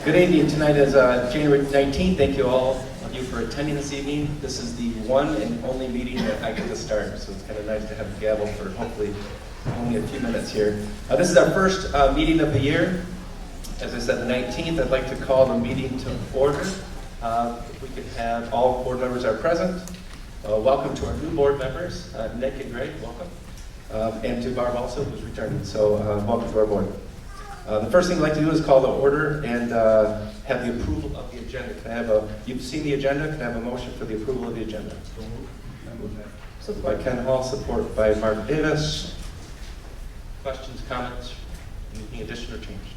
Good evening. Tonight is January 19th. Thank you all of you for attending this evening. This is the one and only meeting that I get to start, so it's kind of nice to have the gavel for hopefully only a few minutes here. This is our first meeting of the year. As I said, the 19th. I'd like to call the meeting to order. If we could have all board members are present. Welcome to our new board members, Nick and Greg, welcome. And to Barb also, who's returning. So welcome to our board. The first thing I'd like to do is call the order and have the approval of the agenda. Can I have you've seen the agenda, can I have a motion for the approval of the agenda? Support by Ken Hall, support by Mark Davis. Questions, comments, anything additional or changed?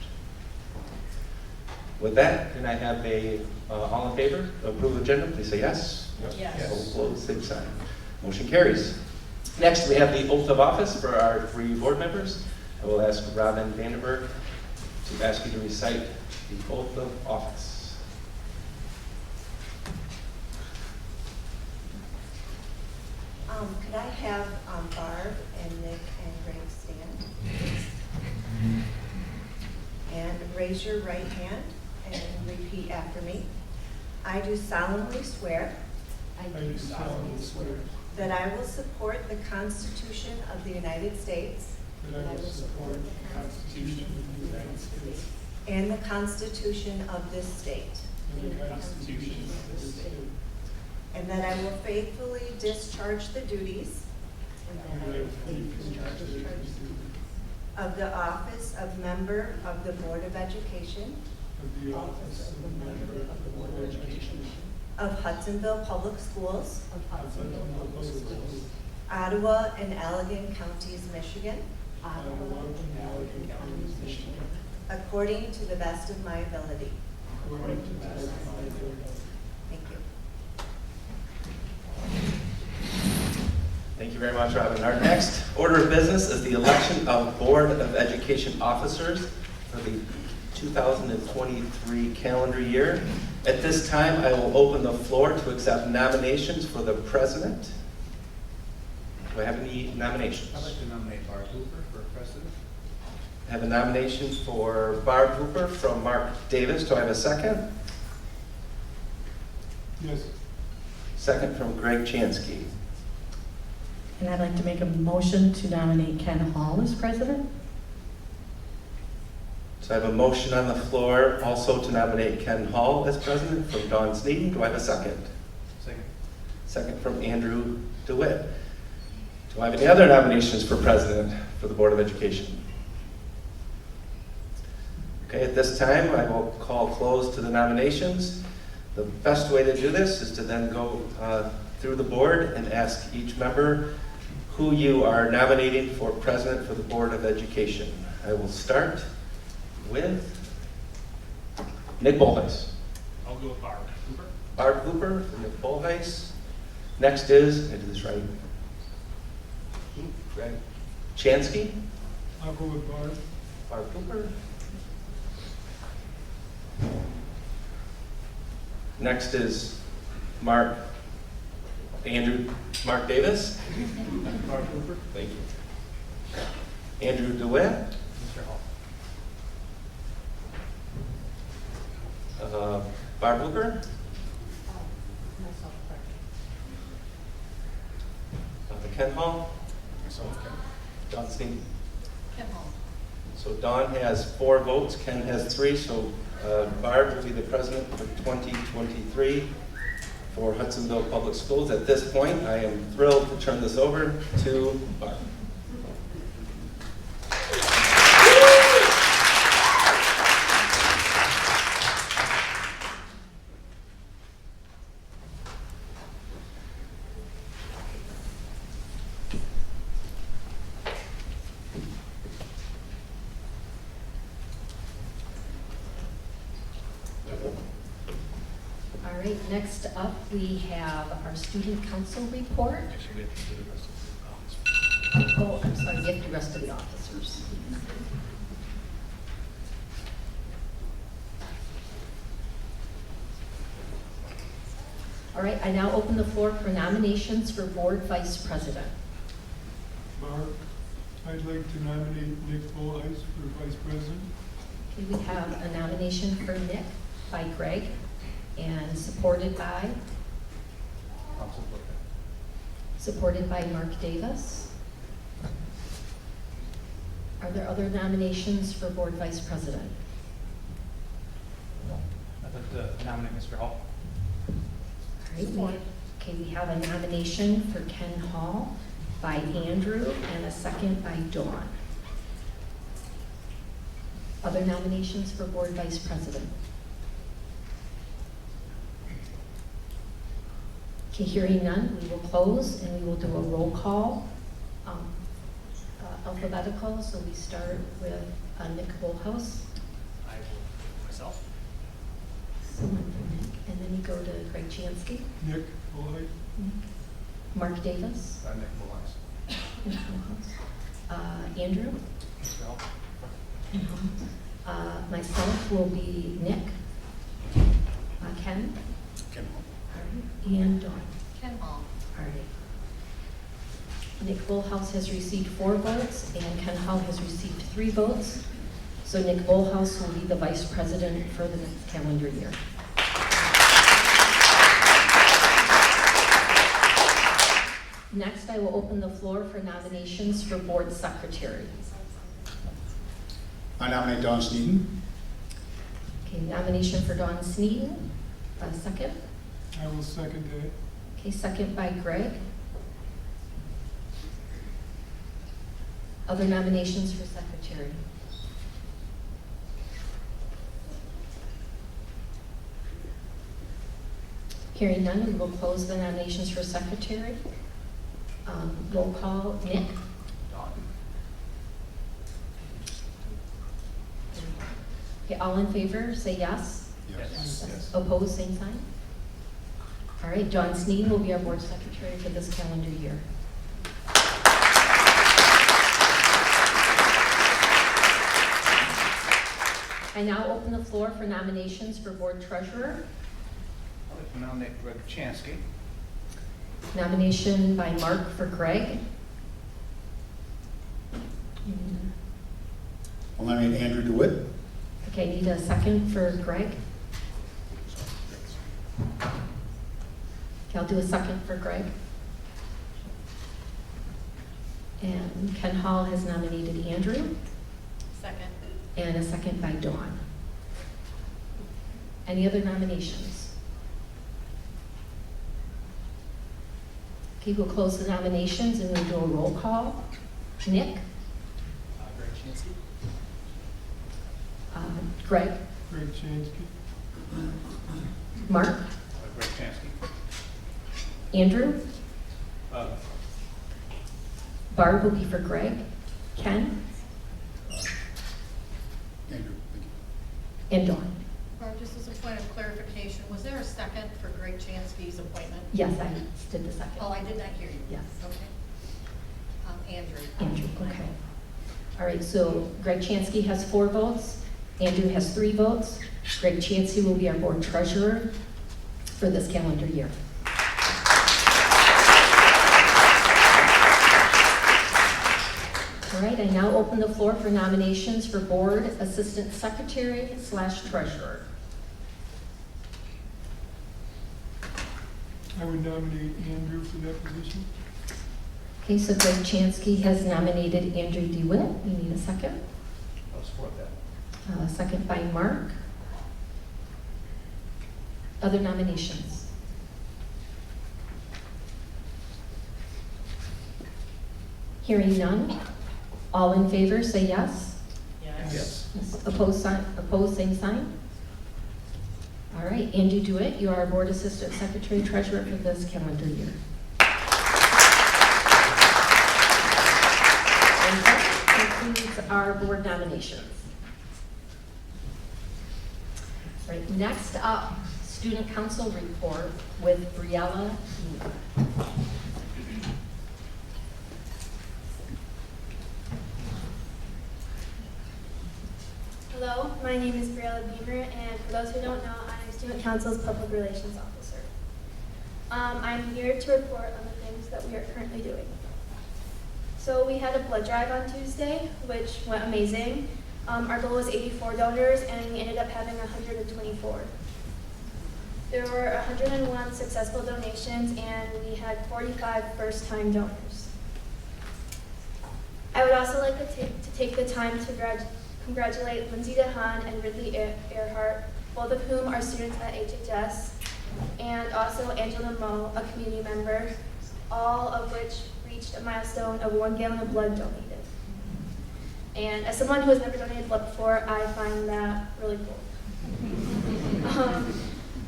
With that, can I have all in favor of approval of the agenda? Please say yes. Yes. Opposed, same sign. Motion carries. Next, we have the oath of office for our three board members. I will ask Robin Vandenberg to ask you to recite the oath of office. Could I have Barb and Nick and Greg stand? And raise your right hand and repeat after me. I do solemnly swear that I will support the Constitution of the United States That I will support the Constitution of the United States and the Constitution of this state, and the Constitution of this state, and that I will faithfully discharge the duties and that I will faithfully discharge the duties of the office of member of the Board of Education of the office of a member of the Board of Education of Hudsonville Public Schools, of Hudsonville Public Schools, Ottawa and Allegan Counties, Michigan, Ottawa, and Allegan Counties, Michigan, according to the best of my ability. according to the best of my ability. Thank you. Thank you very much, Robin. Our next order of business is the election of Board of Education officers for the 2023 calendar year. At this time, I will open the floor to accept nominations for the president. Do I have any nominations? I'd like to nominate Barb Hooper for president. I have a nomination for Barb Hooper from Mark Davis. Do I have a second? Yes. Second from Greg Chansky. And I'd like to make a motion to nominate Ken Hall as president. So I have a motion on the floor also to nominate Ken Hall as president from Dawn Sneeden. Do I have a second? Second. Second from Andrew DeWitt. Do I have any other nominations for president for the Board of Education? Okay, at this time, I will call close to the nominations. The best way to do this is to then go through the board and ask each member who you are nominating for president for the Board of Education. I will start with Nick Bolhuis. I'll go with Barb Hooper. Barb Hooper for Nick Bolhuis. Next is, I did this right, Greg Chansky. I'll go with Barb. Barb Hooper. Next is Mark Davis. Barb Hooper. Thank you. Andrew DeWitt. Mr. Hall. Barb Hooper. Ken Hall. Myself, Ken. Dawn Sneeden. Ken Hall. So Dawn has 4 votes, Ken has 3, so Barb will be the president for 2023 for Hudsonville Public Schools. At this point, I am thrilled to turn this over to Barb. All right, next up, we have our student council report. Actually, we have to do the rest of the office. Oh, I'm sorry, you have the rest of the officers. All right, I now open the floor for nominations for board vice president. Barb, I'd like to nominate Nick Bolhuis for vice president. Okay, we have a nomination for Nick by Greg and supported by I'll support that. Mark Davis. Are there other nominations for board vice president? I'd like to nominate Mr. Hall. All right, we have a nomination for Ken Hall by Andrew and a second by Dawn. Other nominations for board vice president? Okay, hearing none, we will close and we will do a roll call, alphabetical. So we start with Nick Bullhouse. I will myself. Someone for Nick, and then you go to Greg Chansky, Nick, Lloyd, Mark Davis, Nick Millage. Nick Bullhouse, Andrew, Mr. Hall. myself will be Nick, Ken, Ken Hall. and Dawn. Ken Hall. All right. Nick Bullhouse has received 4 votes, and Ken Hall has received 3 votes. So Nick Bullhouse will be the vice president for the next calendar year. Next, I will open the floor for nominations for board secretary. I nominate Dawn Sneeden. Okay, nomination for Dawn Sneeden. A second. I will second that. Okay, second by Greg. Other nominations for secretary? Hearing none, we will close the nominations for secretary. Roll call, Nick. Dawn. Okay, all in favor, say yes. Yes. Opposed, same sign. All right, Dawn Sneeden will be our board secretary for this calendar year. I now open the floor for nominations for board treasurer. I'd like to nominate Greg Chansky. Nomination by Mark for Greg. I'll nominate Andrew DeWitt. Okay, need a second for Greg. Okay, I'll do a second for Greg. And Ken Hall has nominated Andrew, Second. and a second by Dawn. Any other nominations? Okay, we'll close the nominations and we'll do a roll call. Nick, Greg Chansky. Greg, Greg Chansky, Mark, Greg Chansky. Andrew, Barb will be for Greg, Ken, Andrew, thank you. and Dawn. Barb, just as a point of clarification, was there a second for Greg Chansky's appointment? Yes, I did the second. Oh, I did not hear you. Yes. Okay. Andrew. Andrew, okay. All right, so Greg Chansky has 4 votes, Andrew has 3 votes. Greg Chansky will be our board treasurer for this calendar year. All right, I now open the floor for nominations for board assistant secretary / treasurer. I would nominate Andrew for that position. Okay, so Greg Chansky has nominated Andrew DeWitt. We need a second. I'll support that. Second by Mark. Other nominations? Hearing none. All in favor, say yes. Yes. Opposed, same sign. All right, Andrew DeWitt, you are our board assistant secretary treasurer for this calendar year. And that concludes our board nominations. All right, next up, student council report with Briella. Hello, my name is Briella Beamer, and for those who don't know, I'm Student Council's Public Relations Officer. I'm here to report on the things that we are currently doing. So we had a blood drive on Tuesday, which went amazing. Our goal was 84 donors, and we ended up having 124. There were 101 successful donations, and we had 45 first-time donors. I would also like to take the time to congratulate Lindsay DeHaan and Ridley Earhart, both of whom are students at HHS, and also Angela Moe, a community member, all of which reached a milestone of 1 gallon of blood donated. And as someone who has never donated blood before, I find that really cool.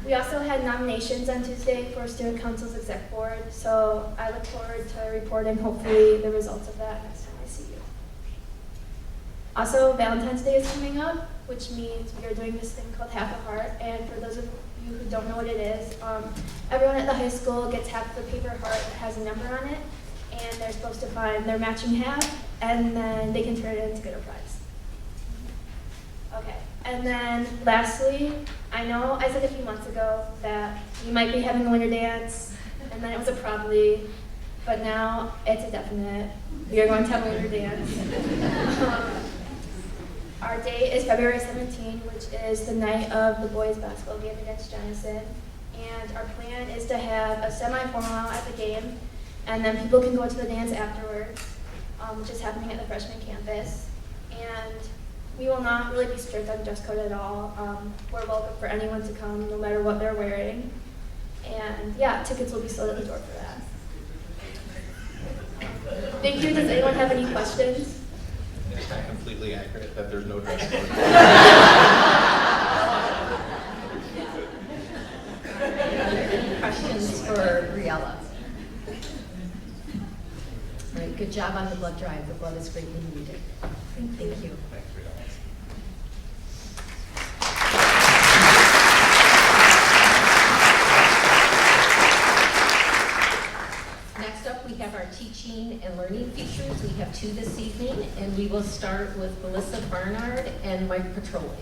We also had nominations on Tuesday for Student Council's Exec Board, so I look forward to reporting hopefully the results of that next time I see you. Also, Valentine's Day is coming up, which means we are doing this thing called Half a Heart, and for those of you who don't know what it is, everyone at the high school gets half of a paper heart that has a number on it, and they're supposed to find their matching half, and then they can turn it in to get a prize. Okay, and then lastly, I know I said a few months ago that we might be having a winter dance, and then it was a probably, but now it's a definite. We are going to have a winter dance. Our date is February 17, which is the night of the boys' basketball game against Jenison, and our plan is to have a semi-formal at the game, and then people can go to the dance afterwards, which is happening at the freshman campus. And we will not really be strict on dress code at all. We're welcome for anyone to come, no matter what they're wearing. And yeah, tickets will be sold at the door for that. Thank you. Does anyone have any questions? It's not completely accurate that there's no dress code. Any questions for Briella? All right, good job on the blood drive. The blood is greatly needed. Thank you. Thanks, Briella. Next up, we have our teaching and learning features. We have 2 this evening, and we will start with Melissa Barnard and Mike Petroli.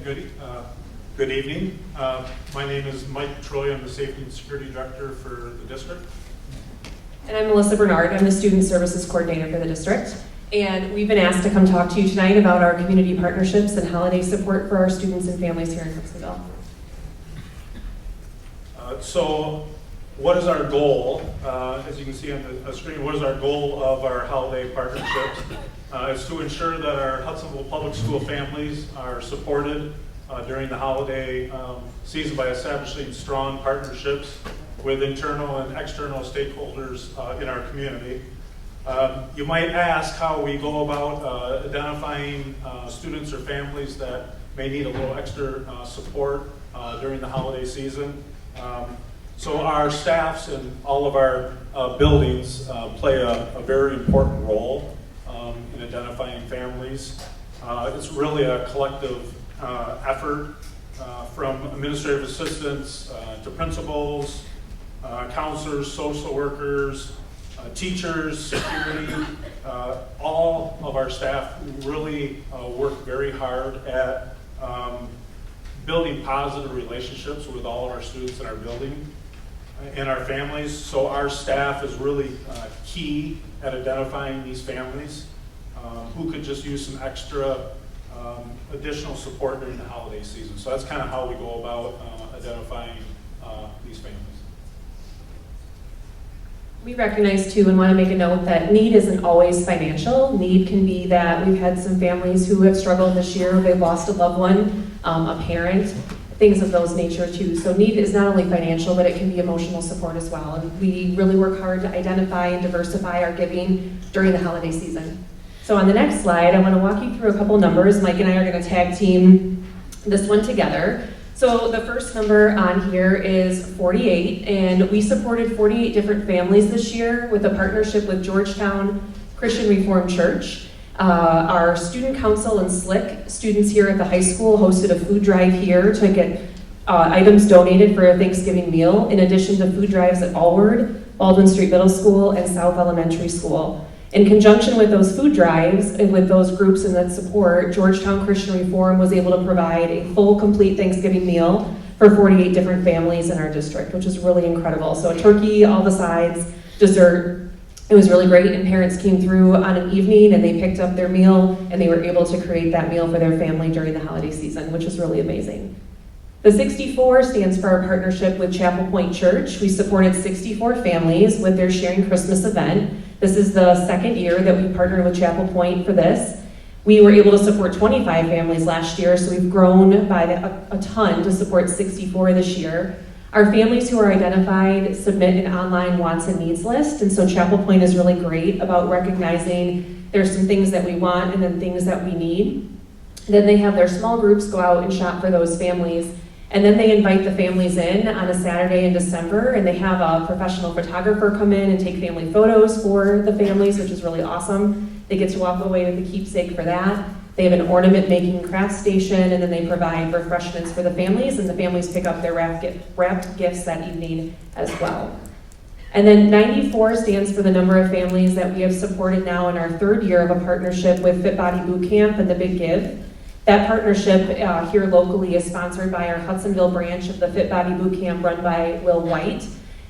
Okay, good evening. My name is Mike Troy. I'm the Safety and Security Director for the district. And I'm Melissa Bernard. I'm the Student Services Coordinator for the district. And we've been asked to come talk to you tonight about our community partnerships and holiday support for our students and families here in Hudsonville. So what is our goal? As you can see on the screen, what is our goal of our holiday partnerships? Is to ensure that our Hudsonville public school families are supported during the holiday season by establishing strong partnerships with internal and external stakeholders in our community. You might ask how we go about identifying students or families that may need a little extra support during the holiday season. So our staffs in all of our buildings play a very important role in identifying families. It's really a collective effort from administrative assistants to principals, counselors, social workers, teachers, security. All of our staff really work very hard at building positive relationships with all of our students in our building and our families. So our staff is really key at identifying these families who could just use some extra additional support during the holiday season. So that's kind of how we go about identifying these families. We recognize too and want to make a note that need isn't always financial. Need can be that we've had some families who have struggled this year. They've lost a loved one, a parent, things of those nature too. So need is not only financial, but it can be emotional support as well. And we really work hard to identify and diversify our giving during the holiday season. So on the next slide, I want to walk you through a couple numbers. Mike and I are going to tag team this one together. So the first number on here is 48, and we supported 48 different families this year with a partnership with Georgetown Christian Reformed Church. Our student council and SLIC students here at the high school hosted a food drive here to get items donated for a Thanksgiving meal, in addition to food drives at Allward, Baldwin Street Middle School, and South Elementary School. In conjunction with those food drives and with those groups and that support, Georgetown Christian Reform was able to provide a full, complete Thanksgiving meal for 48 different families in our district, which is really incredible. So a turkey, all the sides, dessert. It was really great, and parents came through on an evening and they picked up their meal and they were able to create that meal for their family during the holiday season, which is really amazing. The 64 stands for our partnership with Chapel Point Church. We supported 64 families with their Sharing Christmas event. This is the second year that we partnered with Chapel Point for this. We were able to support 25 families last year, so we've grown by a ton to support 64 this year. Our families who are identified submit an online wants and needs list, and so Chapel Point is really great about recognizing there's some things that we want and then things that we need. Then they have their small groups go out and shop for those families. And then they invite the families in on a Saturday in December, and they have a professional photographer come in and take family photos for the families, which is really awesome. They get to walk away with a keepsake for that. They have an ornament making craft station, and then they provide refreshments for the families, and the families pick up their wrapped gifts that evening as well. And then 94 stands for the number of families that we have supported now in our third year of a partnership with Fit Body Boot Camp and the Big Give. That partnership here locally is sponsored by our Hudsonville branch of the Fit Body Boot Camp run by Will White.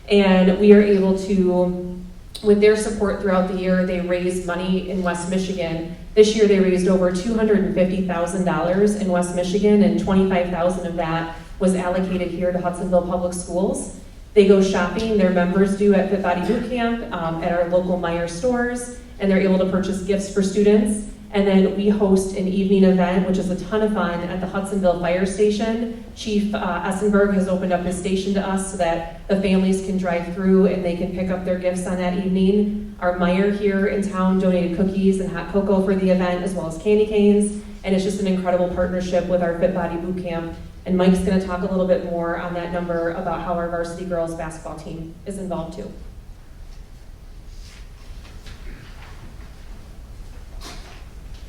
And we are able to, with their support throughout the year, they raise money in West Michigan. This year they raised over $250,000 in West Michigan, and $25,000 of that was allocated here to Hudsonville Public Schools. They go shopping, their members do, at Fit Body Boot Camp, at our local Meijer stores, and they're able to purchase gifts for students. And then we host an evening event, which is a ton of fun, at the Hudsonville Fire Station. Chief Essenberg has opened up his station to us so that the families can drive through and they can pick up their gifts on that evening. Our Meijer here in town donated cookies and hot cocoa for the event, as well as candy canes. And it's just an incredible partnership with our Fit Body Boot Camp. And Mike's gonna talk a little bit more on that number about how our varsity girls basketball team is involved too.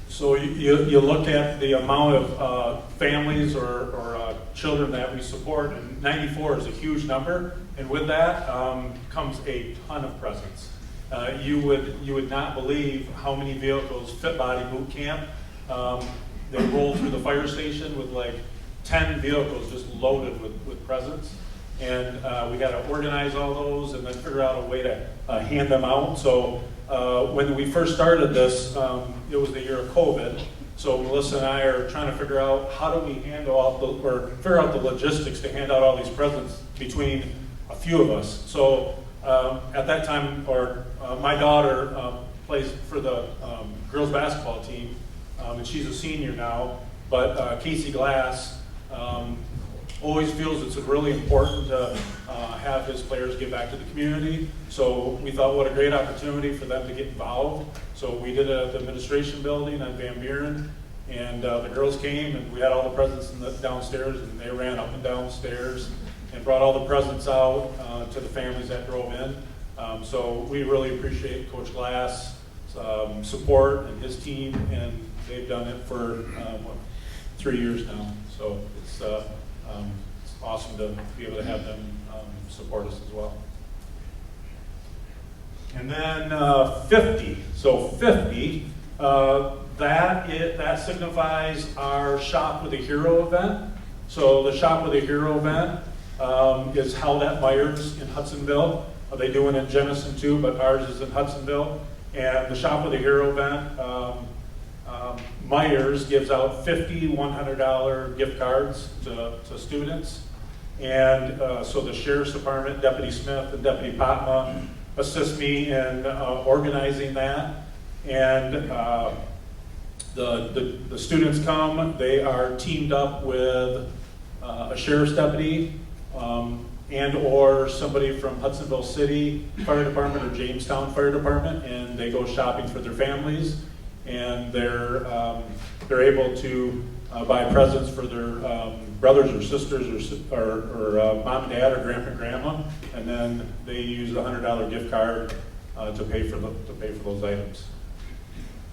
So you look at the amount of families or children that we support, and 94 is a huge number, and with that comes a ton of presents. You would not believe how many vehicles Fit Body Boot Camp, they roll through the fire station with like 10 vehicles just loaded with presents. And we got to organize all those and then figure out a way to hand them out. So when we first started this, it was the year of COVID. So Melissa and I are trying to figure out how do we figure out the logistics to hand out all these presents between a few of us. So at that time, my daughter plays for the girls basketball team, and she's a senior now. But Casey Glass always feels it's really important to have his players give back to the community. So we thought what a great opportunity for them to get involved. So we did it at the administration building on Van Buren, and the girls came and we had all the presents downstairs, and they ran up and down stairs and brought all the presents out to the families that drove in. So we really appreciate Coach Glass' support and his team, and they've done it for 3 years now. So it's awesome to be able to have them support us as well. And then 50. So 50, that signifies our Shop with a Hero event. So the Shop with a Hero event is held at Meijer's in Hudsonville. They do it in Jenison too, but ours is in Hudsonville. And the Shop with a Hero event, Meijer's gives out 50 $100 gift cards to students. And so the Sheriff's Department, Deputy Smith and Deputy Patma assist me in organizing that. And the students come, they are teamed up with a Sheriff's Deputy and or somebody from Hudsonville City Fire Department or Jamestown Fire Department, and they go shopping for their families. and they're able to buy presents for their brothers or sisters or mom and dad or grandpa and grandma, and then they use a $100 gift card to pay for those items.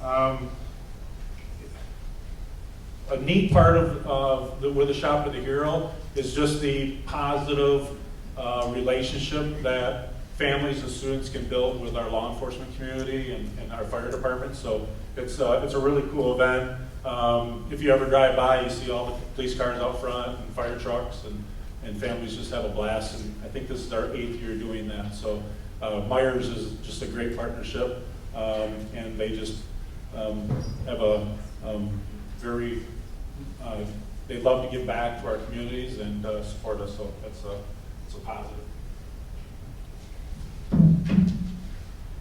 A neat part of with the Shop of the Hero is just the positive relationship that families and students can build with our law enforcement community and our fire department. So it's a really cool event. If you ever drive by, you see all the police cars out front and fire trucks, and families just have a blast. And I think this is our 8th year doing that. So Myers is just a great partnership, and they just have a very they love to give back to our communities and support us. So it's a positive.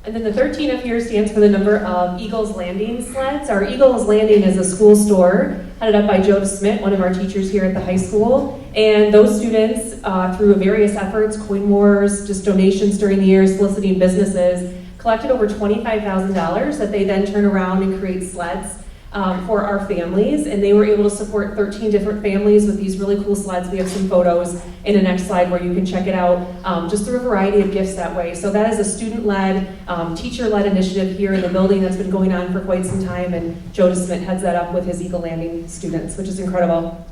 And then the 13 up here stands for the number of Eagles Landing sleds. Our Eagles Landing is a school store headed up by Joe DeSmit, one of our teachers here at the high school. And those students, through various efforts, coin wars, just donations during the year, soliciting businesses, collected over $25,000 that they then turn around and create sleds for our families, and they were able to support 13 different families with these really cool sleds. We have some photos in the next slide where you can check it out, just through a variety of gifts that way. So that is a student-led, teacher-led initiative here in the building that's been going on for quite some time, and Joe DeSmit heads that up with his Eagle Landing students, which is incredible.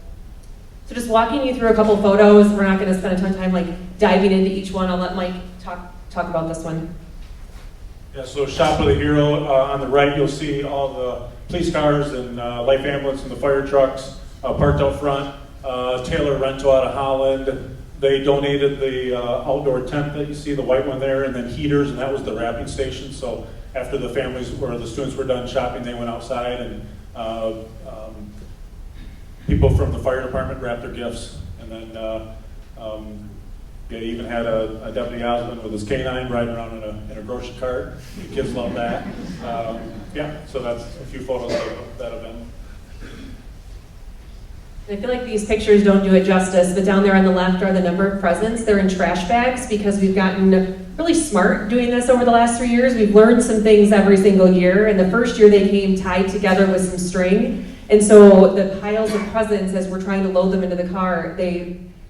So just walking you through a couple photos. We're not going to spend a ton of time diving into each one. I'll let Mike talk about this one. Yeah, so Shop of the Hero, on the right you'll see all the police cars and life ambulance and the fire trucks parked out front. Taylor Rental out of Holland, they donated the outdoor tent that you see, the white one there, and then heaters, and that was the wrapping station. So after the families or the students were done shopping, they went outside, and people from the fire department wrapped their gifts. And then they even had a deputy Osmond with his canine riding around in a grocery cart. The kids love that. Yeah, so that's a few photos of that event. I feel like these pictures don't do it justice, but down there on the left are the number of presents. They're in trash bags because we've gotten really smart doing this over the last 3 years. We've learned some things every single year, and the first year they came tied together with some string. And so the piles of presents, as we're trying to load them into the car,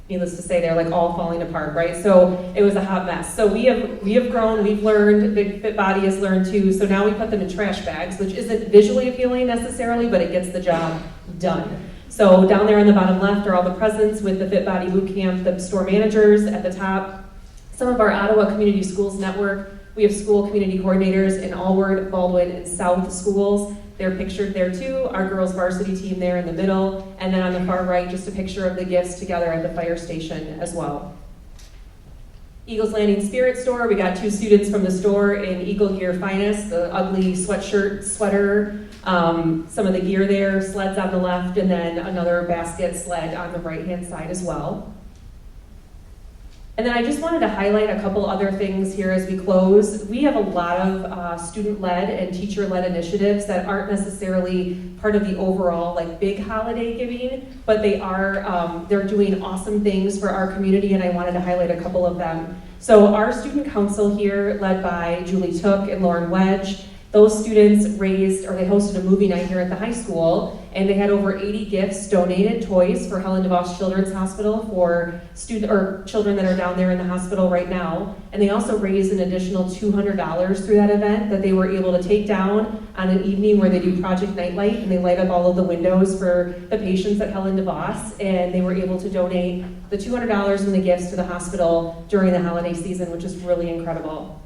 needless to say, they're all falling apart, right? So it was a hot mess. So we have grown, we've learned, Big Fit Body has learned too. So now we put them in trash bags, which isn't visually appealing necessarily, but it gets the job done. So down there on the bottom left are all the presents with the Fit Body Boot Camp, the store managers at the top. Some of our Ottawa Community Schools Network. We have school community coordinators in Allward, Baldwin, and South schools. They're pictured there too. Our girls varsity team there in the middle. And then on the far right, just a picture of the gifts together at the fire station as well. Eagles Landing Spirit Store, we got 2 students from the store in Eagle Gear Finest, the ugly sweatshirt, sweater, some of the gear there, sleds on the left, and then another basket sled on the right-hand side as well. And then I just wanted to highlight a couple other things here as we close. We have a lot of student-led and teacher-led initiatives that aren't necessarily part of the overall big holiday giving, but they are they're doing awesome things for our community, and I wanted to highlight a couple of them. So our student council here, led by Julie Took and Lauren Wedge, those students they hosted a movie night here at the high school, and they had over 80 gifts donated, toys for Helen DeVos Children's Hospital for children that are down there in the hospital right now. And they also raised an additional $200 through that event that they were able to take down on an evening where they do Project Nightlight, and they light up all of the windows for the patients at Helen DeVos, and they were able to donate the $200 in the gifts to the hospital during the holiday season, which is really incredible.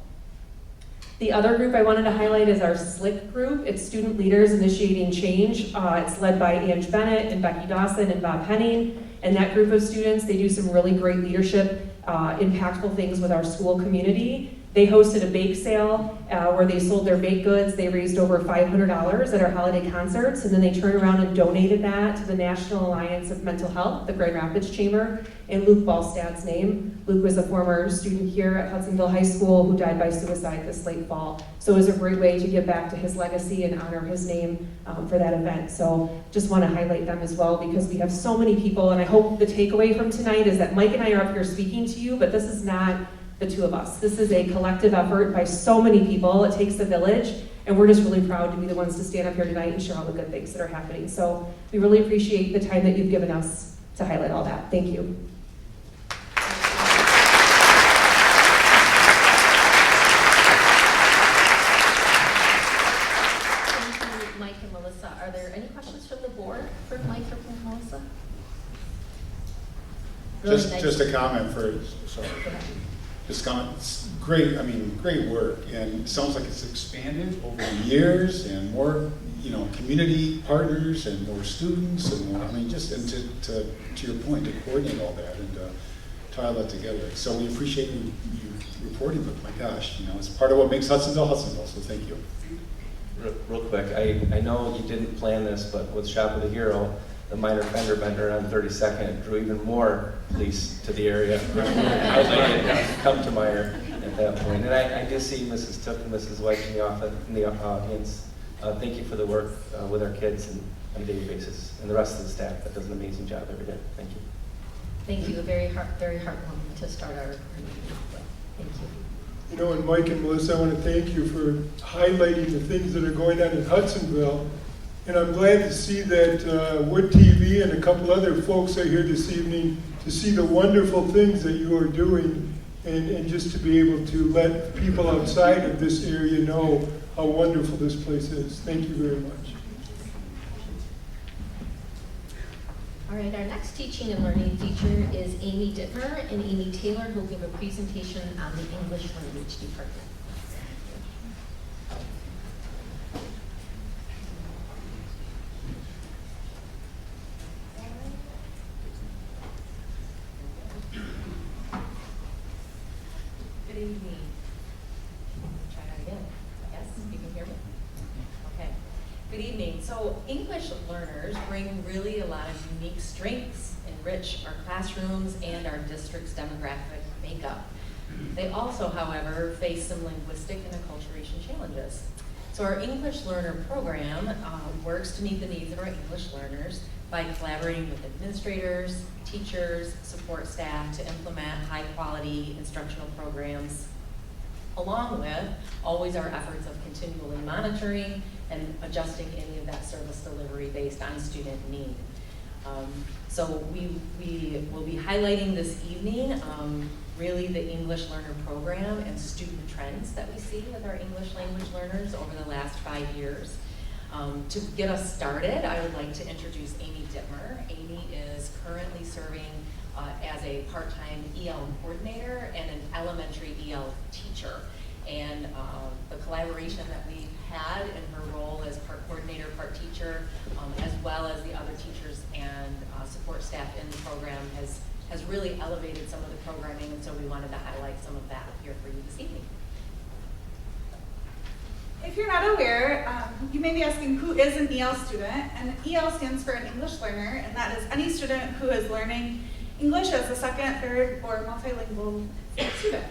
The other group I wanted to highlight is our SLIP group. It's Student Leaders Initiating Change. It's led by Ange Bennett and Becky Dawson and Bob Henning. And that group of students, they do some really great leadership, impactful things with our school community. They hosted a bake sale where they sold their baked goods. They raised over $500 at our holiday concerts, and then they turned around and donated that to the National Alliance of Mental Health, the Grand Rapids Chamber, in Luke Ballstad's name. Luke was a former student here at Hudsonville High School who died by suicide this late fall. So it was a great way to give back to his legacy and honor his name for that event. So just want to highlight them as well because we have so many people, and I hope the takeaway from tonight is that Mike and I are up here speaking to you, but this is not the two of us. This is a collective effort by so many people. It takes a village, and we're just really proud to be the ones to stand up here tonight and share all the good things that are happening. So we really appreciate the time that you've given us to highlight all that. Thank you. Thank you, Mike and Melissa. Are there any questions from the board for Mike or for Melissa? Just a comment for, sorry, just comment, it's great, I mean, great work, and it sounds like it's expanded over the years, and more, community partners, and more students, and more, I mean, just, and to your point, to coordinate all that, and tie all that together. So we appreciate you reporting, but my gosh, it's part of what makes Hudsonville, Hudsonville, so thank you. Real quick, I know you didn't plan this, but with Shop of the Hero, the minor fender bender on 32nd drew even more police to the area. I was like, come to Meyer at that point. And I do see Mrs. Took and Mrs. White in the audience. Thank you for the work with our kids on a daily basis, and the rest of the staff that does an amazing job every day. Thank you. Thank you. Very heartwarming to start our meeting. Thank you. And Mike and Melissa, I want to thank you for highlighting the things that are going on in Hudsonville. And I'm glad to see that Wood TV and a couple other folks are here this evening to see the wonderful things that you are doing, and just to be able to let people outside of this area know how wonderful this place is. Thank you very much. All right, our next teaching and learning teacher is Amy Dittmer, and Amy Taylor will give a presentation on the English language department. Good evening. Try that again. Yes, you can hear me? Okay. Good evening. So English learners bring really a lot of unique strengths, enrich our classrooms and our district's demographic makeup. They also, however, face some linguistic and acculturation challenges. So our English Learner Program works to meet the needs of our English learners by collaborating with administrators, teachers, support staff to implement high-quality instructional programs, along with always our efforts of continually monitoring and adjusting any of that service delivery based on student need. So we will be highlighting this evening really the English Learner Program and student trends that we see with our English language learners over the last 5 years. To get us started, I would like to introduce Amy Dittmer. Amy is currently serving as a part-time EL coordinator and an elementary EL teacher. And the collaboration that we've had in her role as part coordinator, part teacher, as well as the other teachers and support staff in the program has really elevated some of the programming, and so we wanted to highlight some of that here for you this evening. If you're not aware, you may be asking, who is an EL student? And EL stands for an English learner, and that is any student who is learning English as a second, third, or multilingual student.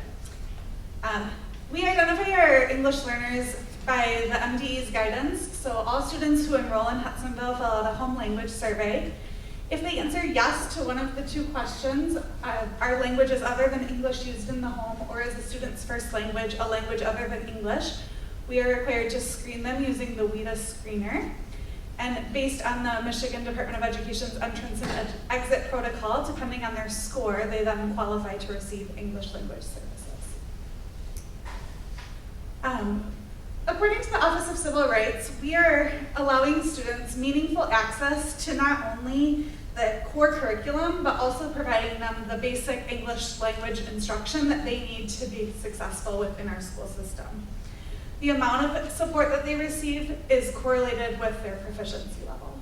We identify our English learners by the MDE's guidance. So all students who enroll in Hudsonville fill out a home language survey. If they answer yes to one of the two questions, are languages other than English used in the home, or is the student's first language a language other than English, we are required to screen them using the WIDA screener. And based on the Michigan Department of Education's entrance and exit protocol, depending on their score, they then qualify to receive English language services. According to the Office of Civil Rights, we are allowing students meaningful access to not only the core curriculum, but also providing them the basic English language instruction that they need to be successful within our school system. The amount of support that they receive is correlated with their proficiency level.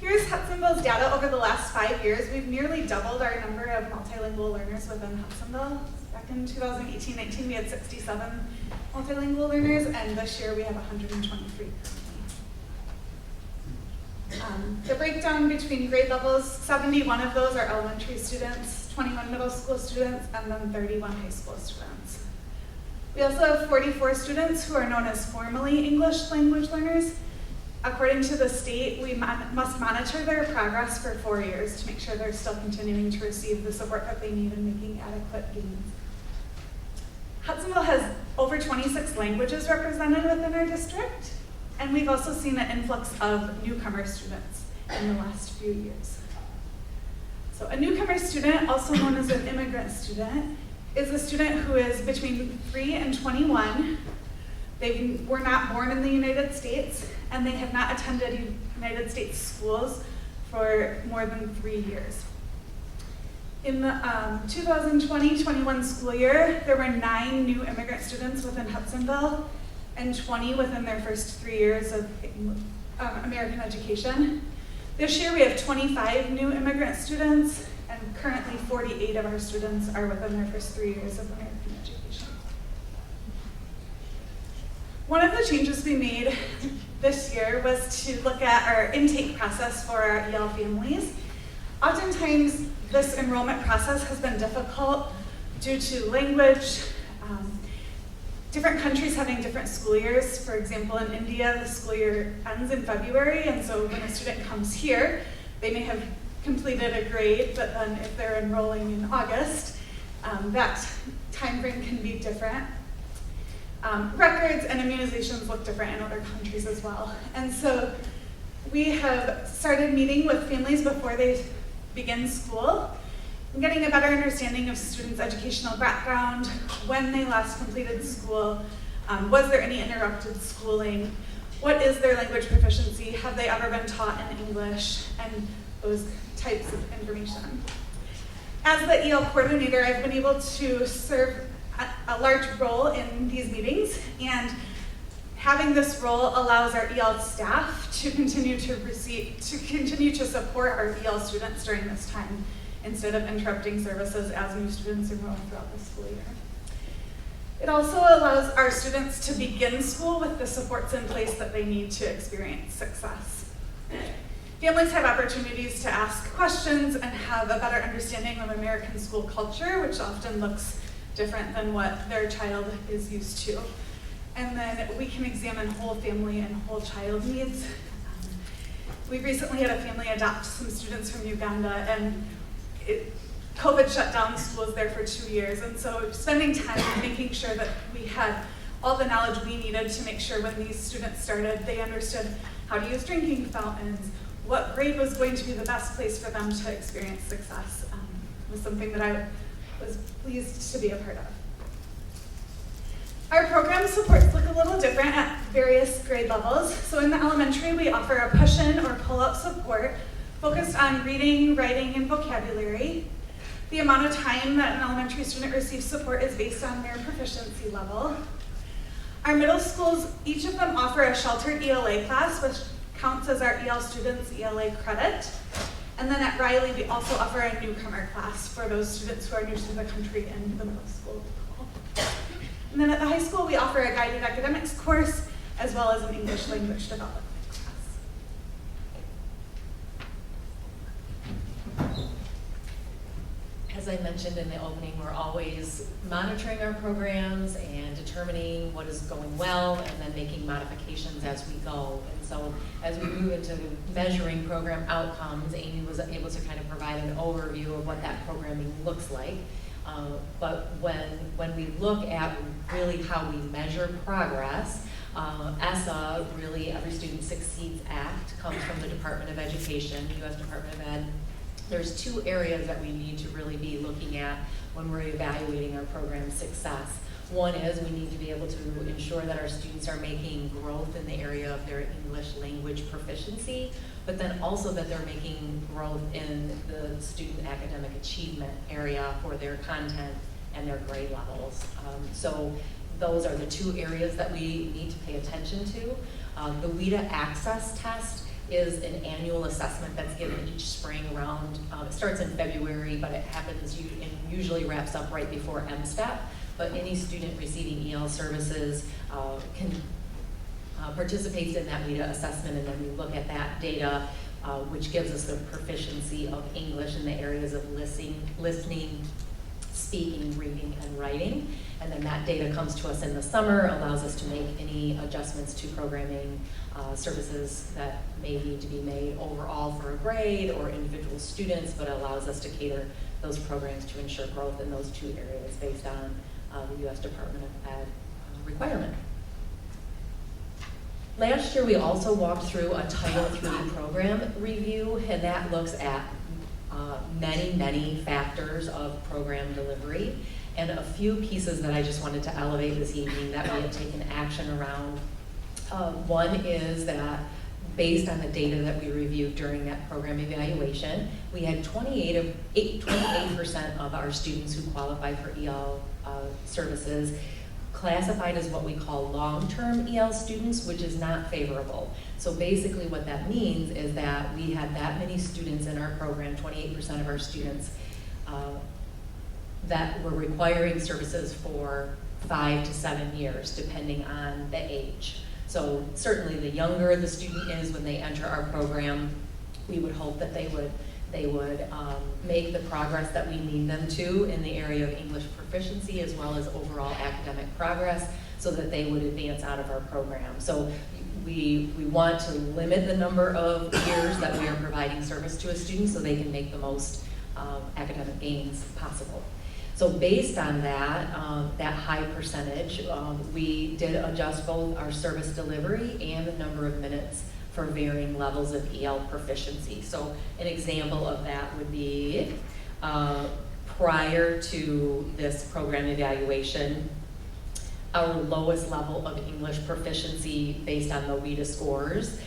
Here's Hudsonville's data over the last 5 years. We've nearly doubled our number of multilingual learners within Hudsonville. Back in 2018-19, we had 67 multilingual learners, and this year we have 123 currently. The breakdown between grade levels, 71 of those are elementary students, 21 middle school students, and then 31 high school students. We also have 44 students who are known as formally English language learners, According to the state, we must monitor their progress for 4 years to make sure they're still continuing to receive the support that they need and making adequate gains. Hudsonville has over 26 languages represented within our district, and we've also seen an influx of newcomer students in the last few years. So a newcomer student, also known as an immigrant student, is a student who is between 3 and 21. They were not born in the United States, and they have not attended United States schools for more than 3 years. In the 2020-21 school year, there were 9 new immigrant students within Hudsonville and 20 within their first 3 years of American education. This year we have 25 new immigrant students, and currently 48 of our students are within their first 3 years of American education. One of the changes we made this year was to look at our intake process for our EL families. Oftentimes, this enrollment process has been difficult due to language, different countries having different school years. For example, in India, the school year ends in February, and so when a student comes here, they may have completed a grade, but then if they're enrolling in August, that time frame can be different. Records and immunizations look different in other countries as well. And so we have started meeting with families before they begin school, and getting a better understanding of students' educational background, when they last completed school, was there any interrupted schooling, what is their language proficiency, have they ever been taught in English, and those types of information. As the EL coordinator, I've been able to serve a large role in these meetings, and having this role allows our EL staff to continue to support our EL students during this time, instead of interrupting services as new students enroll throughout the school year. It also allows our students to begin school with the supports in place that they need to experience success. Families have opportunities to ask questions and have a better understanding of American school culture, which often looks different than what their child is used to. And then we can examine whole family and whole child needs. We recently had a family adopt some students from Uganda, and COVID shut down schools there for 2 years. And so spending time making sure that we had all the knowledge we needed to make sure when these students started, they understood how to use drinking fountains, what grade was going to be the best place for them to experience success, was something that I was pleased to be a part of. Our program supports look a little different at various grade levels. So in the elementary, we offer a push-in or pull-out support focused on reading, writing, and vocabulary. The amount of time that an elementary student receives support is based on their proficiency level. Our middle schools, each of them offer a sheltered ELA class, which counts as our EL students' ELA credit. And then at Riley, we also offer a newcomer class for those students who are new to the country in the middle school. And then at the high school, we offer a guided academics course, as well as an English language development class. As I mentioned in the opening, we're always monitoring our programs and determining what is going well and then making modifications as we go. And so as we move into measuring program outcomes, Amy was able to kind of provide an overview of what that programming looks like. But when we look at really how we measure progress, S.O.A.R, really Every Student Succeeds Act, comes from the Department of Education, U.S. Department of Ed. There's 2 areas that we need to really be looking at when we're evaluating our program success. One is we need to be able to ensure that our students are making growth in the area of their English language proficiency, but then also that they're making growth in the student academic achievement area for their content and their grade levels. So those are the 2 areas that we need to pay attention to. The WIDA Access Test is an annual assessment that's given each spring around, it starts in February, but it happens and usually wraps up right before MSTEP. But any student receiving EL services can participate in that WIDA assessment, and then we look at that data, which gives us the proficiency of English in the areas of listening, speaking, reading, and writing. And then that data comes to us in the summer, allows us to make any adjustments to programming services that may need to be made overall for a grade or individual students, but allows us to cater those programs to ensure growth in those two areas based on the U.S. Department of Ed requirement. Last year, we also walked through a Title III program review, and that looks at many factors of program delivery. And a few pieces that I just wanted to elevate this evening that we have taken action around. One is that based on the data that we reviewed during that program evaluation, we had 28% of our students who qualify for EL services classified as what we call long-term EL students, which is not favorable. So basically what that means is that we had that many students in our program, 28% of our students, that were requiring services for 5 to 7 years, depending on the age. So certainly the younger the student is when they enter our program, we would hope that they would make the progress that we need them to in the area of English proficiency as well as overall academic progress so that they would advance out of our program. So we want to limit the number of years that we are providing service to a student so they can make the most academic gains possible. So based on that, that high percentage, we did adjust both our service delivery and the number of minutes for varying levels of EL proficiency. So an example of that would be prior to this program evaluation, our lowest level of English proficiency based on the WIDA scores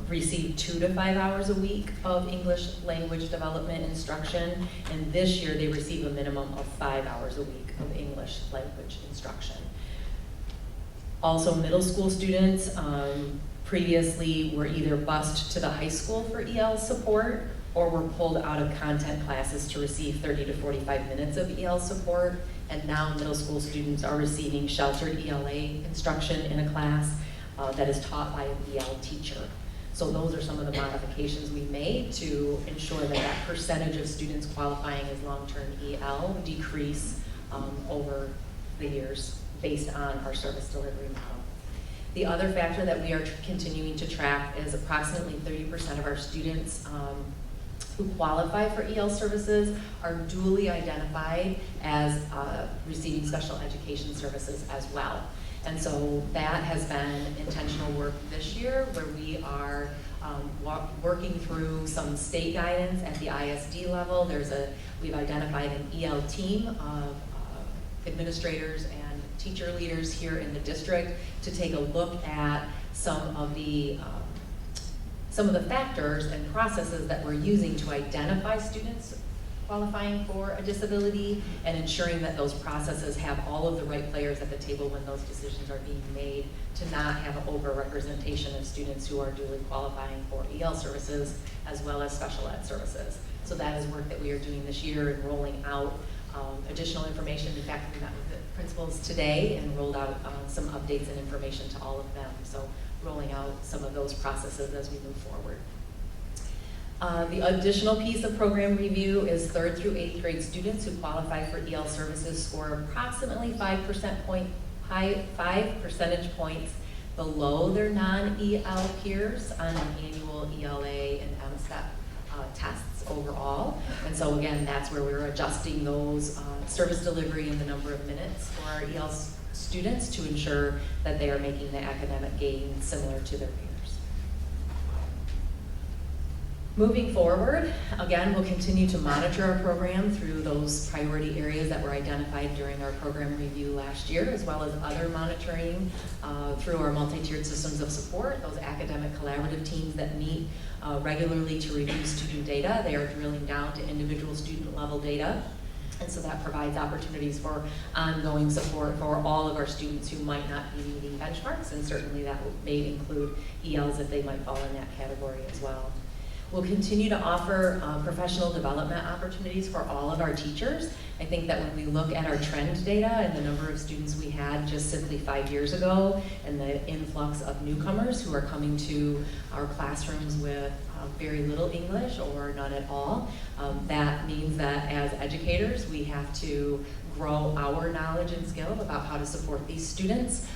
received 2 to 5 hours a week of English language development instruction, and this year they receive a minimum of 5 hours a week of English language instruction. Also, middle school students previously were either bused to the high school for EL support or were pulled out of content classes to receive 30 to 45 minutes of EL support, and now middle school students are receiving sheltered ELA instruction in a class that is taught by an EL teacher. So those are some of the modifications we made to ensure that that percentage of students qualifying as long-term EL decrease over the years based on our service delivery model. The other factor that we are continuing to track is approximately 30% of our students who qualify for EL services are duly identified as receiving special education services as well. And so that has been intentional work this year where we are working through some state guidance at the ISD level. We've identified an EL team of administrators and teacher leaders here in the district to take a look at some of the factors and processes that we're using to identify students qualifying for a disability and ensuring that those processes have all of the right players at the table when those decisions are being made to not have an over-representation of students who are duly qualifying for EL services as well as special ed services. So that is work that we are doing this year and rolling out additional information. In fact, we met with the principals today and rolled out some updates and information to all of them. So rolling out some of those processes as we move forward. The additional piece of program review is 3rd through 8th grade students who qualify for EL services score approximately 5 percentage points below their non-EL peers on an annual ELA and MSTEP tests overall. And so again, that's where we're adjusting those service delivery and the number of minutes for our EL students to ensure that they are making the academic gains similar to their peers. Moving forward, again, we'll continue to monitor our program through those priority areas that were identified during our program review last year, as well as other monitoring through our multi-tiered systems of support, those academic collaborative teams that meet regularly to review student data. They are drilling down to individual student level data. And so that provides opportunities for ongoing support for all of our students who might not be meeting benchmarks, and certainly that may include ELs if they might fall in that category as well. We'll continue to offer professional development opportunities for all of our teachers. I think that when we look at our trend data and the number of students we had just simply 5 years ago and the influx of newcomers who are coming to our classrooms with very little English or none at all, that means that as educators we have to grow our knowledge and skill about how to support these students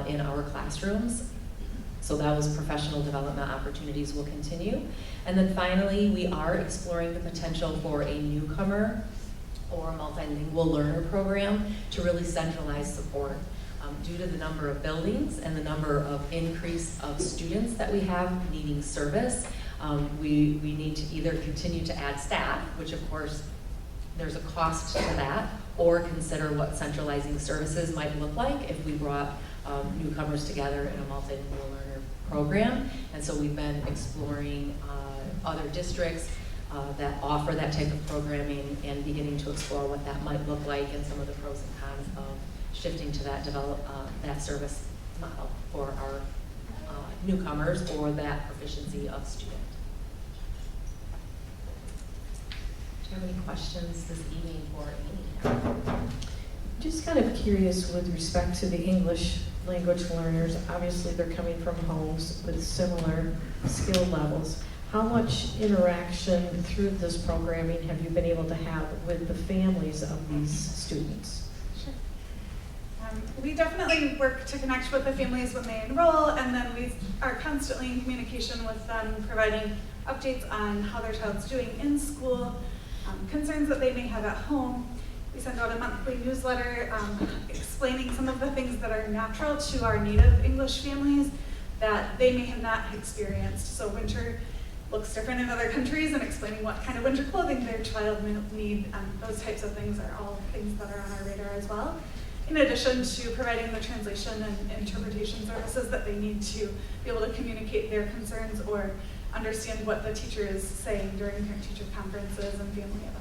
in our classrooms. So those professional development opportunities will continue. And then finally, we are exploring the potential for a newcomer or multilingual learner program to really centralize support. Due to the number of buildings and the number of increase of students that we have needing service, we need to either continue to add staff, which of course there's a cost to that, or consider what centralizing services might look like if we brought newcomers together in a multilingual learner program. And so we've been exploring other districts that offer that type of programming and beginning to explore what that might look like and some of the pros and cons of shifting to that that service model for our newcomers or that proficiency of student. Do you have any questions this evening for Amy? Just kind of curious with respect to the English language learners. Obviously, they're coming from homes with similar skill levels. How much interaction through this programming have you been able to have with the families of these students? Sure. We definitely work to connect with the families when they enroll, and then we are constantly in communication with them, providing updates on how their child's doing in school, concerns that they may have at home. We send out a monthly newsletter explaining some of the things that are natural to our native English families that they may have not experienced. So winter looks different in other countries, and explaining what kind of winter clothing their child may need. Those types of things are all things that are on our radar as well. In addition to providing the translation and interpretation services that they need to be able to communicate their concerns or understand what the teacher is saying during parent-teacher conferences and family events.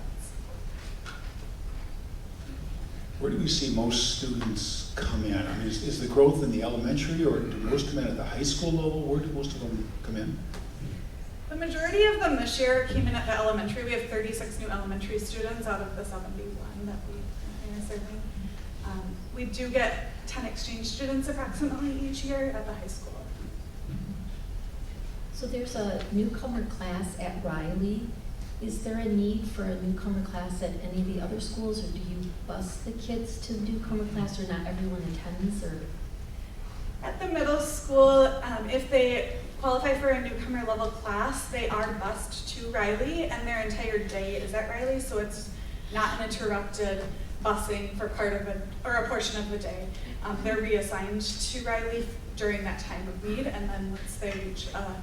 Where do we see most students come in? I mean, is the growth in the elementary, or do most come in at the high school level? Where do most of them come in? The majority of them this year came in at the elementary. We have 36 new elementary students out of the 71 that we are serving. We do get 10 exchange students approximately each year at the high school. So there's a newcomer class at Riley. Is there a need for a newcomer class at any of the other schools, or do you bus the kids to the newcomer class, or not everyone attends? Or at the middle school, if they qualify for a newcomer level class, they are bused to Riley, and their entire day is at Riley, so it's not an interrupted busing for part of a portion of the day. They're reassigned to Riley during that time of need, and then once they reach a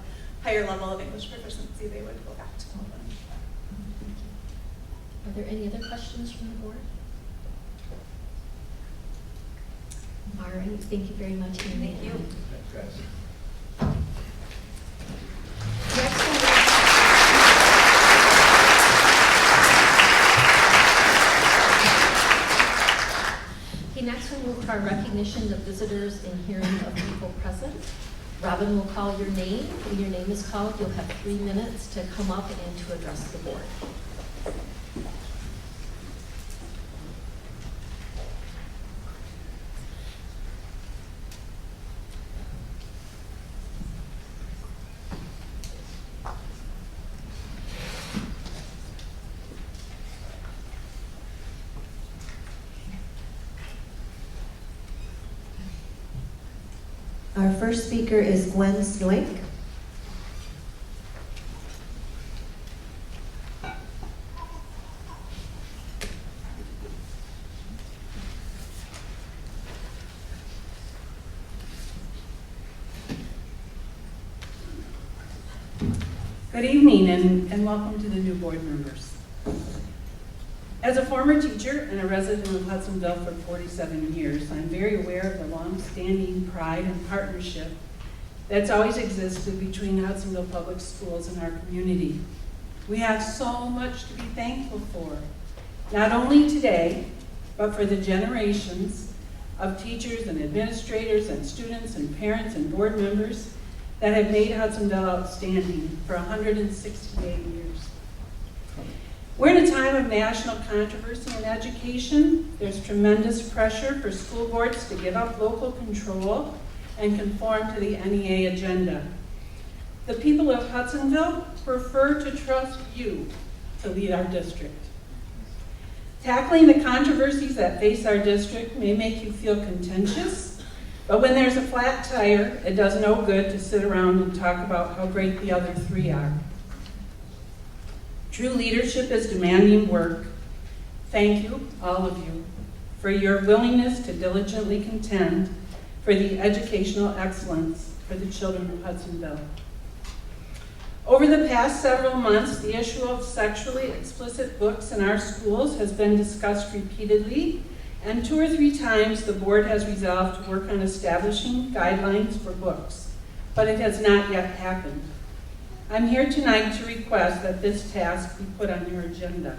higher level of English proficiency, they would go back to Colvin. Are there any other questions from the board? All right, thank you very much, Amy. Thank you. Thanks, guys. Next we'll move to our recognition of visitors and hearing of people present. Robin will call your name. When your name is called, you'll have 3 minutes to come up and to address the board. Our first speaker is Gwen Snoink. Good evening and welcome to the new board members. As a former teacher and a resident of Hudsonville for 47 years, I'm very aware of the long-standing pride and partnership that's always existed between Hudsonville Public Schools and our community. We have so much to be thankful for, not only today, but for the generations of teachers and administrators and students and parents and board members that have made Hudsonville outstanding for 168 years. We're in a time of national controversy in education. There's tremendous pressure for school boards to give up local control and conform to the NEA agenda. The people of Hudsonville prefer to trust you to lead our district. Tackling the controversies that face our district may make you feel contentious, but when there's a flat tire, it does no good to sit around and talk about how great the other three are. True leadership is demanding work. Thank you, all of you, for your willingness to diligently contend for the educational excellence for the children of Hudsonville. Over the past several months, the issue of sexually explicit books in our schools has been discussed repeatedly, and 2 or 3 times the board has resolved to work on establishing guidelines for books, but it has not yet happened. I'm here tonight to request that this task be put on your agenda.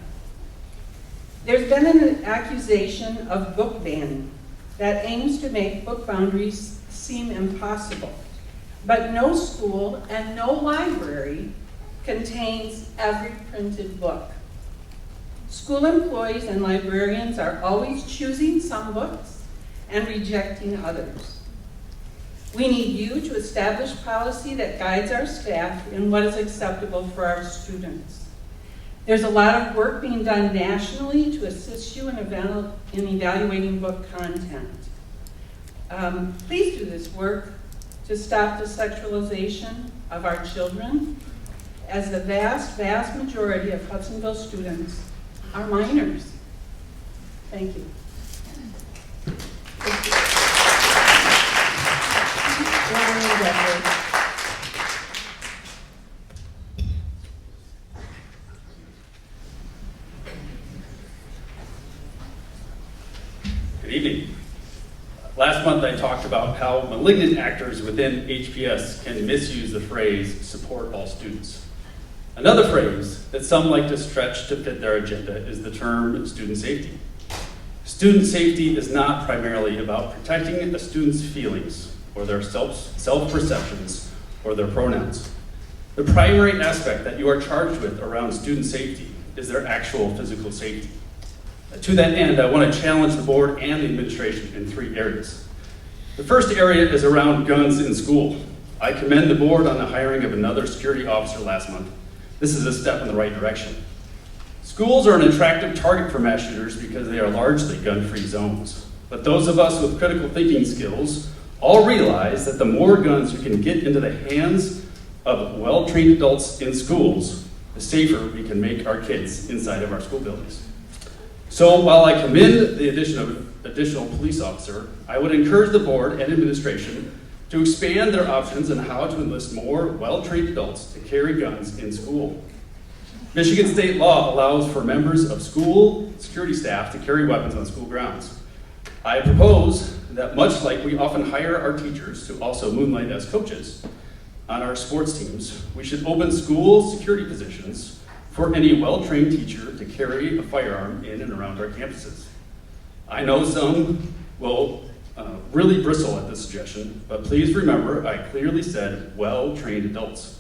There's been an accusation of book banning that aims to make book boundaries seem impossible. But no school and no library contains every printed book. School employees and librarians are always choosing some books and rejecting others. We need you to establish policy that guides our staff in what is acceptable for our students. There's a lot of work being done nationally to assist you in evaluating book content. Please do this work to stop the sexualization of our children, as the vast, vast majority of Hudsonville students are minors. Thank you. Good evening. Last month I talked about how malignant actors within HPS can misuse the phrase, support all students. Another phrase that some like to stretch to fit their agenda is the term student safety. Student safety is not primarily about protecting a student's feelings or their self-perceptions or their pronouns. The primary aspect that you are charged with around student safety is their actual physical safety. To that end, I want to challenge the board and the administration in 3 areas. The first area is around guns in school. I commend the board on the hiring of another security officer last month. This is a step in the right direction. Schools are an attractive target for mass shooters because they are largely gun-free zones. But those of us with critical thinking skills all realize that the more guns you can get into the hands of well-trained adults in schools, the safer we can make our kids inside of our school buildings. So while I commend the addition of an additional police officer, I would encourage the board and administration to expand their options on how to enlist more well-trained adults to carry guns in school. Michigan state law allows for members of school security staff to carry weapons on school grounds. I propose that much like we often hire our teachers to also moonlight as coaches on our sports teams, we should open school security positions for any well-trained teacher to carry a firearm in and around our campuses. I know some will really bristle at this suggestion, but please remember I clearly said well-trained adults.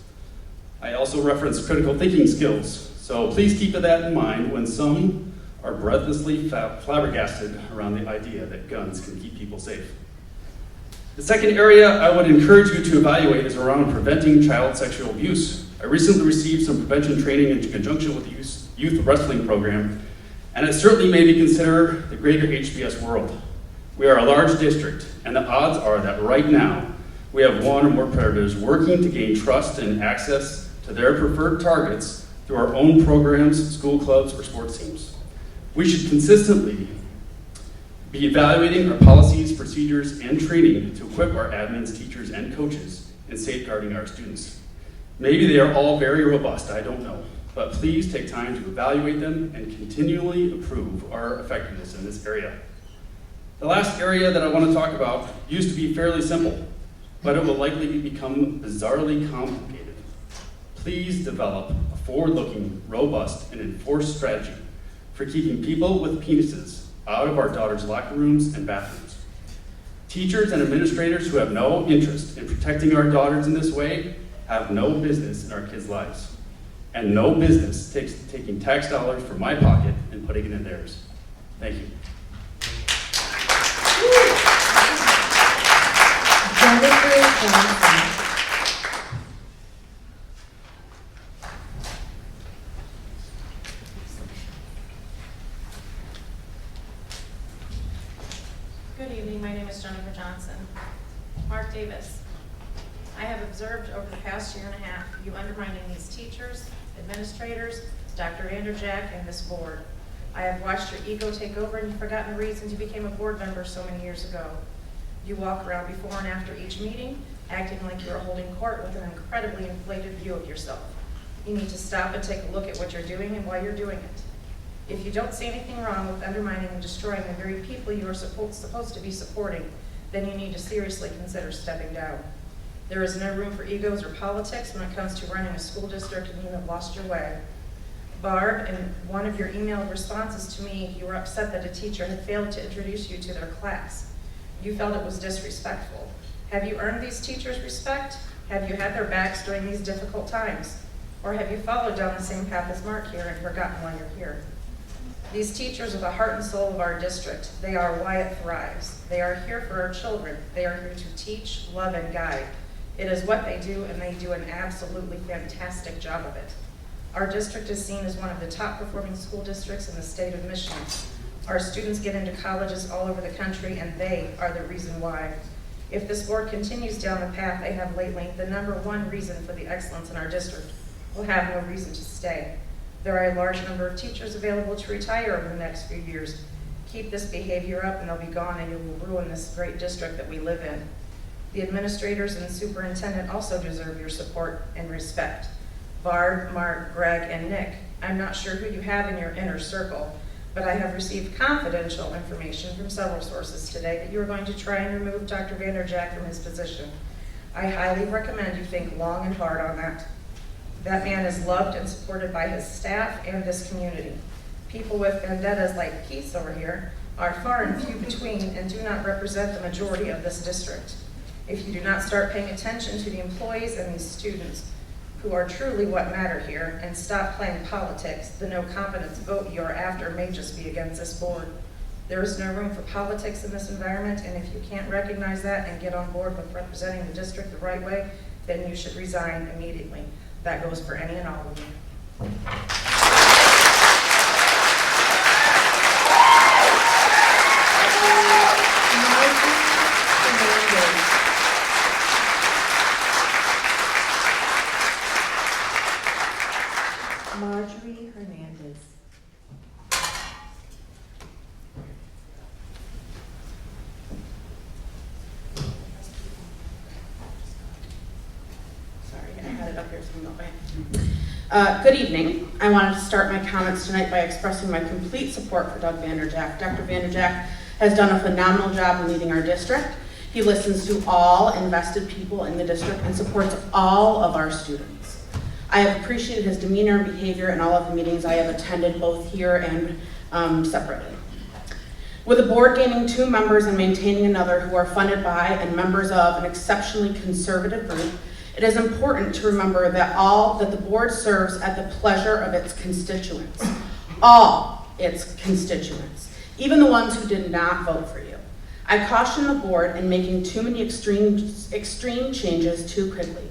I also referenced critical thinking skills, so please keep that in mind when some are breathlessly flabbergasted around the idea that guns can keep people safe. The second area I would encourage you to evaluate is around preventing child sexual abuse. I recently received some prevention training in conjunction with the youth wrestling program, and it certainly made me consider the greater HBS world. We are a large district, and the odds are that right now we have one or more predators working to gain trust and access to their preferred targets through our own programs, school clubs, or sports teams. We should consistently be evaluating our policies, procedures, and training to equip our admins, teachers, and coaches in safeguarding our students. Maybe they are all very robust, I don't know, but please take time to evaluate them and continually improve our effectiveness in this area. The last area that I want to talk about used to be fairly simple, but it will likely become bizarrely complicated. Please develop a forward-looking, robust, and enforced strategy for keeping people with penises out of our daughters' locker rooms and bathrooms. Teachers and administrators who have no interest in protecting our daughters in this way have no business in our kids' lives, and no business taking tax dollars from my pocket and putting it in theirs. Thank you. Jennifer Johnson. Good evening, my name is Jennifer Johnson. Mark Davis, I have observed over the past year and a half you undermining these teachers, administrators, Dr. Vanderjack, and this board. I have watched your ego take over and you've forgotten the reasons you became a board member so many years ago. You walk around before and after each meeting, acting like you're holding court with an incredibly inflated view of yourself. You need to stop and take a look at what you're doing and why you're doing it. If you don't see anything wrong with undermining and destroying the very people you are supposed to be supporting, then you need to seriously consider stepping down. There is no room for egos or politics when it comes to running a school district, and you have lost your way. Barb, in one of your emailed responses to me, you were upset that a teacher had failed to introduce you to their class. You felt it was disrespectful. Have you earned these teachers' respect? Have you had their backs during these difficult times? Or have you followed down the same path as Mark here and forgotten why you're here? These teachers are the heart and soul of our district. They are why it thrives. They are here for our children. They are here to teach, love, and guide. It is what they do, and they do an absolutely fantastic job of it. Our district is seen as one of the top performing school districts in the state of Michigan. Our students get into colleges all over the country, and they are the reason why. If this board continues down the path they have lately, the number one reason for the excellence in our district will have no reason to stay. There are a large number of teachers available to retire over the next few years. Keep this behavior up and they'll be gone, and you will ruin this great district that we live in. The administrators and the superintendent also deserve your support and respect. Barb, Mark, Greg, and Nick, I'm not sure who you have in your inner circle, but I have received confidential information from several sources today that you are going to try and remove Dr. Vanderjack from his position. I highly recommend you think long and hard on that. That man is loved and supported by his staff and this community. People with vendettas like Keith over here are far and few between and do not represent the majority of this district. If you do not start paying attention to the employees and these students who are truly what matter here and stop playing politics, the no confidence vote you are after may just be against this board. There is no room for politics in this environment, and if you can't recognize that and get on board with representing the district the right way, then you should resign immediately. That goes for any and all of you. Marjorie Hernandez. Sorry, I had it up here so I'm not bad. Good evening. I wanted to start my comments tonight by expressing my complete support for Doug Vanderjack. Dr. Vanderjack has done a phenomenal job in leading our district. He listens to all invested people in the district and supports all of our students. I have appreciated his demeanor and behavior in all of the meetings I have attended, both here and separately. With the board gaining 2 members and maintaining another who are funded by and members of an exceptionally conservative group, it is important to remember that the board serves at the pleasure of its constituents, all its constituents, even the ones who did not vote for you. I caution the board in making too many extreme changes too quickly.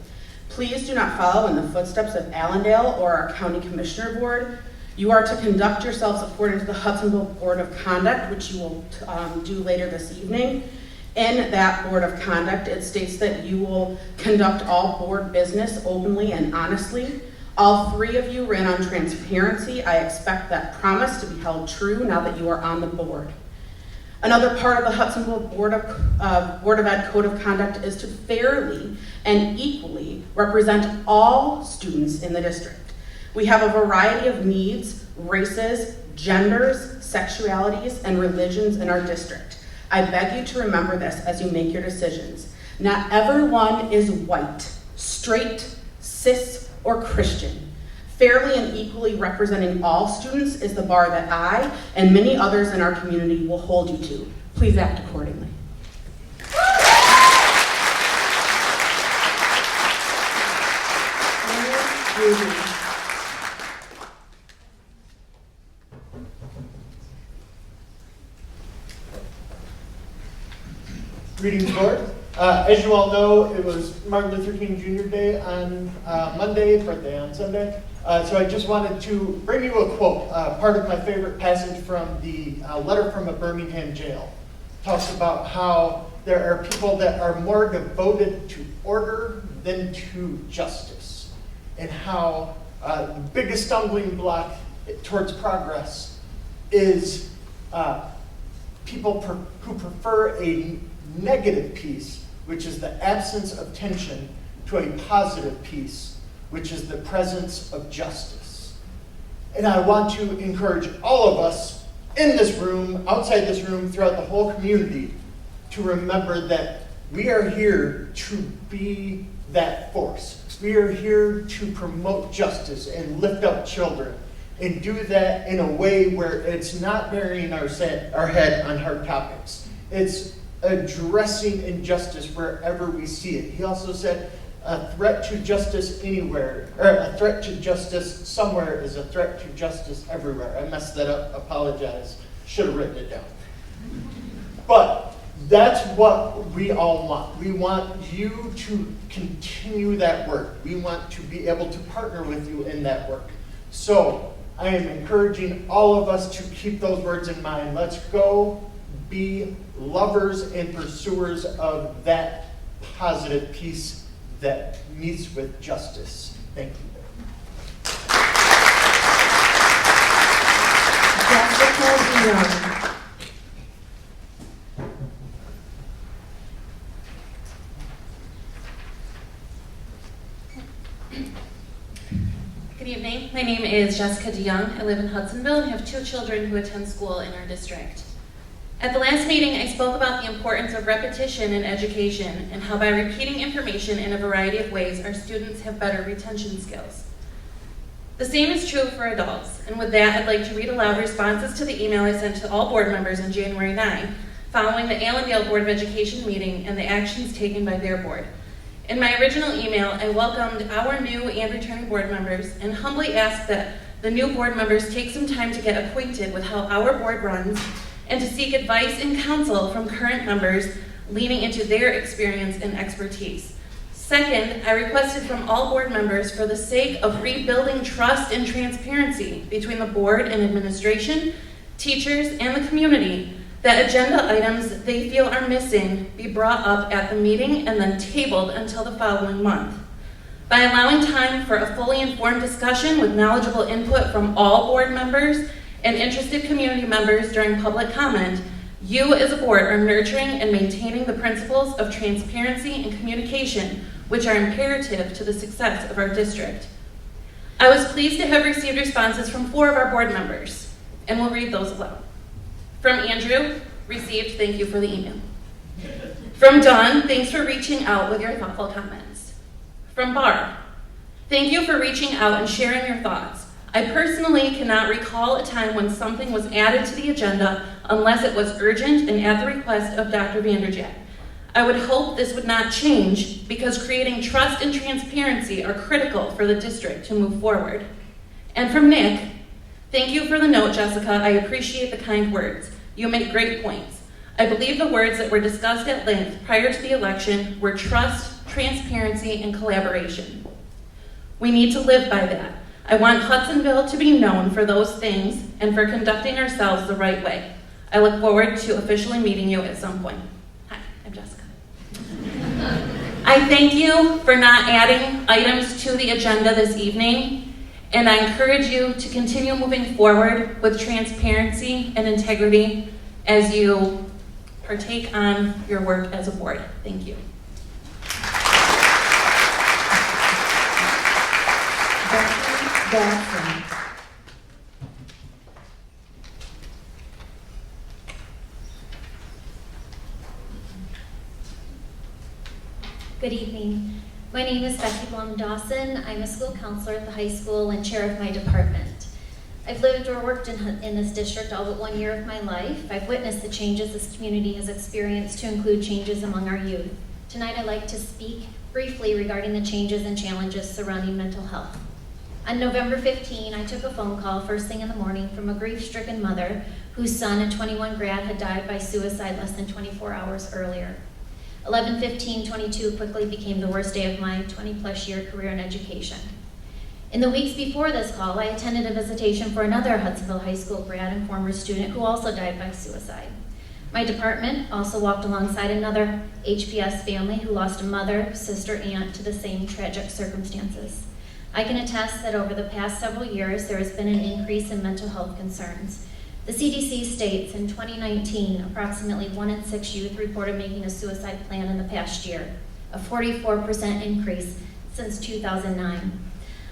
Please do not follow in the footsteps of Allendale or our county commissioner board. You are to conduct yourselves according to the Hudsonville Board of Conduct, which you will do later this evening. In that Board of Conduct, it states that you will conduct all board business openly and honestly. All 3 of you ran on transparency. I expect that promise to be held true now that you are on the board. Another part of the Hudsonville Board of Ed Code of Conduct is to fairly and equally represent all students in the district. We have a variety of needs, races, genders, sexualities, and religions in our district. I beg you to remember this as you make your decisions. Not everyone is white, straight, cis, or Christian. Fairly and equally representing all students is the bar that I and many others in our community will hold you to. Please act accordingly. Judy. Greetings, Board. As you all know, it was Martin Luther King Jr. Day on Monday, birthday on Sunday. So I just wanted to bring you a quote, part of my favorite passage from the letter from a Birmingham jail. Talks about how there are people that are more devoted to order than to justice, and how the biggest stumbling block towards progress is people who prefer a negative peace, which is the absence of tension, to a positive peace, which is the presence of justice. And I want to encourage all of us in this room, outside this room, throughout the whole community, to remember that we are here to be that force. We are here to promote justice and lift up children, and do that in a way where it's not burying our head on hard topics. It's addressing injustice wherever we see it. He also said a threat to justice anywhere, or a threat to justice somewhere is a threat to justice everywhere. I messed that up, apologize. Should have written it down. But that's what we all want. We want you to continue that work. We want to be able to partner with you in that work. So I am encouraging all of us to keep those words in mind. Let's go be lovers and pursuers of that positive peace that meets with justice. Thank you. Jessica Good evening. My name is Jessica DeYoung. I live in Hudsonville and have 2 children who attend school in our district. At the last meeting, I spoke about the importance of repetition in education and how by repeating information in a variety of ways, our students have better retention skills. The same is true for adults, and with that, I'd like to read aloud responses to the email I sent to all board members on January 9, following the Allendale Board of Education meeting and the actions taken by their board. In my original email, I welcomed our new and returning board members and humbly asked that the new board members take some time to get acquainted with how our board runs and to seek advice and counsel from current members leaning into their experience and expertise. Second, I requested from all board members, for the sake of rebuilding trust and transparency between the board and administration, teachers, and the community, that agenda items they feel are missing be brought up at the meeting and then tabled until the following month. By allowing time for a fully informed discussion with knowledgeable input from all board members and interested community members during public comment, you as a board are nurturing and maintaining the principles of transparency and communication, which are imperative to the success of our district. I was pleased to have received responses from 4 of our board members, and we'll read those aloud. From Andrew, received thank you for the email. From Dawn, thanks for reaching out with your thoughtful comments. From Barb, thank you for reaching out and sharing your thoughts. I personally cannot recall a time when something was added to the agenda unless it was urgent and at the request of Dr. Vanderjack. I would hope this would not change, because creating trust and transparency are critical for the district to move forward. And from Nick, thank you for the note, Jessica. I appreciate the kind words. You make great points. I believe the words that were discussed at length prior to the election were trust, transparency, and collaboration. We need to live by that. I want Hudsonville to be known for those things and for conducting ourselves the right way. I look forward to officially meeting you at some point. Hi, I'm Jessica. I thank you for not adding items to the agenda this evening, and I encourage you to continue moving forward with transparency and integrity as you partake on your work as a board. Thank you. Good evening. My name is Becky Blum Dawson. I'm a school counselor at the high school and chair of my department. I've lived or worked in this district all but 1 year of my life. I've witnessed the changes this community has experienced to include changes among our youth. Tonight I'd like to speak briefly regarding the changes and challenges surrounding mental health. On November 15, I took a phone call first thing in the morning from a grief-stricken mother whose son, a 21 grad, had died by suicide less than 24 hours earlier. 11/15/22 quickly became the worst day of my 20-plus year career in education. In the weeks before this call, I attended a visitation for another Hudsonville High School grad and former student who also died by suicide. My department also walked alongside another HPS family who lost a mother, sister, aunt to the same tragic circumstances. I can attest that over the past several years, there has been an increase in mental health concerns. The CDC states in 2019, approximately 1 in 6 youth reported making a suicide plan in the past year, a 44% increase since 2009.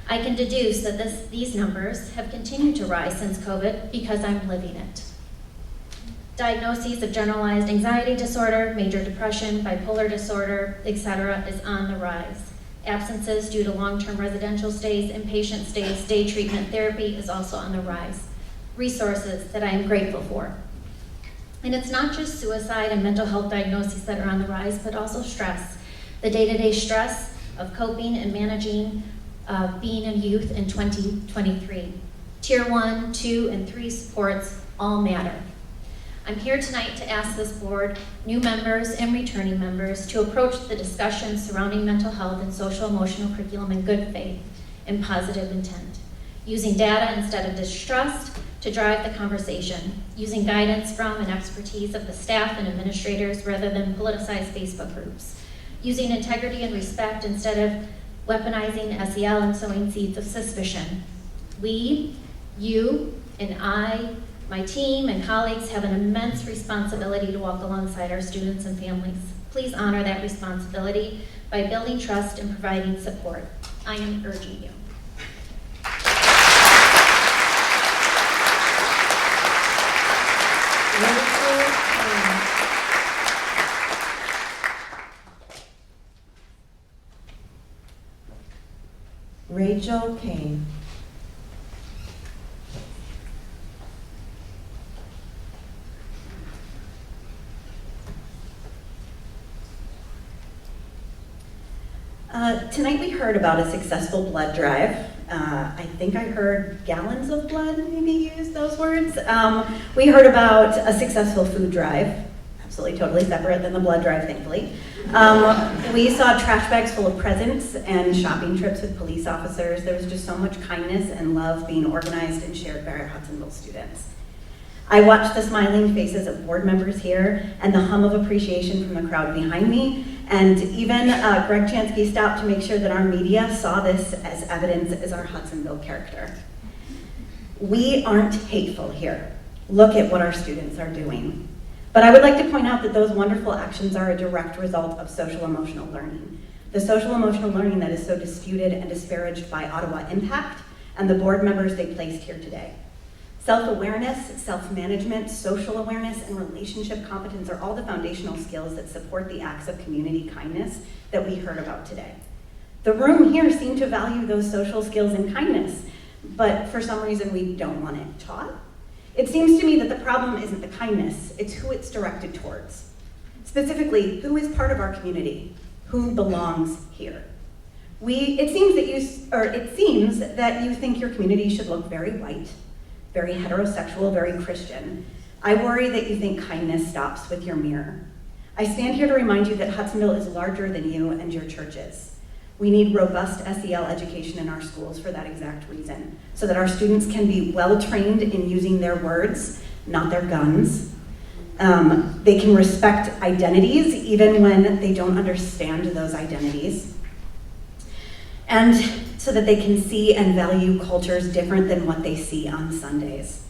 I can deduce that these numbers have continued to rise since COVID because I'm living it. Diagnoses of generalized anxiety disorder, major depression, bipolar disorder, etc. is on the rise. Absences due to long-term residential stays, inpatient stays, day treatment therapy is also on the rise. Resources that I am grateful for. And it's not just suicide and mental health diagnoses that are on the rise, but also stress. The day-to-day stress of coping and managing being a youth in 2023. Tier 1, 2, and 3 supports all matter. I'm here tonight to ask this board, new members and returning members, to approach the discussion surrounding mental health and social emotional curriculum in good faith and positive intent, using data instead of distrust to drive the conversation, using guidance from and expertise of the staff and administrators rather than politicized Facebook groups, using integrity and respect instead of weaponizing SEL and sowing seeds of suspicion. We, you, and I, my team and colleagues have an immense responsibility to walk alongside our students and families. Please honor that responsibility by building trust and providing support. I am urging you. Rachel Kane. Tonight we heard about a successful blood drive. I think I heard gallons of blood, maybe use those words. We heard about a successful food drive, absolutely totally separate than the blood drive, thankfully. We saw trash bags full of presents and shopping trips with police officers. There was just so much kindness and love being organized and shared by our Hudsonville students. I watched the smiling faces of board members here and the hum of appreciation from the crowd behind me. And even Greg Chansky stopped to make sure that our media saw this as evidence as our Hudsonville character. We aren't hateful here. Look at what our students are doing. But I would like to point out that those wonderful actions are a direct result of social emotional learning. The social emotional learning that is so disputed and disparaged by Ottawa Impact and the board members they placed here today. Self-awareness, self-management, social awareness, and relationship competence are all the foundational skills that support the acts of community kindness that we heard about today. The room here seemed to value those social skills and kindness, but for some reason we don't want it taught. It seems to me that the problem isn't the kindness, it's who it's directed towards. Specifically, who is part of our community? Who belongs here? It seems that you think your community should look very white, very heterosexual, very Christian. I worry that you think kindness stops with your mirror. I stand here to remind you that Hudsonville is larger than you and your churches. We need robust SEL education in our schools for that exact reason, so that our students can be well-trained in using their words, not their guns. They can respect identities even when they don't understand those identities. And so that they can see and value cultures different than what they see on Sundays.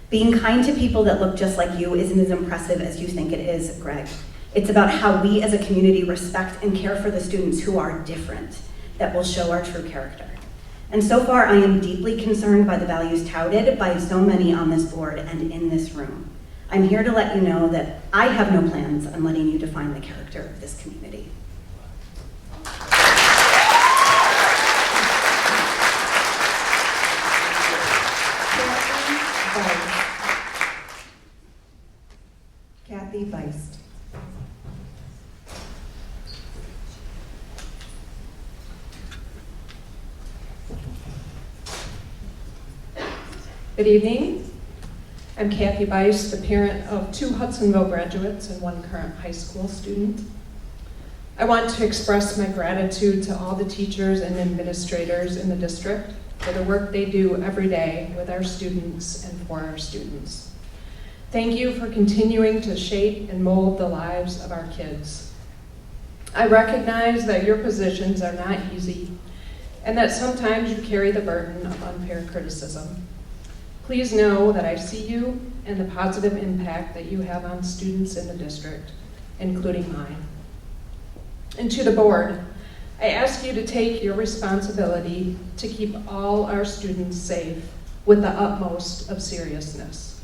Being kind to people that look just like you isn't as impressive as you think it is, Greg. It's about how we as a community respect and care for the students who are different that will show our true character. And so far, I am deeply concerned by the values touted by so many on this board and in this room. I'm here to let you know that I have no plans on letting you define the character of this community. Kathy Beist. Good evening. I'm Kathy Bice, the parent of 2 Hudsonville graduates and 1 current high school student. I want to express my gratitude to all the teachers and administrators in the district for the work they do every day with our students and for our students. Thank you for continuing to shape and mold the lives of our kids. I recognize that your positions are not easy and that sometimes you carry the burden of unfair criticism. Please know that I see you and the positive impact that you have on students in the district, including mine. And to the board, I ask you to take your responsibility to keep all our students safe with the utmost of seriousness.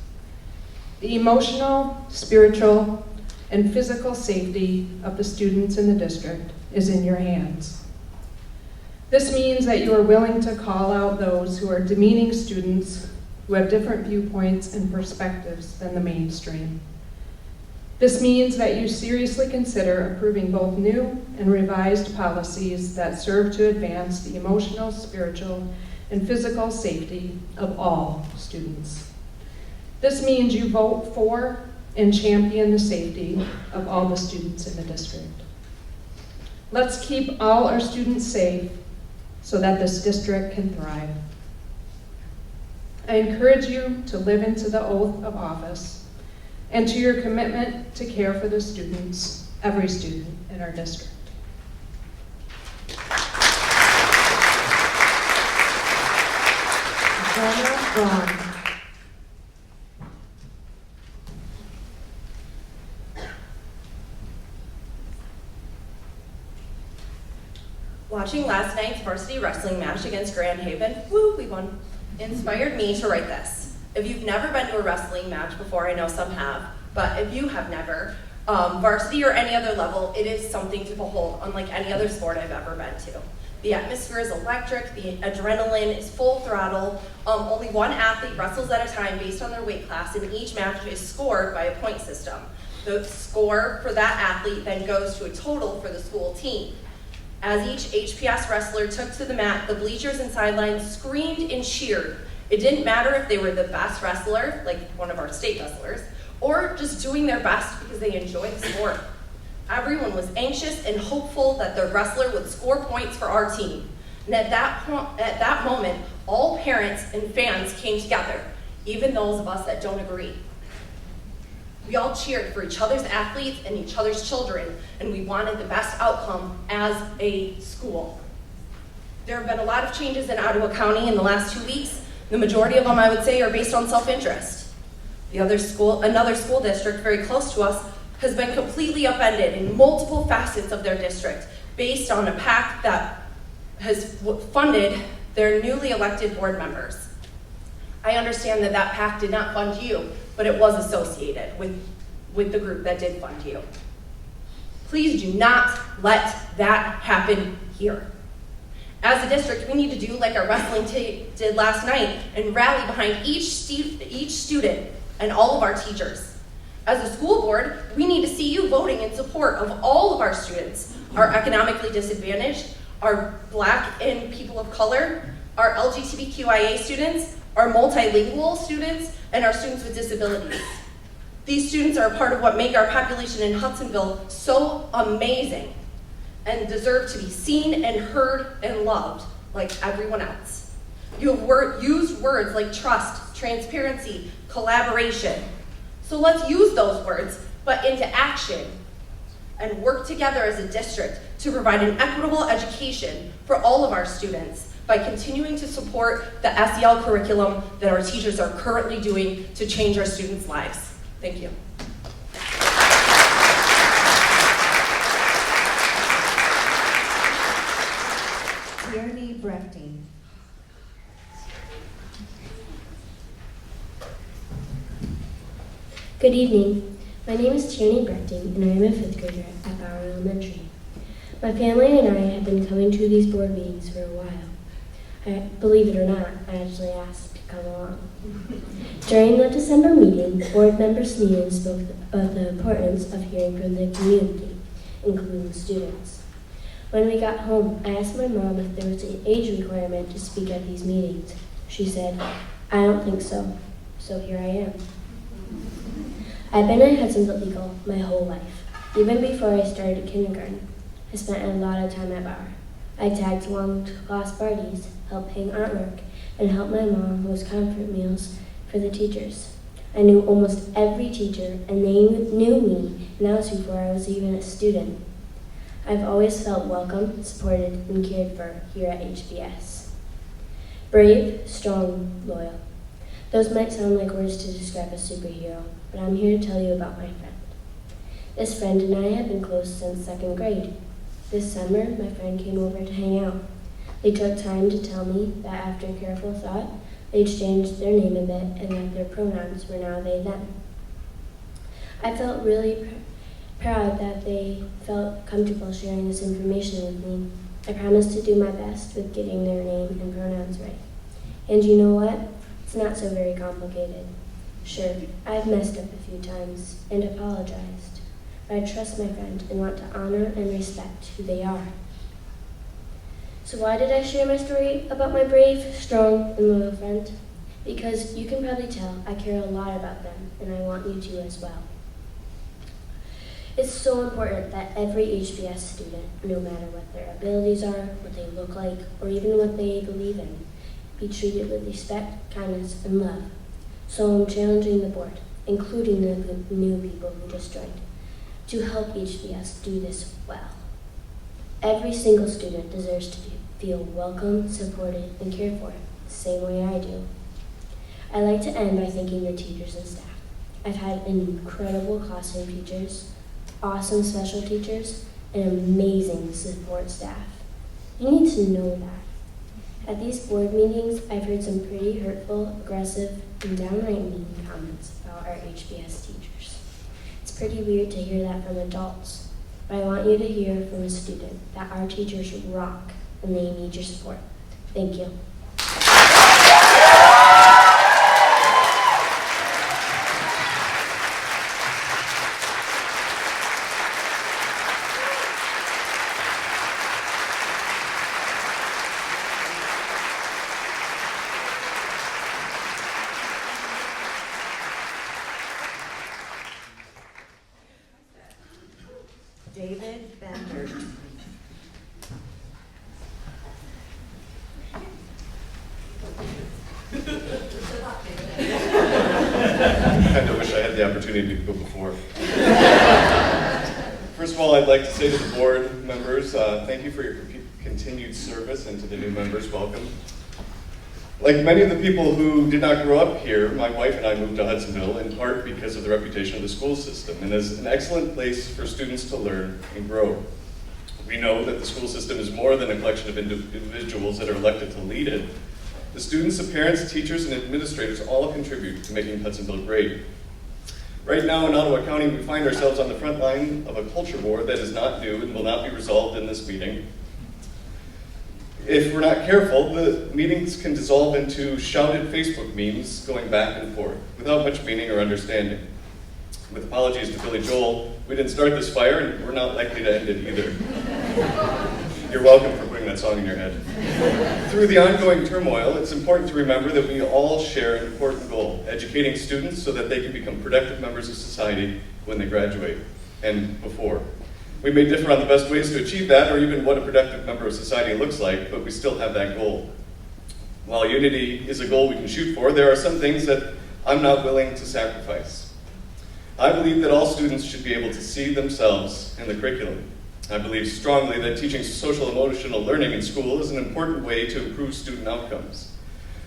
The emotional, spiritual, and physical safety of the students in the district is in your hands. This means that you are willing to call out those who are demeaning students who have different viewpoints and perspectives than the mainstream. This means that you seriously consider approving both new and revised policies that serve to advance the emotional, spiritual, and physical safety of all students. This means you vote for and champion the safety of all the students in the district. Let's keep all our students safe so that this district can thrive. I encourage you to live into the oath of office and to your commitment to care for the students, every student in our district. Jenna Braun. Watching last night's varsity wrestling match against Grand Haven, woo, we won, inspired me to write this. If you've never been to a wrestling match before, I know some have, but if you have never, varsity or any other level, it is something to behold, unlike any other sport I've ever been to. The atmosphere is electric, the adrenaline is full throttle, only one athlete wrestles at a time based on their weight class, and each match is scored by a point system. The score for that athlete then goes to a total for the school team. As each HPS wrestler took to the mat, the bleachers and sidelines screamed and cheered. It didn't matter if they were the best wrestler, like one of our state wrestlers, or just doing their best because they enjoyed the sport. Everyone was anxious and hopeful that their wrestler would score points for our team. And at that moment, all parents and fans came together, even those of us that don't agree. We all cheered for each other's athletes and each other's children, and we wanted the best outcome as a school. There have been a lot of changes in Ottawa County in the last 2 weeks. The majority of them, I would say, are based on self-interest. Another school district very close to us has been completely upended in multiple facets of their district based on a PAC that has funded their newly elected board members. I understand that that PAC did not fund you, but it was associated with the group that did fund you. Please do not let that happen here. As a district, we need to do like our wrestling did last night and rally behind each student and all of our teachers. As a school board, we need to see you voting in support of all of our students, our economically disadvantaged, our Black and people of color, our LGBTQIA students, our multilingual students, and our students with disabilities. These students are a part of what make our population in Hudsonville so amazing and deserve to be seen and heard and loved like everyone else. You have used words like trust, transparency, collaboration. So let's use those words, but into action, and work together as a district to provide an equitable education for all of our students by continuing to support the SEL curriculum that our teachers are currently doing to change our students' lives. Thank you. Tierney Brechting. Good evening. My name is Tierney Brechting, and I am a 5th grader at Bauer Elementary. My family and I have been coming to these board meetings for a while. Believe it or not, I actually asked to come along. During the December meeting, board member Sneeden spoke about the importance of hearing from the community, including students. When we got home, I asked my mom if there was an age requirement to speak at these meetings. She said, I don't think so. So here I am. I've been at Hudsonville Eagle my whole life. Even before I started kindergarten, I spent a lot of time at S.O.A.R. I tagged along to class parties, helped hang artwork, and helped my mom host comfort meals for the teachers. I knew almost every teacher, and they knew me, and that was before I was even a student. I've always felt welcome, supported, and cared for here at HBS. Brave, strong, loyal. Those might sound like words to describe a superhero, but I'm here to tell you about my friend. This friend and I have been close since 2nd grade. This summer, my friend came over to hang out. They took time to tell me that after careful thought, they'd changed their name a bit and that their pronouns were now they, them. I felt really proud that they felt comfortable sharing this information with me. I promised to do my best with getting their name and pronouns right. And you know what? It's not so very complicated. Sure, I've messed up a few times and apologized, but I trust my friend and want to honor and respect who they are. So why did I share my story about my brave, strong, and loyal friend? Because you can probably tell I care a lot about them, and I want you to as well. It's so important that every HBS student, no matter what their abilities are, what they look like, or even what they believe in, be treated with respect, kindness, and love. So I'm challenging the board, including the new people who just joined, to help HBS do this well. Every single student deserves to feel welcome, supported, and cared for, the same way I do. I like to end by thanking the teachers and staff. I've had incredible classroom teachers, awesome special teachers, and amazing support staff. You need to know that. At these board meetings, I've heard some pretty hurtful, aggressive, and downright mean comments about our HBS teachers. It's pretty weird to hear that from adults, but I want you to hear from a student that our teachers rock and they need your support. Thank you. David Bender. I kind of wish I had the opportunity to go before. First of all, I'd like to say to the board members, thank you for your continued service, and to the new members, welcome. Like many of the people who did not grow up here, my wife and I moved to Hudsonville in part because of the reputation of the school system and as an excellent place for students to learn and grow. We know that the school system is more than a collection of individuals that are elected to lead it. The students, the parents, teachers, and administrators all contribute to making Hudsonville great. Right now in Ottawa County, we find ourselves on the front line of a culture war that is not new and will not be resolved in this meeting. If we're not careful, the meetings can dissolve into shouted Facebook memes going back and forth without much meaning or understanding. With apologies to Billy Joel, we didn't start this fire and we're not likely to end it either. You're welcome for putting that song in your head. Through the ongoing turmoil, it's important to remember that we all share an important goal, educating students so that they can become productive members of society when they graduate and before. We may differ on the best ways to achieve that or even what a productive member of society looks like, but we still have that goal. While unity is a goal we can shoot for, there are some things that I'm not willing to sacrifice. I believe that all students should be able to see themselves in the curriculum. I believe strongly that teaching social emotional learning in school is an important way to improve student outcomes.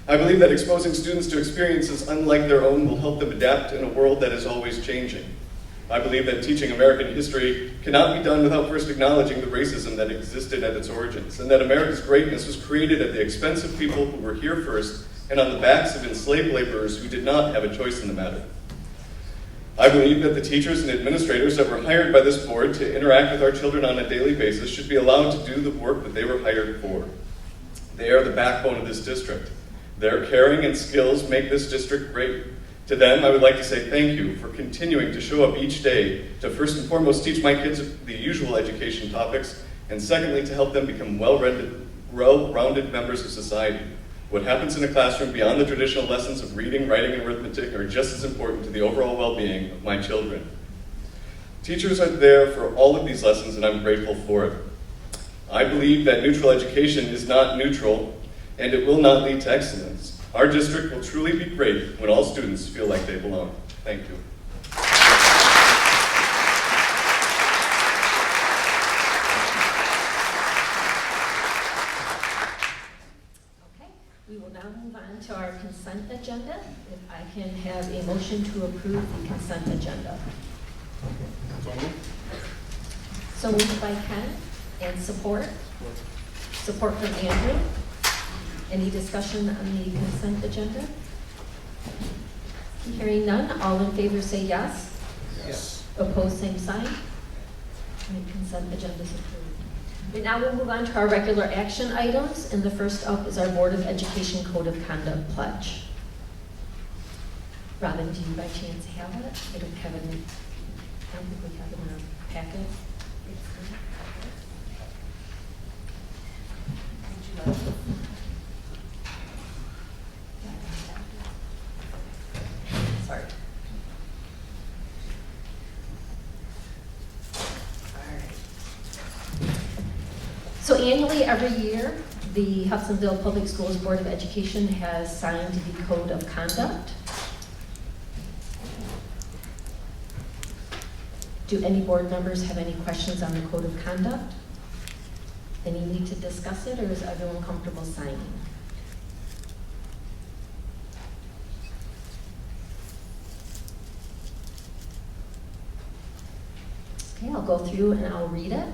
I believe that exposing students to experiences unlike their own will help them adapt in a world that is always changing. I believe that teaching American history cannot be done without first acknowledging the racism that existed at its origins, and that America's greatness was created at the expense of people who were here first and on the backs of enslaved laborers who did not have a choice in the matter. I believe that the teachers and administrators that were hired by this board to interact with our children on a daily basis should be allowed to do the work that they were hired for. They are the backbone of this district. Their caring and skills make this district great. To them, I would like to say thank you for continuing to show up each day to first and foremost teach my kids the usual education topics, and secondly, to help them become well-rounded members of society. What happens in a classroom beyond the traditional lessons of reading, writing, and arithmetic are just as important to the overall well-being of my children. Teachers are there for all of these lessons, and I'm grateful for it. I believe that neutral education is not neutral, and it will not lead to excellence. Our district will truly be great when all students feel like they belong. Thank you. We will now move on to our consent agenda. If I can have a motion to approve the consent agenda. So moved by Ken, and support? Support from Andrew. Any discussion on the consent agenda? Hearing none, all in favor say yes. Yes. Opposed, same sign. And consent agenda is approved. And now we'll move on to our regular action items, and the first up is our Board of Education Code of Conduct Pledge. Robin, do you by chance have it? I don't have it in, I don't think we have it in our packet. Sorry. So annually, every year, the Hudsonville Public Schools Board of Education has signed the Code of Conduct. Do any board members have any questions on the Code of Conduct? Any need to discuss it, or is everyone comfortable signing? Okay, I'll go through and I'll read it.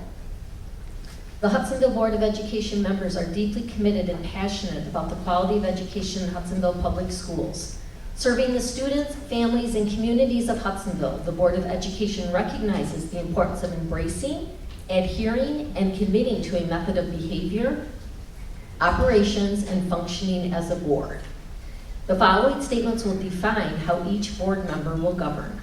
The Hudsonville Board of Education members are deeply committed and passionate about the quality of education in Hudsonville Public Schools. Serving the students, families, and communities of Hudsonville, the Board of Education recognizes the importance of embracing, adhering, and committing to a method of behavior, operations, and functioning as a board. The following statements will define how each board member will govern.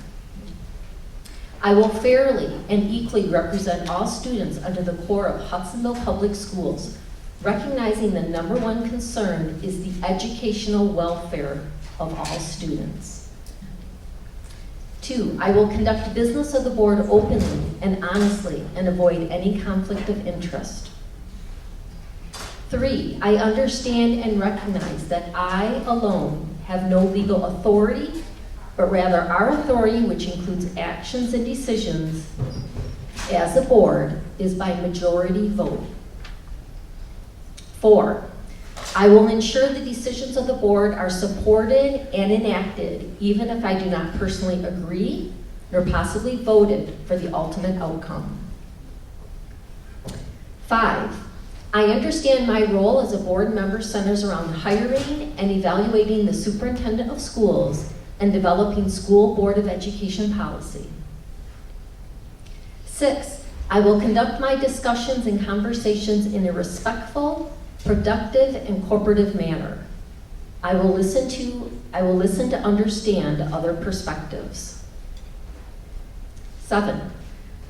I will fairly and equally represent all students under the core of Hudsonville Public Schools, recognizing the number one concern is the educational welfare of all students. 2, I will conduct business of the board openly and honestly and avoid any conflict of interest. 3, I understand and recognize that I alone have no legal authority, but rather our authority, which includes actions and decisions as a board, is by majority vote. 4, I will ensure the decisions of the board are supported and enacted, even if I do not personally agree nor possibly voted for the ultimate outcome. 5, I understand my role as a board member centers around hiring and evaluating the superintendent of schools and developing school board of education policy. 6, I will conduct my discussions and conversations in a respectful, productive, and cooperative manner. I will listen to understand other perspectives. 7,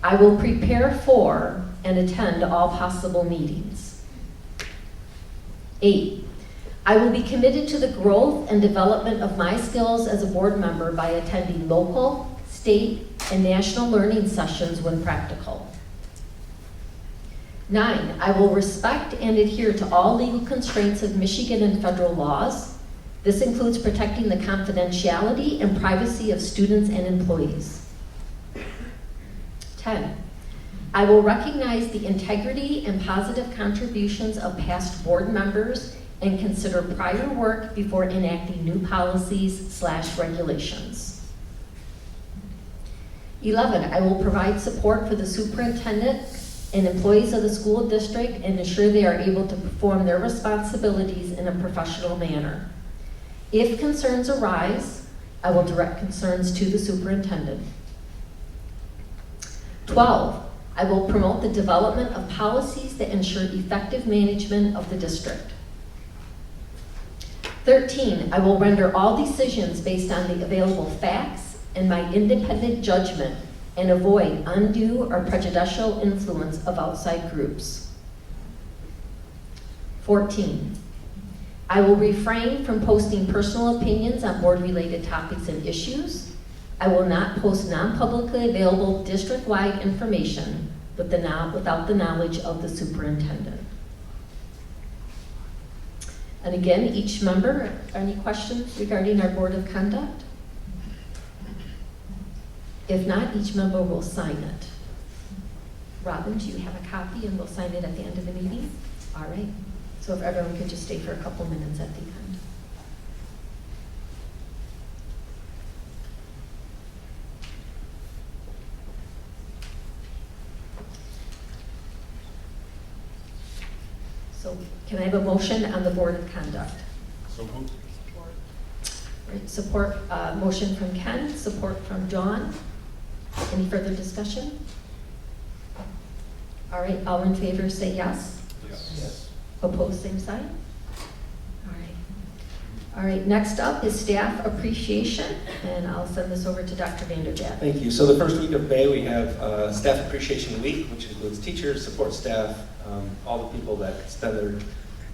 I will prepare for and attend all possible meetings. 8, I will be committed to the growth and development of my skills as a board member by attending local, state, and national learning sessions when practical. 9, I will respect and adhere to all legal constraints of Michigan and federal laws. This includes protecting the confidentiality and privacy of students and employees. 10, I will recognize the integrity and positive contributions of past board members and consider prior work before enacting new policies/regulations. 11, I will provide support for the superintendent and employees of the school district and ensure they are able to perform their responsibilities in a professional manner. If concerns arise, I will direct concerns to the superintendent. 12, I will promote the development of policies that ensure effective management of the district. 13, I will render all decisions based on the available facts and my independent judgment and avoid undue or prejudicial influence of outside groups. 14, I will refrain from posting personal opinions on board-related topics and issues. I will not post non-publicly available district-wide information without the knowledge of the superintendent. And again, each member, any questions regarding our board of conduct? If not, each member will sign it. Robin, do you have a copy and we'll sign it at the end of the meeting? All right. So if everyone could just stay for a couple minutes at the end. So can I have a motion on the board of conduct? So moved. Right, support, motion from Ken, support from Dawn. Any further discussion? All right, all in favor say yes. Yes. Opposed, same sign. All right. All right, next up is staff appreciation, and I'll send this over to Dr. Vanderjagt. Thank you. So the first week of May, we have Staff Appreciation Week, which includes teachers, support staff, all the people that spend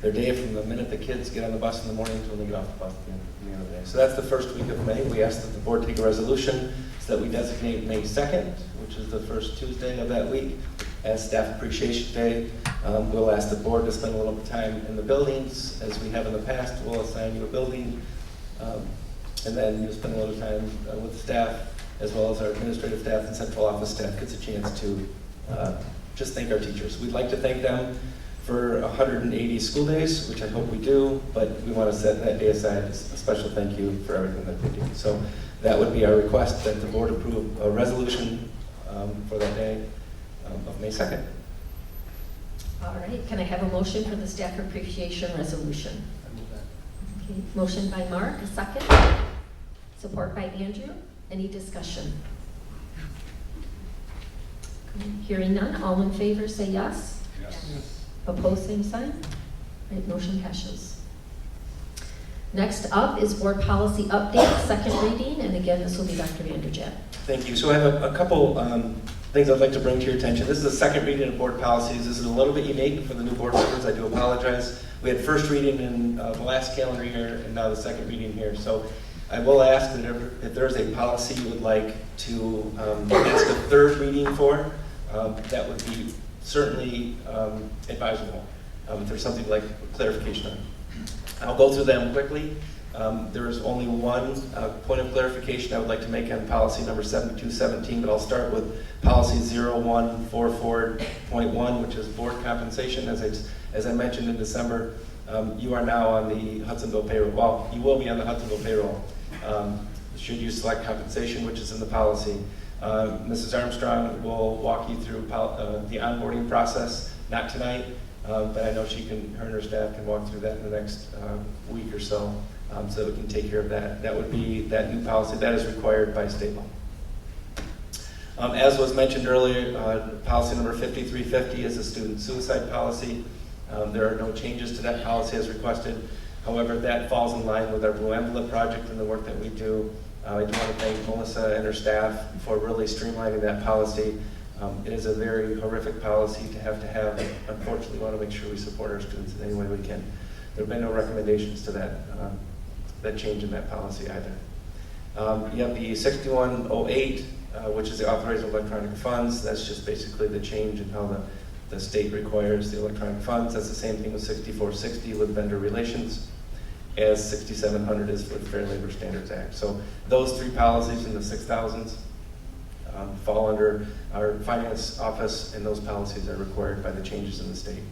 their day from the minute the kids get on the bus in the morning to when they get off the bus at the end of the day. So that's the first week of May. We ask that the board take a resolution so that we designate May 2nd, which is the first Tuesday of that week, as Staff Appreciation Day. We'll ask the board to spend a little bit of time in the buildings, as we have in the past. We'll assign you a building, and then you'll spend a little time with the staff, as well as our administrative staff and central office staff gets a chance to just thank our teachers. We'd like to thank them for 180 school days, which I hope we do, but we want to set that day aside as a special thank you for everything that they do. So that would be our request, that the board approve a resolution for that day of May 2nd. All right, can I have a motion for the staff appreciation resolution? Okay, motion by Mark, a second. Support by Andrew. Any discussion? Hearing none, all in favor say yes. Yes. Opposed, same sign. Right, motion passes. Next up is board policy update, second reading, and again, this will be Dr. Vanderjagt. Thank you. So I have a couple things I'd like to bring to your attention. This is the second reading of board policies. This is a little bit unique for the new board members. I do apologize. We had first reading in the last calendar year, and now the second reading here. So I will ask that if there's a policy you would like to ask a third reading for, that would be certainly advisable. If there's something like clarification on. I'll go through them quickly. There is only one point of clarification I would like to make on policy number 7217, but I'll start with policy 0144.1, which is board compensation. As I mentioned in December, you are now on the Hudsonville payroll. Well, you will be on the Hudsonville payroll. Should you select compensation, which is in the policy. Mrs. Armstrong will walk you through the onboarding process, not tonight, but I know her and her staff can walk through that in the next week or so, so that we can take care of that. That would be that new policy. That is required by state law. As was mentioned earlier, policy number 5350 is a student suicide policy. There are no changes to that policy as requested. However, that falls in line with our Blue Envelope project and the work that we do. I do want to thank Melissa and her staff for really streamlining that policy. It is a very horrific policy to have. Unfortunately, we want to make sure we support our students in any way we can. There have been no recommendations to that change in that policy either. You have the 6108, which is the authorized electronic funds. That's just basically the change in how the state requires the electronic funds. That's the same thing with 6460 with vendor relations, as 6700 is with Fair Labor Standards Act. So those three policies in the 6000s fall under our finance office, and those policies are required by the changes in the state.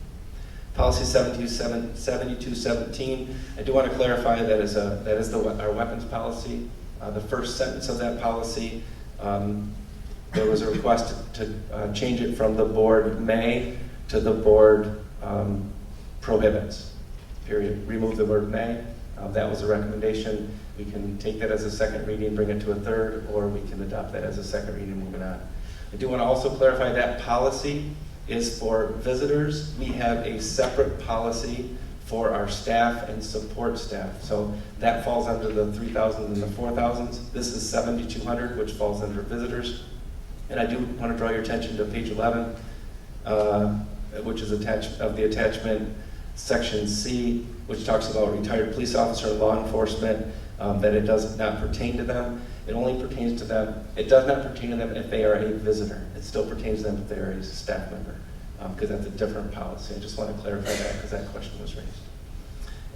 Policy 7217, I do want to clarify that is our weapons policy. The first sentence of that policy, there was a request to change it from the board may to the board prohibits, period. Remove the word may. That was a recommendation. We can take that as a second reading, bring it to a third, or we can adopt that as a second reading, moving on. I do want to also clarify that policy is for visitors. We have a separate policy for our staff and support staff. So that falls under the 3000s and the 4000s. This is 7200, which falls under visitors. And I do want to draw your attention to page 11, which is the attachment. Section C, which talks about retired police officer and law enforcement, that it does not pertain to them. It only pertains to them, it does not pertain to them if they are a visitor. It still pertains to them if they are a staff member, because that's a different policy. I just want to clarify that because that question was raised.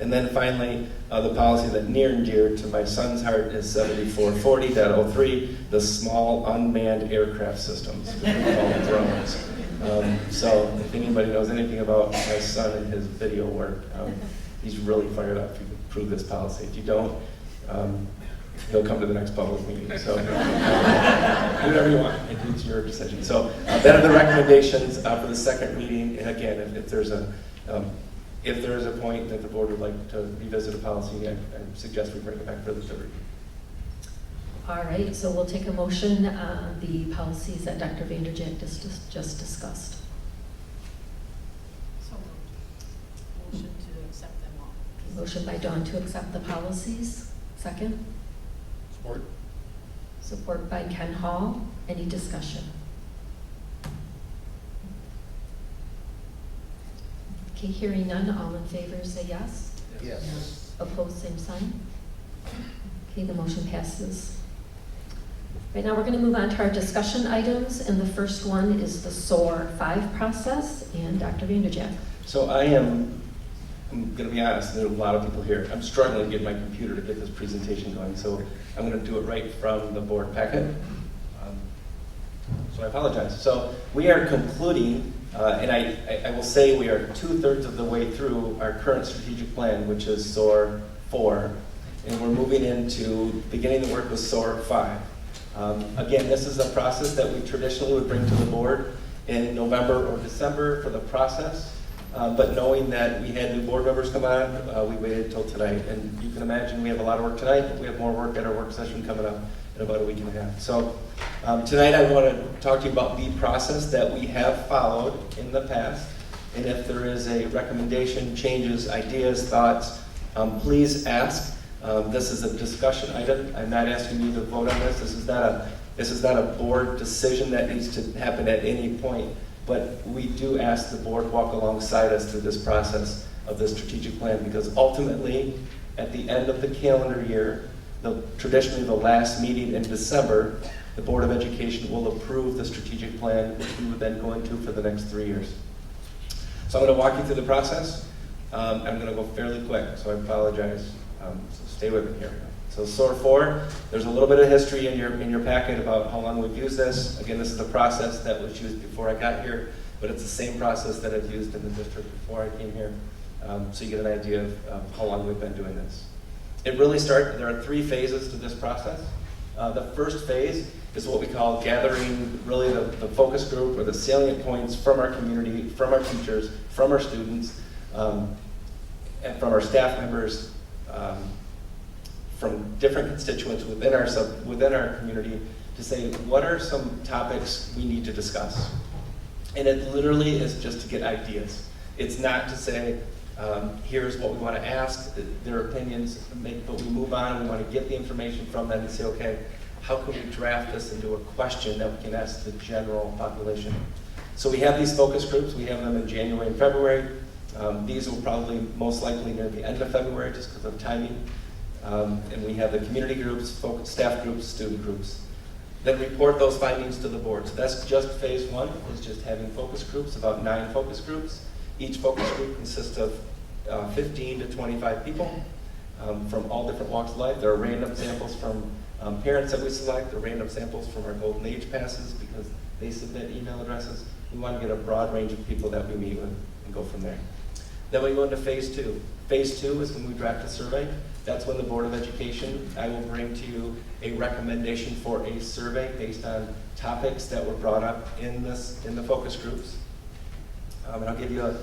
And then finally, the policy that near and dear to my son's heart is 7440.03, the small unmanned aircraft systems, which we call drones. So if anybody knows anything about my son and his video work, he's really fired up to approve this policy. If you don't, he'll come to the next public meeting. So do whatever you want. It's your decision. So that are the recommendations for the second reading. And again, if there is a point that the board would like to revisit a policy, I suggest we bring it back for the third reading. All right, so we'll take a motion on the policies that Dr. Vanderjagt just discussed. So moved. Motion to accept them all. Motion by Dawn to accept the policies. Second? Support. Support by Ken Hall. Any discussion? Okay, hearing none, all in favor say yes. Yes. Opposed, same sign. Okay, the motion passes. Right now, we're going to move on to our discussion items, and the first one is the S.O.A.R 5 process, and Dr. Vanderjagt. So I'm going to be honest, there are a lot of people here. I'm struggling to get my computer to get this presentation going, so I'm going to do it right from the board packet. So I apologize. So we are concluding, and I will say we are 2/3 of the way through our current strategic plan, which is S.O.A.R 4, and we're moving into beginning the work with S.O.A.R 5. Again, this is a process that we traditionally would bring to the board in November or December for the process, but knowing that we had new board members come on, we waited until tonight. And you can imagine we have a lot of work tonight, but we have more work at our work session coming up in about a week and a half. So tonight I want to talk to you about the process that we have followed in the past, and if there is a recommendation, changes, ideas, thoughts, please ask. This is a discussion item. I'm not asking you to vote on this. This is not a board decision that needs to happen at any point. But we do ask the board to walk alongside us through this process of the strategic plan, because ultimately, at the end of the calendar year, traditionally the last meeting in December, the Board of Education will approve the strategic plan, which we would then go into for the next 3 years. So I'm going to walk you through the process. I'm going to go fairly quick, so I apologize. So stay with me here. So S.O.A.R 4, there's a little bit of history in your packet about how long we've used this. Again, this is the process that was used before I got here, but it's the same process that I've used in the district before I came here. So you get an idea of how long we've been doing this. It really starts, there are 3 phases to this process. The first phase is what we call gathering really the focus group or the salient points from our community, from our teachers, from our students, and from our staff members, from different constituents within our community to say, what are some topics we need to discuss? And it literally is just to get ideas. It's not to say, here's what we want to ask, their opinions, but we move on and we want to get the information from them and say, okay, how can we draft this into a question that we can ask the general population? So we have these focus groups. We have them in January and February. These will probably most likely near the end of February just because of timing. And we have the community groups, staff groups, student groups. Then report those findings to the board. So that's just phase 1, is just having focus groups, about 9 focus groups. Each focus group consists of 15 to 25 people from all different walks of life. There are random samples from parents that we select. There are random samples from our Golden Age passes because they submit email addresses. We want to get a broad range of people that we meet with and go from there. Then we go into phase 2. Phase 2 is when we draft a survey. That's when the Board of Education, I will bring to you a recommendation for a survey based on topics that were brought up in the focus groups. And I'll give you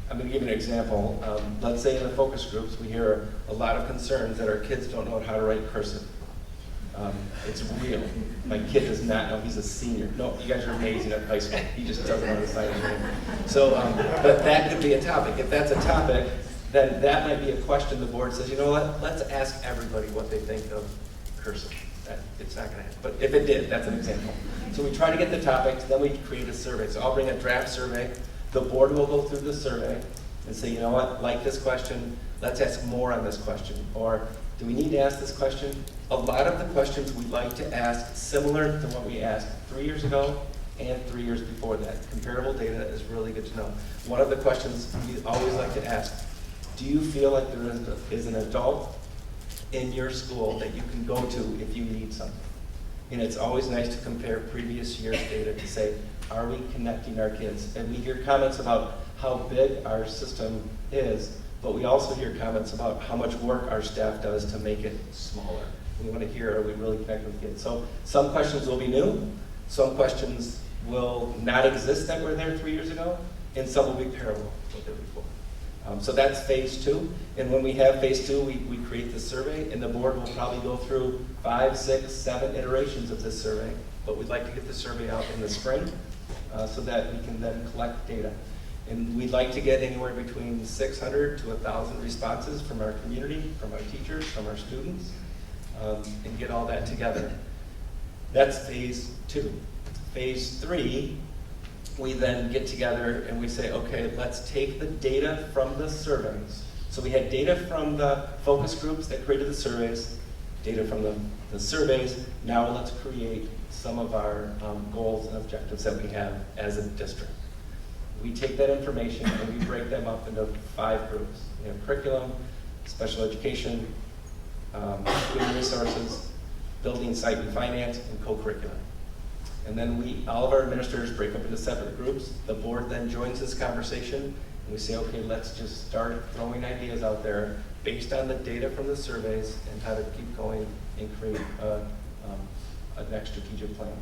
I'm going to give you an example. Let's say in the focus groups we hear a lot of concerns that our kids don't know how to write cursive. It's real. My kid does not know. He's a senior. No, you guys are amazing at high school. He just doesn't know how to sign his name. So, but that could be a topic. If that's a topic, then that might be a question the board says, you know what, let's ask everybody what they think of cursive. It's not going to happen. But if it did, that's an example. So we try to get the topics, then we create a survey. So I'll bring a draft survey. The board will go through the survey. and say, you know what, like this question, let's ask more on this question. Or do we need to ask this question? A lot of the questions we like to ask similar to what we asked 3 years ago and 3 years before that. Comparable data is really good to know. One of the questions we always like to ask, do you feel like there is an adult in your school that you can go to if you need something? And it's always nice to compare previous year's data to say, are we connecting our kids? And we hear comments about how big our system is, but we also hear comments about how much work our staff does to make it smaller. We want to hear, are we really connecting with kids? So some questions will be new, some questions will not exist that were there 3 years ago, and some will be parallel with what they were before. So that's phase 2. And when we have phase 2, we create the survey, and the board will probably go through 5, 6, 7 iterations of this survey. But we'd like to get the survey out in the spring so that we can then collect data. And we'd like to get anywhere between 600 to 1,000 responses from our community, from our teachers, from our students, and get all that together. That's phase 2. Phase 3, we then get together and we say, okay, let's take the data from the surveys. So we had data from the focus groups that created the surveys, data from the surveys. Now let's create some of our goals and objectives that we have as a district. We take that information and we break them up into 5 groups. We have curriculum, special education, student resources, building, site, and finance, and co-curriculum. And then all of our administrators break up into separate groups. The board then joins this conversation, and we say, okay, let's just start throwing ideas out there based on the data from the surveys and how to keep going and create a next strategic plan.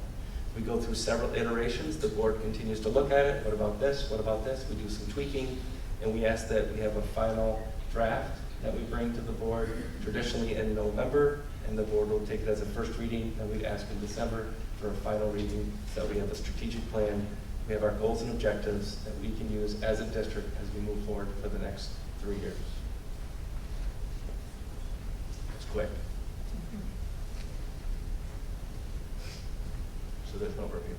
We go through several iterations. The board continues to look at it. What about this? What about this? We do some tweaking, and we ask that we have a final draft that we bring to the board traditionally in November, and the board will take it as a first reading, and we'd ask in December for a final reading, so we have a strategic plan. We have our goals and objectives that we can use as a district as we move forward for the next 3 years. It's quick. So there's no review.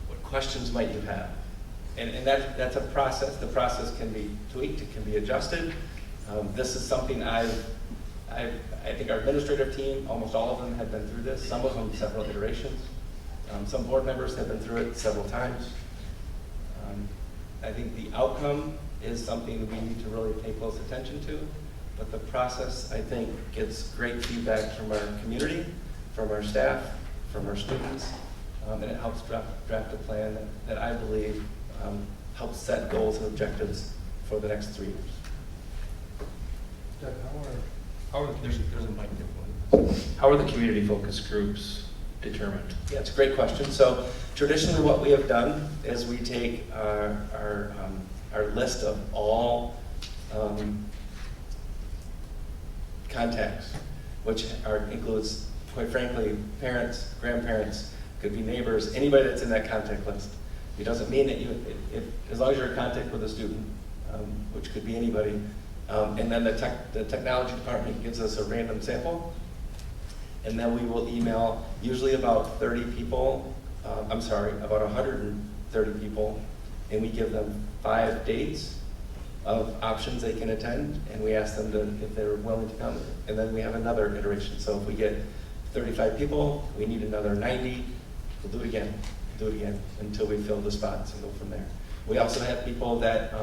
What questions might you have? And that's a process. The process can be tweaked, it can be adjusted. This is something I think our administrative team, almost all of them have been through this, some of them several iterations. Some board members have been through it several times. I think the outcome is something we need to really pay close attention to, but the process, I think, gets great feedback from our community, from our staff, from our students, and it helps draft a plan that I believe helps set goals and objectives for the next 3 years. Doug, there's a mic. How are the community focus groups determined? Yeah, it's a great question. So traditionally what we have done is we take our list of all contacts, which includes, quite frankly, parents, grandparents, could be neighbors, anybody that's in that contact list. It doesn't mean that as long as you're in contact with a student, which could be anybody, and then the technology department gives us a random sample, and then we will email usually about 30 people, about 130 people, and we give them 5 dates of options they can attend, and we ask them if they're willing to come, and then we have another iteration. So if we get 35 people, we need another 90, we'll do it again until we fill the spots and go from there. We also have people that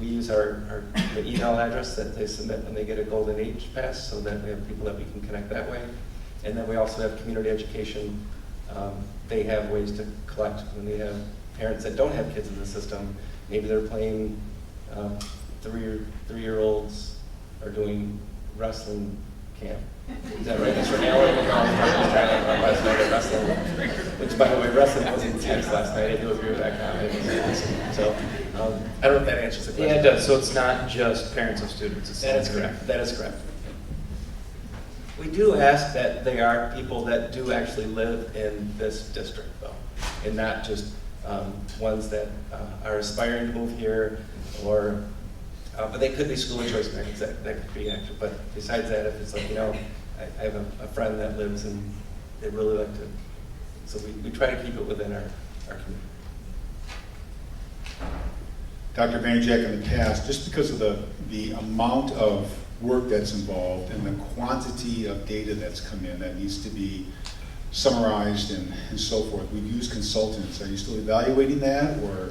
we use the email address that they submit when they get a Golden Age Pass, so that we have people that we can connect that way. And then we also have community education. They have ways to collect when we have parents that don't have kids in the system. Maybe they're playing 3-year-olds are doing wrestling camp. Is that right? Mr. Allen? Last night at wrestling. Which, by the way, wrestling wasn't serious last night. I do agree with that comment. So, I don't know if that answers the question. Yeah, it does. So it's not just parents of students. That is correct. That is correct. We do ask that they are people that do actually live in this district, though, and not just ones that are aspiring to move here, or but they could be school of choice parents. That could be actually. But besides that, if it's like, I have a friend that lives and they really like to, so we try to keep it within our community. Dr. Vanderjack in the past, just because of the amount of work that's involved and the quantity of data that's come in that needs to be summarized and so forth. We've used consultants. Are you still evaluating that, or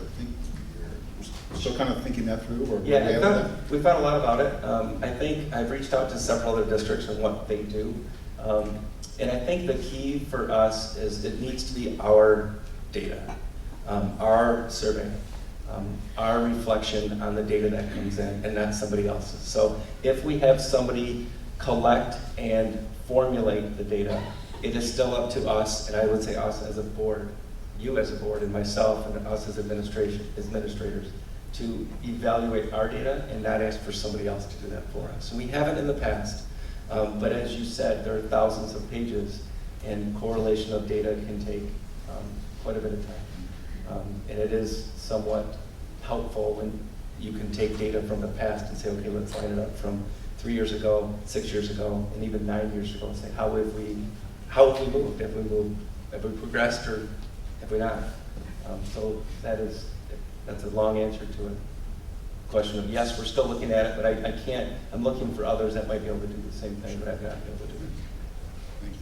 still kind of thinking that through? Or Yeah, we've thought a lot about it. I think I've reached out to several other districts on what they do. And I think the key for us is it needs to be our data, our survey, our reflection on the data that comes in, and not somebody else's. So if we have somebody collect and formulate the data, it is still up to us, and I would say us as a board, you as a board, and myself and us as administrators, to evaluate our data and not ask for somebody else to do that for us. And we haven't in the past, but as you said, there are thousands of pages, and correlation of data can take quite a bit of time. And it is somewhat helpful when you can take data from the past and say, okay, let's line it up from 3 years ago, 6 years ago, and even 9 years ago, and say, how have we moved? Have we progressed, or have we not? So that's a long answer to a question of, yes, we're still looking at it, but I can't, I'm looking for others that might be able to do the same thing, but I've not been able to do it. Thank you.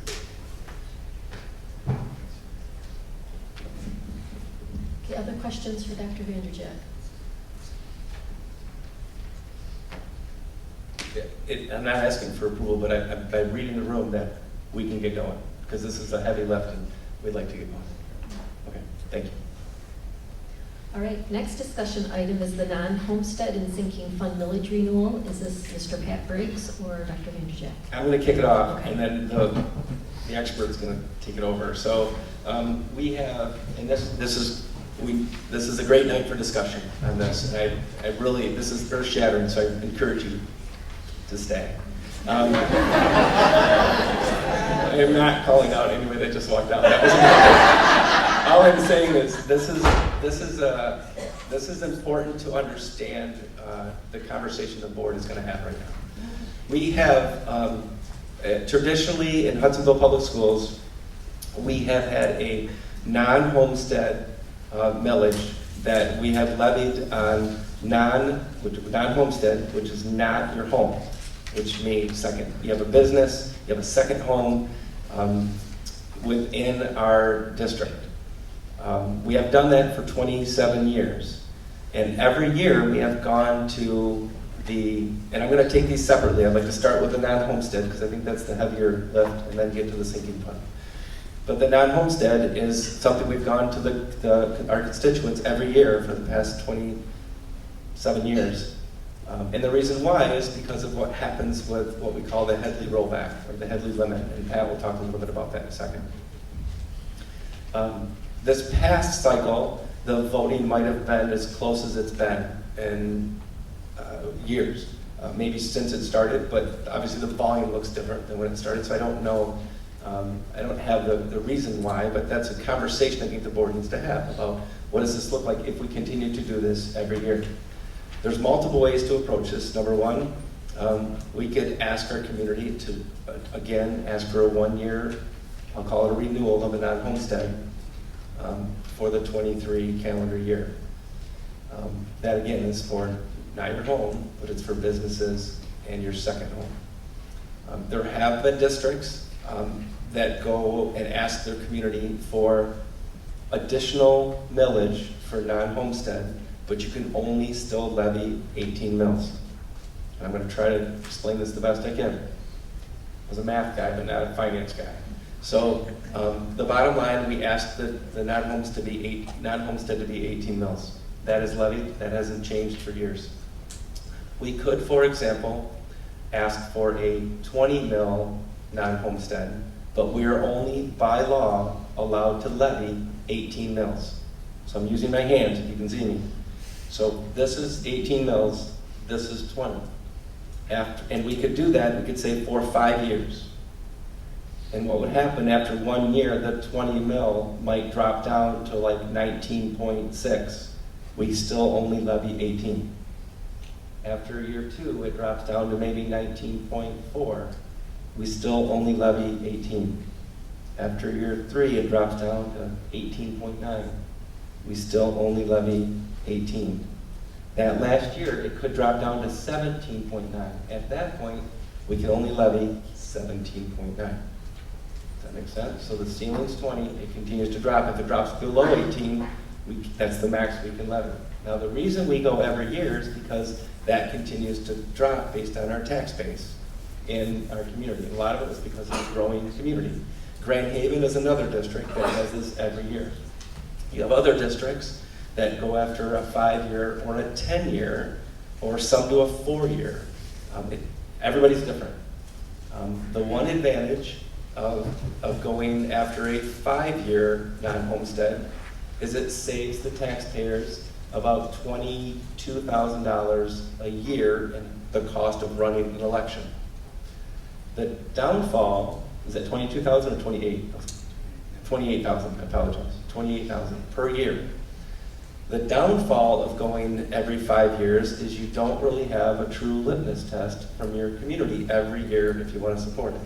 Okay, other questions for Dr. Vanderjack? I'm not asking for approval, but by reading the room that we can get going, because this is a heavy lift and we'd like to get going. Okay, thank you. All right, next discussion item is the non-homestead and sinking fund millage renewal. Is this Mr. Pat Briggs or Dr. Vanderjack? I'm going to kick it off, Okay. and then the expert's going to take it over. So we have, and this is a great night for discussion on this. And I really, this is earth-shattering, so I encourage you to stay. I am not calling out anybody that just walked out. That was all I'm saying is this is important to understand the conversation the board is going to have right now. We have traditionally in Hudsonville Public Schools, we have had a non-homestead millage that we have levied on non-homestead, which is not your home, which means you have a business, you have a second home within our district. We have done that for 27 years. And every year we have gone to and I'm going to take these separately. I'd like to start with the non-homestead because I think that's the heavier lift, and then get to the sinking fund. But the non-homestead is something we've gone to our constituents every year for the past 27 years. And the reason why is because of what happens with what we call the Headley rollback, or the Headley limit, and Pat will talk a little bit about that in a second. This past cycle, the voting might have been as close as it's been in years, maybe since it started, but obviously the volume looks different than when it started, so I don't know, I don't have the reason why, but that's a conversation I think the board needs to have about what does this look like if we continue to do this every year. There's multiple ways to approach this. Number one, we could ask our community to, again, ask for a 1 year, I'll call it a renewal of a non-homestead for the 23 calendar year. That again is for not your home, but it's for businesses and your second home. There have been districts that go and ask their community for additional millage for non-homestead, but you can only still levy 18 mills. And I'm going to try to explain this the best I can. I was a math guy, but not a finance guy. So the bottom line, we asked the non-homestead to be 18 mills. That is levied. That hasn't changed for years. We could, for example, ask for a 20 mil non-homestead, but we are only by law allowed to levy 18 mills. So I'm using my hands if you can see me. So this is 18 mills, this is 20. And we could do that, we could say for 5 years. And what would happen after 1 year, the 20 mil might drop down to like 19.6. We still only levy 18. After year 2, it drops down to maybe 19.4. We still only levy 18. After year 3, it drops down to 18.9. We still only levy 18. That last year, it could drop down to 17.9. At that point, we can only levy 17.9. Does that make sense? So the ceiling's 20, it continues to drop. If it drops below 18, that's the max we can levy. Now, the reason we go every year is because that continues to drop based on our tax base in our community. A lot of it is because of the growing community. Grand Haven is another district that has this every year. You have other districts that go after a 5-year or a 10-year, or some do a 4-year. Everybody's different. The one advantage of going after a 5-year non-homestead is it saves the taxpayers about $22,000 a year in the cost of running an election. The downfall, is that 22,000 or 28? 28,000, I apologize, 28,000 per year. The downfall of going every 5 years is you don't really have a true litmus test from your community every year if you want to support it.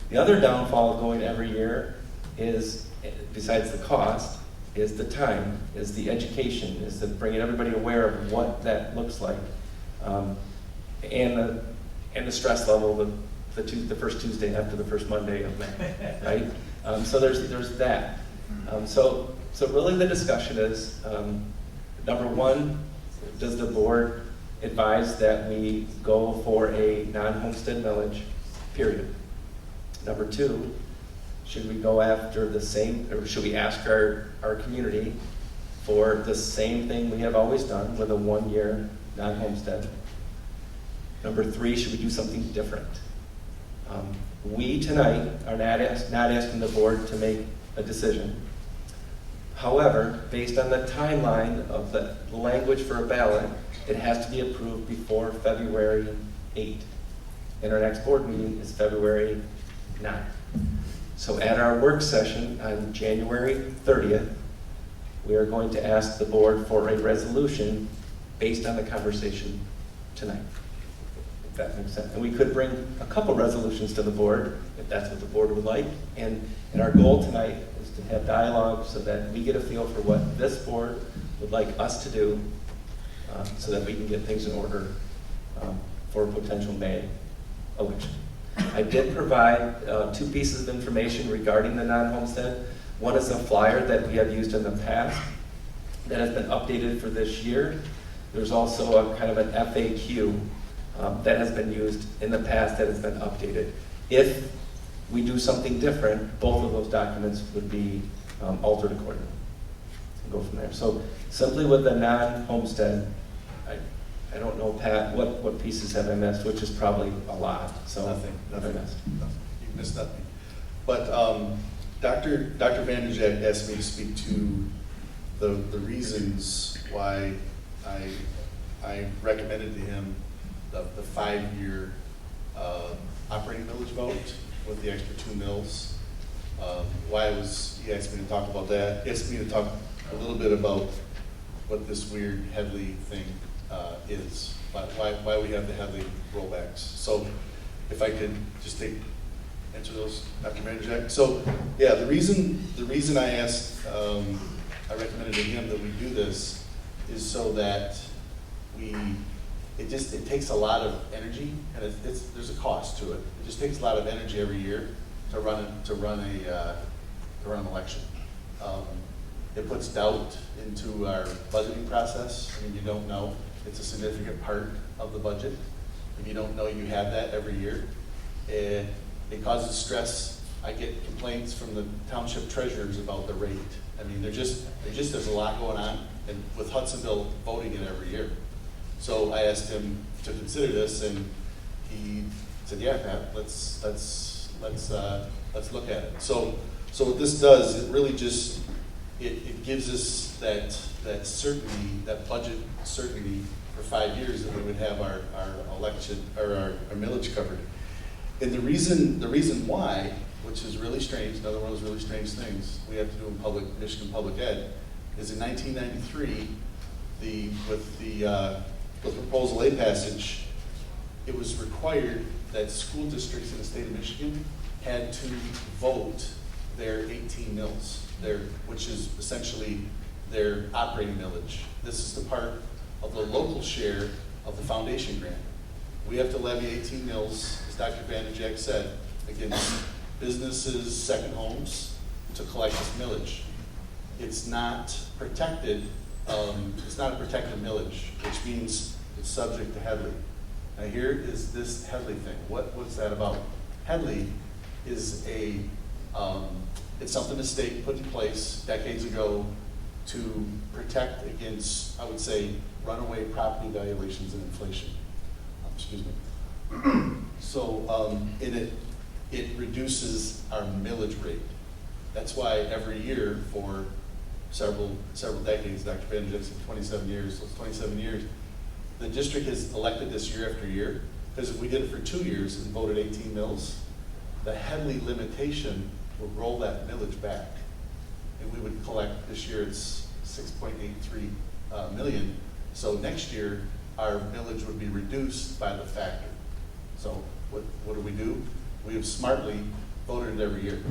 The other downfall of going every year is, besides the cost, is the time, is the education, is the bringing everybody aware of what that looks like, and the stress level the first Tuesday after the first Monday of May, right? So there's that. So really the discussion is, number one, does the board advise that we go for a non-homestead millage, period? Number two, should we go after the same, or should we ask our community for the same thing we have always done with a 1-year non-homestead? Number three, should we do something different? We tonight are not asking the board to make a decision. However, based on the timeline of the language for a ballot, it has to be approved before February 8th. And our next board meeting is February 9th. So at our work session on January 30th, we are going to ask the board for a resolution based on the conversation tonight, if that makes sense. And we could bring a couple resolutions to the board, if that's what the board would like. And our goal tonight is to have dialogue so that we get a feel for what this board would like us to do, so that we can get things in order for a potential May election. I did provide 2 pieces of information regarding the non-homestead. One is a flyer that we have used in the past that has been updated for this year. There's also a kind of an FAQ that has been used in the past that has been updated. If we do something different, both of those documents would be altered accordingly. We'll go from there. So simply with the non-homestead, I don't know, Pat, what pieces have I missed, which is probably a lot. So Nothing. Missed. You missed nothing. But Dr. Vanderjagt asked me to speak to the reasons why I recommended to him the 5-year operating millage vote with the extra 2 mills. He asked me to talk about that. He asked me to talk a little bit about what this weird Headley thing is, why we have the Headley rollbacks. So if I could just answer those, Dr. Vanderjagt. So yeah, the reason I asked, I recommended to him that we do this is so that it takes a lot of energy, and there's a cost to it. It just takes a lot of energy every year to run an election. It puts doubt into our budgeting process. I mean, you don't know. It's a significant part of the budget. If you don't know you have that every year, it causes stress. I get complaints from the township treasurers about the rate. I mean, there's a lot going on, and with Hudsonville voting it every year. So I asked him to consider this, and he said, "Yeah, Pat, let's look at it." So what this does, it really just it gives us that certainty, that budget certainty for 5 years that we would have our election or our millage covered. And the reason why, which is really strange, another one of those really strange things we have to do in Michigan public ed, is in 1993, with the Proposal A passage, it was required that school districts in the state of Michigan had to vote their 18 mills, which is essentially their operating millage. This is the part of the local share of the foundation grant. We have to levy 18 mills, as Dr. Vanderjack said, against businesses, second homes, to collect this millage. It's not protected, it's not a protected millage, which means it's subject to Headley. Now here is this Headley thing. What's that about? Headley is it's something the state put in place decades ago to protect against, I would say, runaway property valuations and inflation. Excuse me. So it reduces our millage rate. That's why every year for several decades, Dr. Vanderjack said 27 years, so it's 27 years, the district has elected this year after year, because if we did it for 2 years and voted 18 mills, the Headley limitation would roll that millage back. And we would collect, this year it's 6.83 million. So next year, our millage would be reduced by the factor. So what do? We have smartly voted it every year.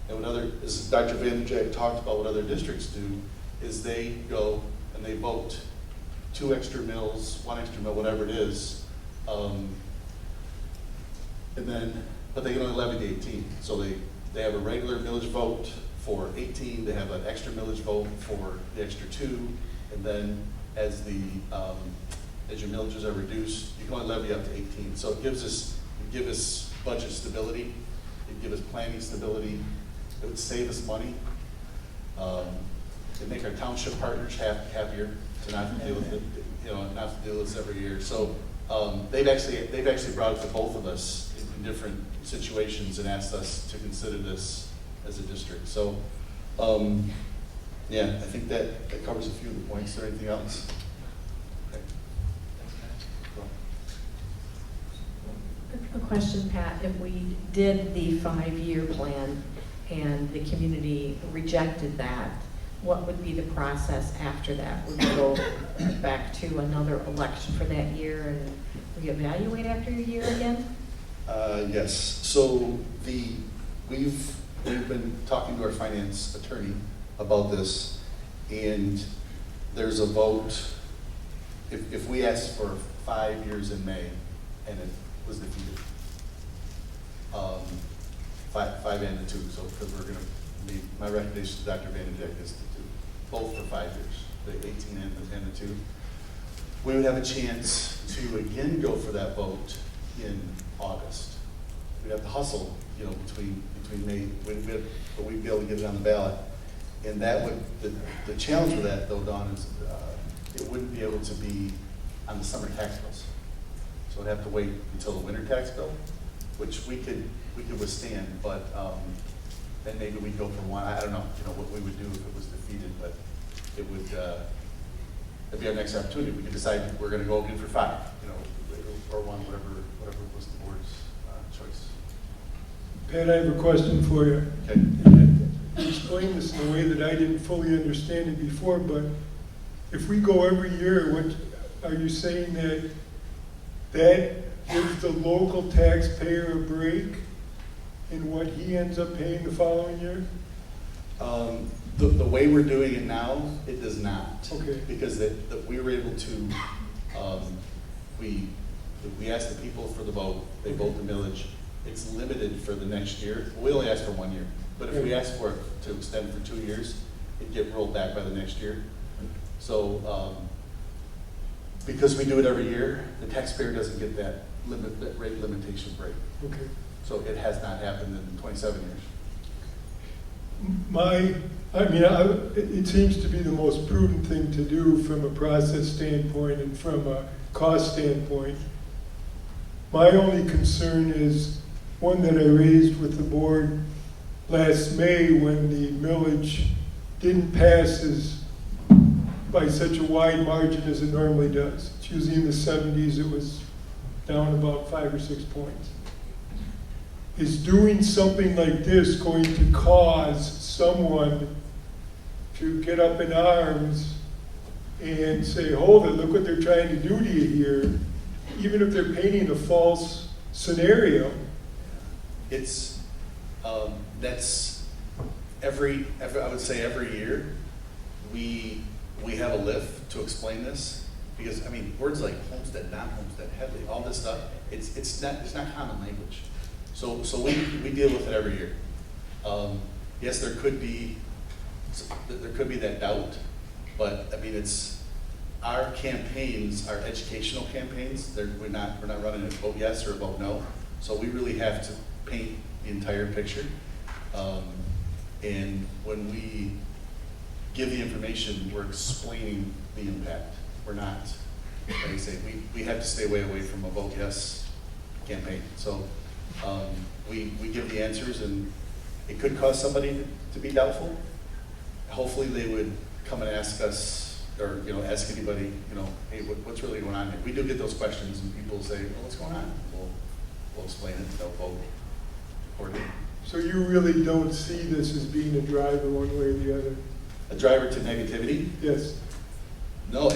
And as Dr. Vanderjack talked about, what other districts do is they go and they vote 2 extra mills, 1 extra mill, whatever it is, but they can only levy the 18. So they have a regular millage vote for 18, they have an extra millage vote for the extra 2, and then as your millages are reduced, you can only levy up to 18. So it gives us budget stability, it gives us planning stability, it would save us money, it'd make our township partners happier to not have to deal with it, not to deal with this every year. So they've actually brought it to both of us in different situations and asked us to consider this as a district. So yeah, I think that covers a few of the points. Is there anything else? Okay. A question, Pat. If we did the 5-year plan and the community rejected that, what would be the process after that? Would we go back to another election for that year and reevaluate after a year again? Yes. So we've been talking to our finance attorney about this, and there's a vote. If we asked for 5 years in May and it was defeated, 5 and the 2. So because we're going to leave, my recommendation to Dr. Vanderjack is to do both for 5 years, the 18 and the 2. We would have a chance to again go for that vote in August. We'd have to hustle, between May, but we'd be able to get it on the ballot. And that would, the challenge with that though, Dawn, is it wouldn't be able to be on the summer tax bills. So it'd have to wait until the winter tax bill, which we could withstand, but then maybe we'd go for one. I don't know, what we would do if it was defeated, but it would, it'd be our next opportunity. We could decide we're going to go again for 5, or 1, whatever was the board's choice. Pat, I have a question for you. Okay. You explained this in a way that I didn't fully understand it before, but if we go every year, what are you saying that gives the local taxpayer a break in what he ends up paying the following year? The way we're doing it now, it does not. Okay. Because we were able to, we asked the people for the vote, they vote the millage. It's limited for the next year. We only asked for 1 year. But if we ask for it to extend for 2 years, it'd get rolled back by the next year. So because we do it every year, the taxpayer doesn't get that rate limitation break. Okay. So it has not happened in 27 years. It seems to be the most prudent thing to do from a process standpoint and from a cost standpoint. My only concern is one that I raised with the board last May when the millage didn't pass by such a wide margin as it normally does. It's usually in the 70s, it was down about 5 or 6 points. Is doing something like this going to cause someone to get up in arms and say, hold it, look what they're trying to do to you here, even if they're painting a false scenario? It's, that's I would say every year, we have a lift to explain this, Because, I mean, words like homestead, non-homestead, heavily, all this stuff, it's not common language. So we deal with it every year. Yes, there could be that doubt, but I mean, it's our campaigns, our educational campaigns. We're not running a vote yes or a vote no. So we really have to paint the entire picture. And when we give the information, we're explaining the impact. We're not, like I say, we have to stay away from a vote yes campaign. So we give the answers, and it could cause somebody to be doubtful. Hopefully they would come and ask us, or ask anybody, hey, what's really going on here? We do get those questions, and people say, well, what's going on? We'll explain it, they'll vote accordingly. So you really don't see this as being a driver one way or the other? A driver to negativity? Yes. No,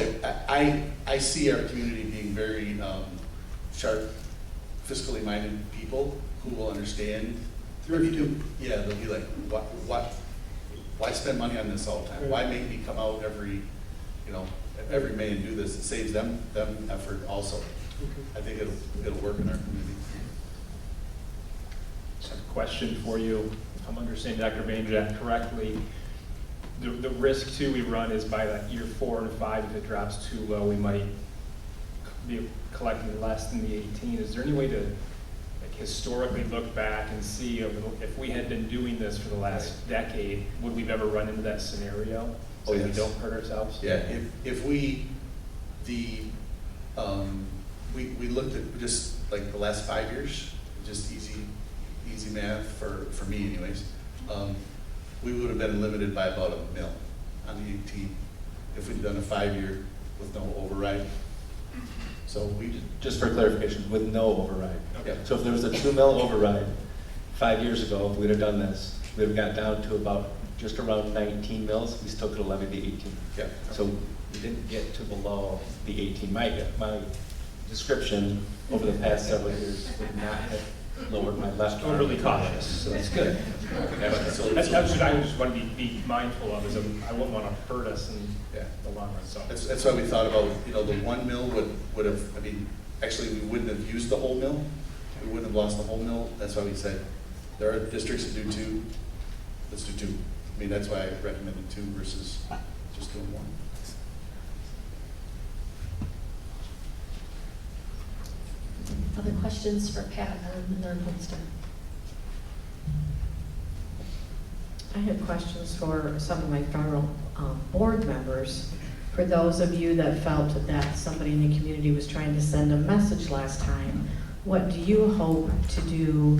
I see our community being very sharp, fiscally minded people who will understand. Yeah, they'll be like, why spend money on this all the time? Why make me come out every May and do this? It saves them effort also. Okay. I think it'll work in our community. Just a question for you. If I'm understanding Dr. Vanderjack correctly, the risk too we run is by like year 4 and 5, if it drops too low, we might be collecting less than the 18. Is there any way to historically look back and see if we had been doing this for the last decade, would we ever run into that scenario? So we don't hurt ourselves? Yeah, if we looked at just like the last 5 years, just easy math for me anyways, we would have been limited by about $1 million on the 18 if we'd done a 5-year with no override. So we just for clarification, with no override. Okay. So if there was a $2 million override 5 years ago, if we'd have done this, we'd have got down to about just around 19 mils. We still could have levied the 18. Yeah. So we didn't get to below the 18. My description over the past several years would not have lowered my left arm. Overly cautious, so that's good. That's what I just want to be mindful of, is I wouldn't want to hurt us in the long run. So that's why we thought about, the 1 mil would have, actually we wouldn't have used the whole mil. We wouldn't have lost the whole mil. That's why we said, there are districts that do 2, let's do 2. That's why I recommended 2 versus just doing 1. Other questions for Pat on the non-homestead? I have questions for some of my fellow board members. For those of you that felt that somebody in the community was trying to send a message last time, what do you hope to do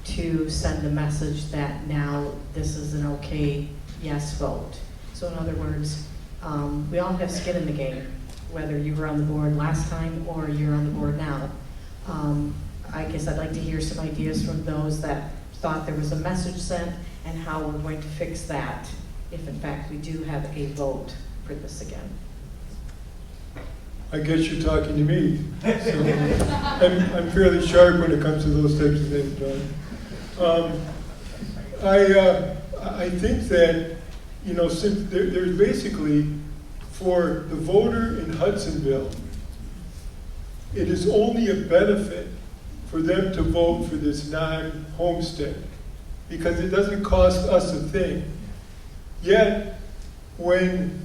to send a message that now this is an okay yes vote? So in other words, we all have skin in the game, whether you were on the board last time or you're on the board now. I guess I'd like to hear some ideas from those that thought there was a message sent and how we're going to fix that if in fact we do have a vote for this again. I guess you're talking to me. So I'm fairly sharp when it comes to those types of things, John. I think that, since there's basically, for the voter in Hudsonville, it is only a benefit for them to vote for this non-homestead because it doesn't cost us a thing. Yet, when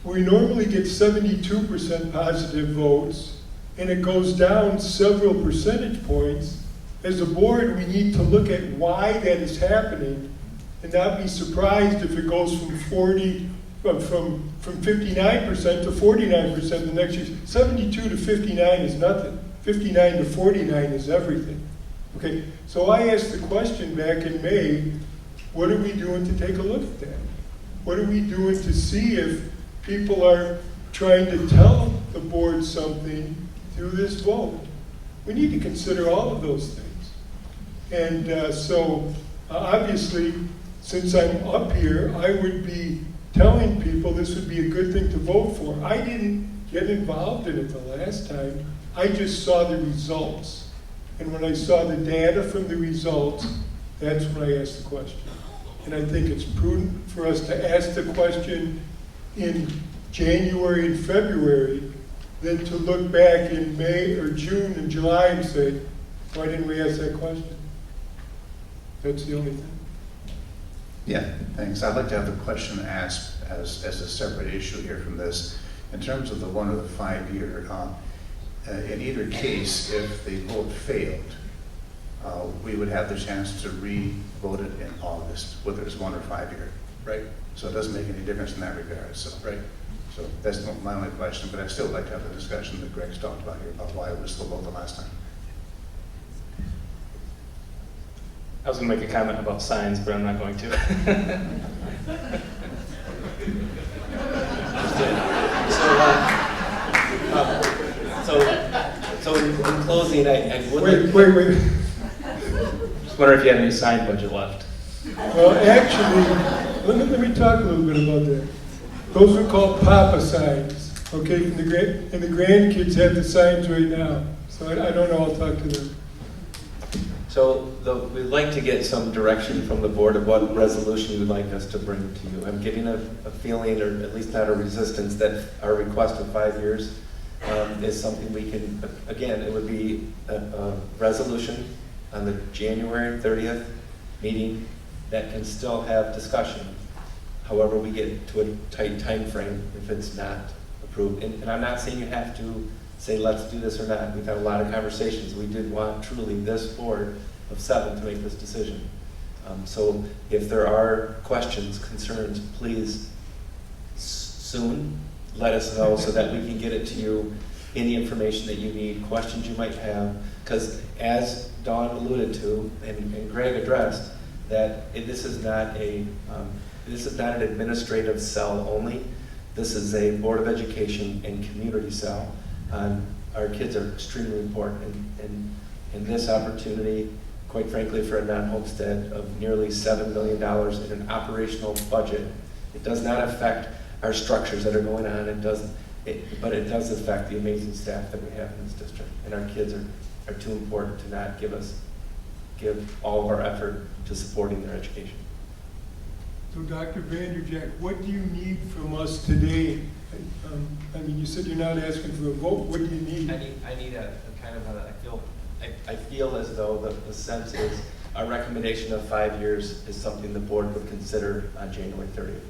we normally get 72% positive votes and it goes down several percentage points, as a board we need to look at why that is happening and not be surprised if it goes from 59% to 49% the next year. 72 to 59 is nothing. 59 to 49 is everything. Okay, so I asked the question back in May, what are we doing to take a look at that? What are we doing to see if people are trying to tell the board something through this vote? We need to consider all of those things. And so obviously, since I'm up here, I would be telling people this would be a good thing to vote for. I didn't get involved in it the last time. I just saw the results. And when I saw the data from the results, that's when I asked the question. And I think it's prudent for us to ask the question in January and February than to look back in May or June and July and say, why didn't we ask that question? That's the only thing. Yeah, thanks. I'd like to have the question asked as a separate issue here from this. In terms of the 1 or the 5 year, in either case, if the vote failed, we would have the chance to re-vote it in August, whether it's 1 or 5 year. Right. So it doesn't make any difference in that regard. So, Right. So that's not my only question, but I'd still like to have the discussion that Greg's talked about here about why it was still voted the last time. I was going to make a comment about signs, but I'm not going to. So in closing, I would Wait. Just wonder if you had any sign budget left. Well, actually, let me talk a little bit about that. Those are called Papa signs, okay? And the grandkids have the signs right now. So I don't know, I'll talk to them. So we'd like to get some direction from the board of what resolution you'd like us to bring to you. I'm getting a feeling, or at least not a resistance, that our request of 5 years is something we can, again, it would be a resolution on the January 30th meeting that can still have discussion. However, we get to a tight time frame if it's not approved. And I'm not saying you have to say, let's do this or not. We've had a lot of conversations. We did want truly this board of 7 to make this decision. So if there are questions, concerns, please soon let us know so that we can get it to you, any information that you need, questions you might have. Because as Dawn alluded to and Greg addressed, that this is not an administrative cell only. This is a Board of Education and community cell. Our kids are extremely important, and this opportunity, quite frankly, for a non-homestead of nearly $7 million in an operational budget, it does not affect our structures that are going on. But it does affect the amazing staff that we have in this district, and our kids are too important to not give all of our effort to supporting their education. So Dr. Vanderjack, what do you need from us today? I mean, you said you're not asking for a vote. What do you need? I need a kind of I feel as though the sense is a recommendation of 5 years is something the board would consider on January 30th.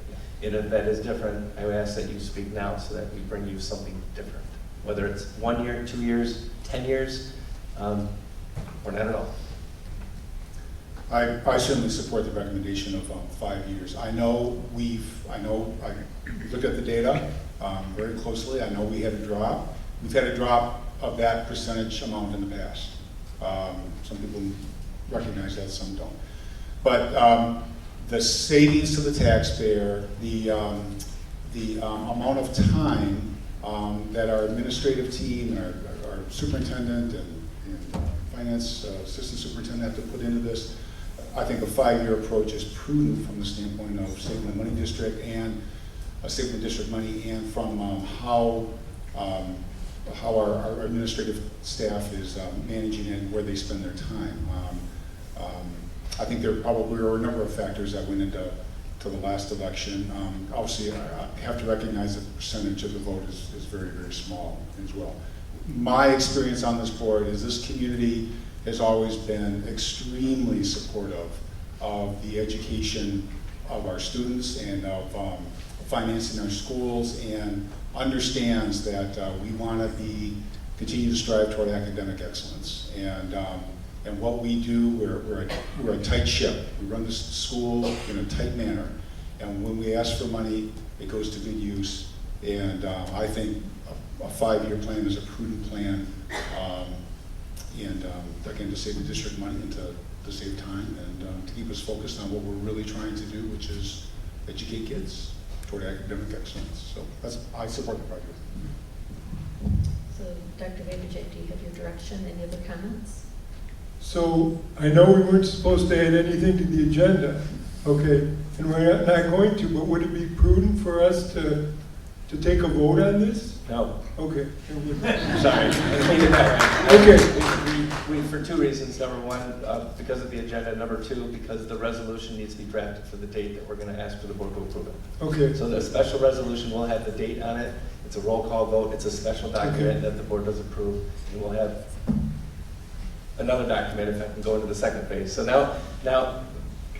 And if that is different, I would ask that you speak now so that we bring you something different. Whether it's 1 year, 2 years, 10 years, or not at all. I certainly support the recommendation of 5 years. I looked at the data very closely. I know we had a drop. We've had a drop of that percentage amount in the past. Some people recognize that, some don't. But the savings to the taxpayer, the amount of time that our administrative team, our superintendent and finance assistant superintendent have to put into this, I think a 5-year approach is prudent from the standpoint of saving the money district and saving the district money, and from how our administrative staff is managing it and where they spend their time. I think there probably were a number of factors that went into the last election. Obviously, I have to recognize that the percentage of the vote is very, very small as well. My experience on this board is this community has always been extremely supportive of the education of our students and of financing our schools, and understands that we want to continue to strive toward academic excellence. And what we do, we're a tight ship. We run this school in a tight manner, and when we ask for money, it goes to good use. And I think a 5-year plan is a prudent plan. And again, to save the district money and to save time, and to keep us focused on what we're really trying to do, which is educate kids toward academic excellence. So I support the project. So Dr. Vanderjack, do you have your direction? Any other comments? So I know we weren't supposed to add anything to the agenda, okay, and we're not going to, but would it be prudent for us to to take a vote on this? No. Okay. Sorry. I didn't mean it that way. Okay. For two reasons. Number one, because of the agenda. Number two, because the resolution needs to be drafted for the date that we're going to ask for the board to approve it. Okay. So the special resolution will have the date on it. It's a roll call vote. It's a special document that the board does approve. And we'll have another document if I can go into the second phase. So now,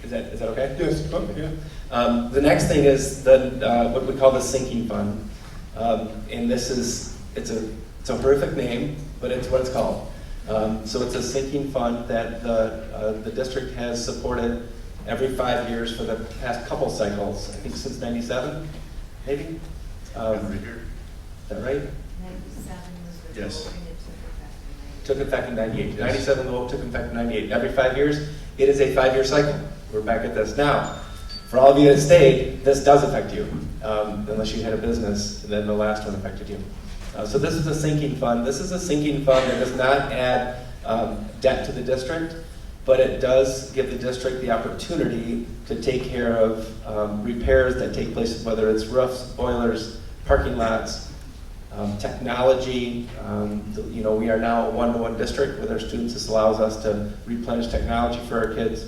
is that okay? Yes. Yeah. The next thing is what we call the sinking fund. And it's a horrific name, but it's what it's called. So it's a sinking fund that the district has supported every 5 years for the past couple cycles, I think since '97, maybe? Right here. Is that right? 97 was the Yes. vote, and it Took effect in '98. 97 the vote took effect in '98. Every 5 years, it is a 5-year cycle. We're back at this. Now, for all of you that stayed, this does affect you, unless you had a business, and then the last one affected you. So this is a sinking fund. This is a sinking fund that does not add debt to the district, but it does give the district the opportunity to take care of repairs that take place, whether it's roofs, boilers, parking lots, technology. We are now a one-to-one district with our students. This allows us to replenish technology for our kids.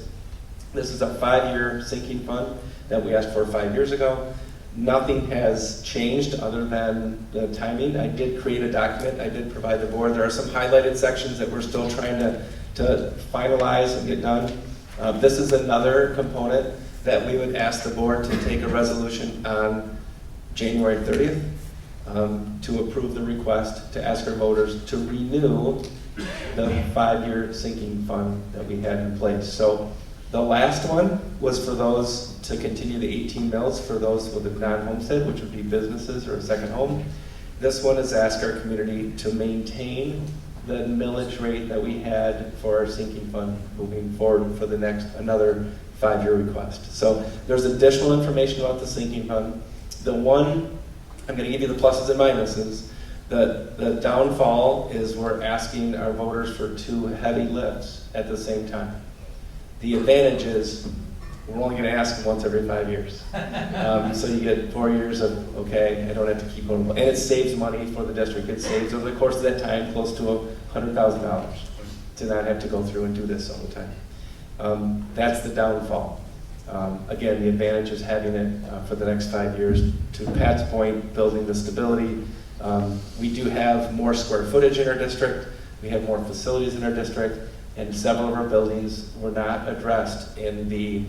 This is a 5-year sinking fund that we asked for 5 years ago. Nothing has changed other than the timing. I did create a document. I did provide the board. There are some highlighted sections that we're still trying to finalize and get done. This is another component that we would ask the board to take a resolution on January 30th to approve the request to ask our voters to renew the 5-year sinking fund that we had in place. So the last one was for those to continue the 18 mills for those with a non-homestead, which would be businesses or a second home. This one is ask our community to maintain the millage rate that we had for our sinking fund moving forward for the next another 5-year request. So there's additional information about the sinking fund. The one, I'm going to give you the pluses and minuses. The downfall is we're asking our voters for 2 heavy lifts at the same time. The advantage is we're only going to ask them once every 5 years. So you get 4 years of, okay, I don't have to keep going. And it saves money for the district. It saves, over the course of that time, close to $100,000 to not have to go through and do this all the time. That's the downfall. Again, the advantage is having it for the next 5 years. To Pat's point, building the stability. We do have more square footage in our district. We have more facilities in our district. And several of our buildings were not addressed in the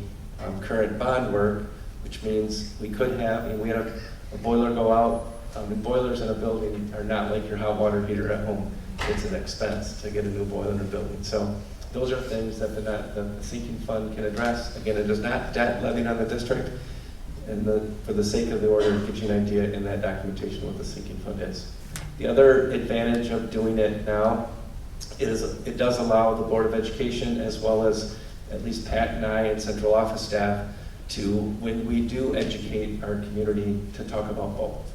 current bond work, which means we could have, and we had a boiler go out. And boilers in a building are not like your hot water heater at home. It's an expense to get a new boiler in a building. So those are things that the sinking fund can address. Again, it is not debt levied on the district. And for the sake of the order, it gives you an idea in that documentation what the sinking fund is. The other advantage of doing it now it does allow the Board of Education, as well as at least Pat and I and central office staff, to, when we do educate our community, to talk about both.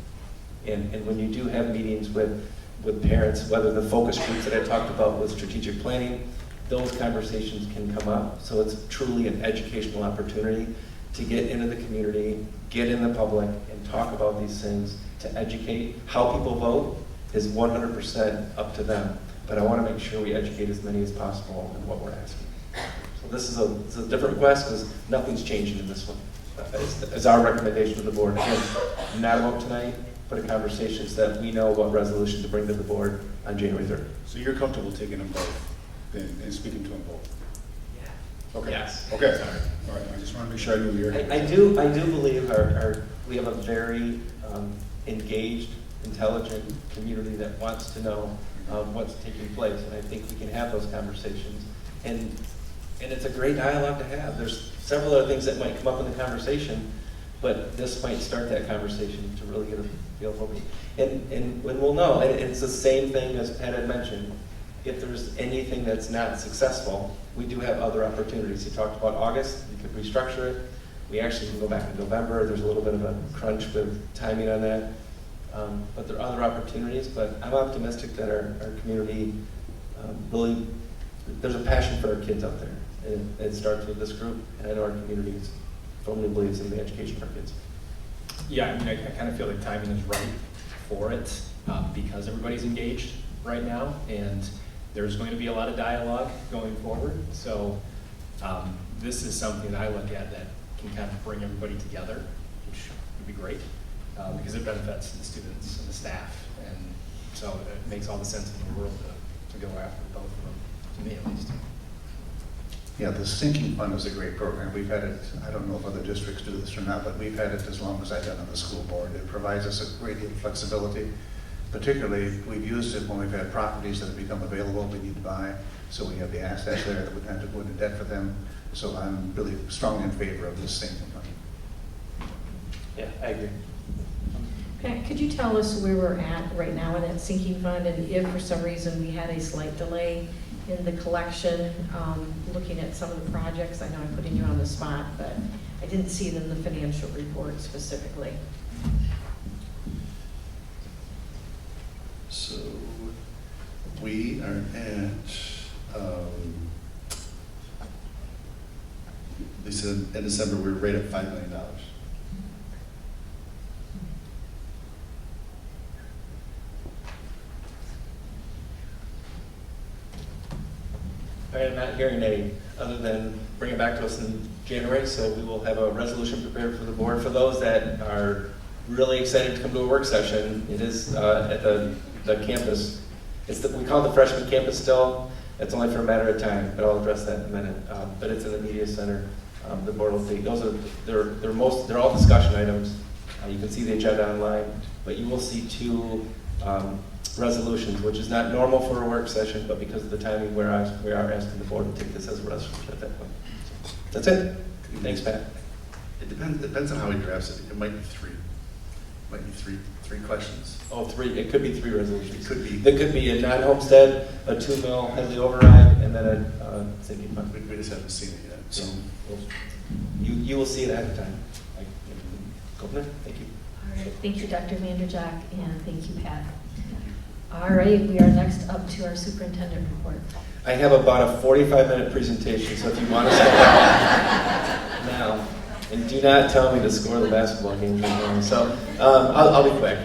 And when you do have meetings with parents, whether the focus groups that I talked about with strategic planning, those conversations can come up. So it's truly an educational opportunity to get into the community, get in the public, and talk about these things, to educate. How people vote is 100% up to them. But I want to make sure we educate as many as possible in what we're asking. So this is a different request because nothing's changing in this one. It's our recommendation to the board. Again, not a vote tonight, but a conversation so that we know what resolution to bring to the board on January 3rd. So you're comfortable taking them both and speaking to them both? Yeah. Okay. Yes. Okay. Sorry. All right. I just want to make sure I knew you were. I do believe we have a very engaged, intelligent community that wants to know what's taking place, and I think we can have those conversations. And it's a great dialogue to have. There's several other things that might come up in the conversation, but this might start that conversation to really get a feel for me. And when we'll know, and it's the same thing as Pat had mentioned, if there's anything that's not successful, we do have other opportunities. He talked about August, we could restructure it. We actually can go back in November. There's a little bit of a crunch with timing on that. But there are other opportunities, but I'm optimistic that our community really, there's a passion for our kids out there. And it starts with this group, and I know our community firmly believes in the education of our kids. Yeah, I mean, I kind of feel like timing is right for it because everybody's engaged right now, and there's going to be a lot of dialogue going forward. So this is something that I look at that can kind of bring everybody together, which would be great because it benefits the students and the staff, and so it makes all the sense in the world to go after both of them, to me at least. Yeah, the sinking fund is a great program. We've had it, I don't know if other districts do this or not, but we've had it as long as I've been on the school board. It provides us a great deal of flexibility. Particularly, we've used it when we've had properties that have become available we need to buy. So we have the assets there that we have to go into debt for them. So I'm really strongly in favor of this sinking fund. Yeah, I agree. Pat, could you tell us where we're at right now in that sinking fund, and if for some reason we had a slight delay in the collection, looking at some of the projects? I know I'm putting you on the spot, but I didn't see it in the financial report specifically. So we are at, they said in December we were right at $5 million. All right, I'm not hearing any other than bring it back to us in January, so we will have a resolution prepared for the board. For those that are really excited to come to a work session, it is at the campus. We call it the freshman campus still. It's only for a matter of time, but I'll address that in a minute. But it's in the media center. The board will take, they're all discussion items. You can see the agenda online, but you will see two resolutions, which is not normal for a work session, but because of the timing, we are asking the board to take this as a resolution at that point. That's it. Thanks, Pat. It depends on how he drafts it. It might be three. It might be three questions. Oh, three. It could be three resolutions. It could be. There could be a non-homestead, a 2 mil heavily override, and then a sinking fund. We just haven't seen it yet. So you will see it ahead of time. Go from there. Thank you. All right, thank you, Dr. Vanderjack, and thank you, Pat. All right, we are next up to our superintendent report. I have about a 45-minute presentation, so if you want to step out now, and do not tell me to score the basketball game tomorrow. So I'll be quick.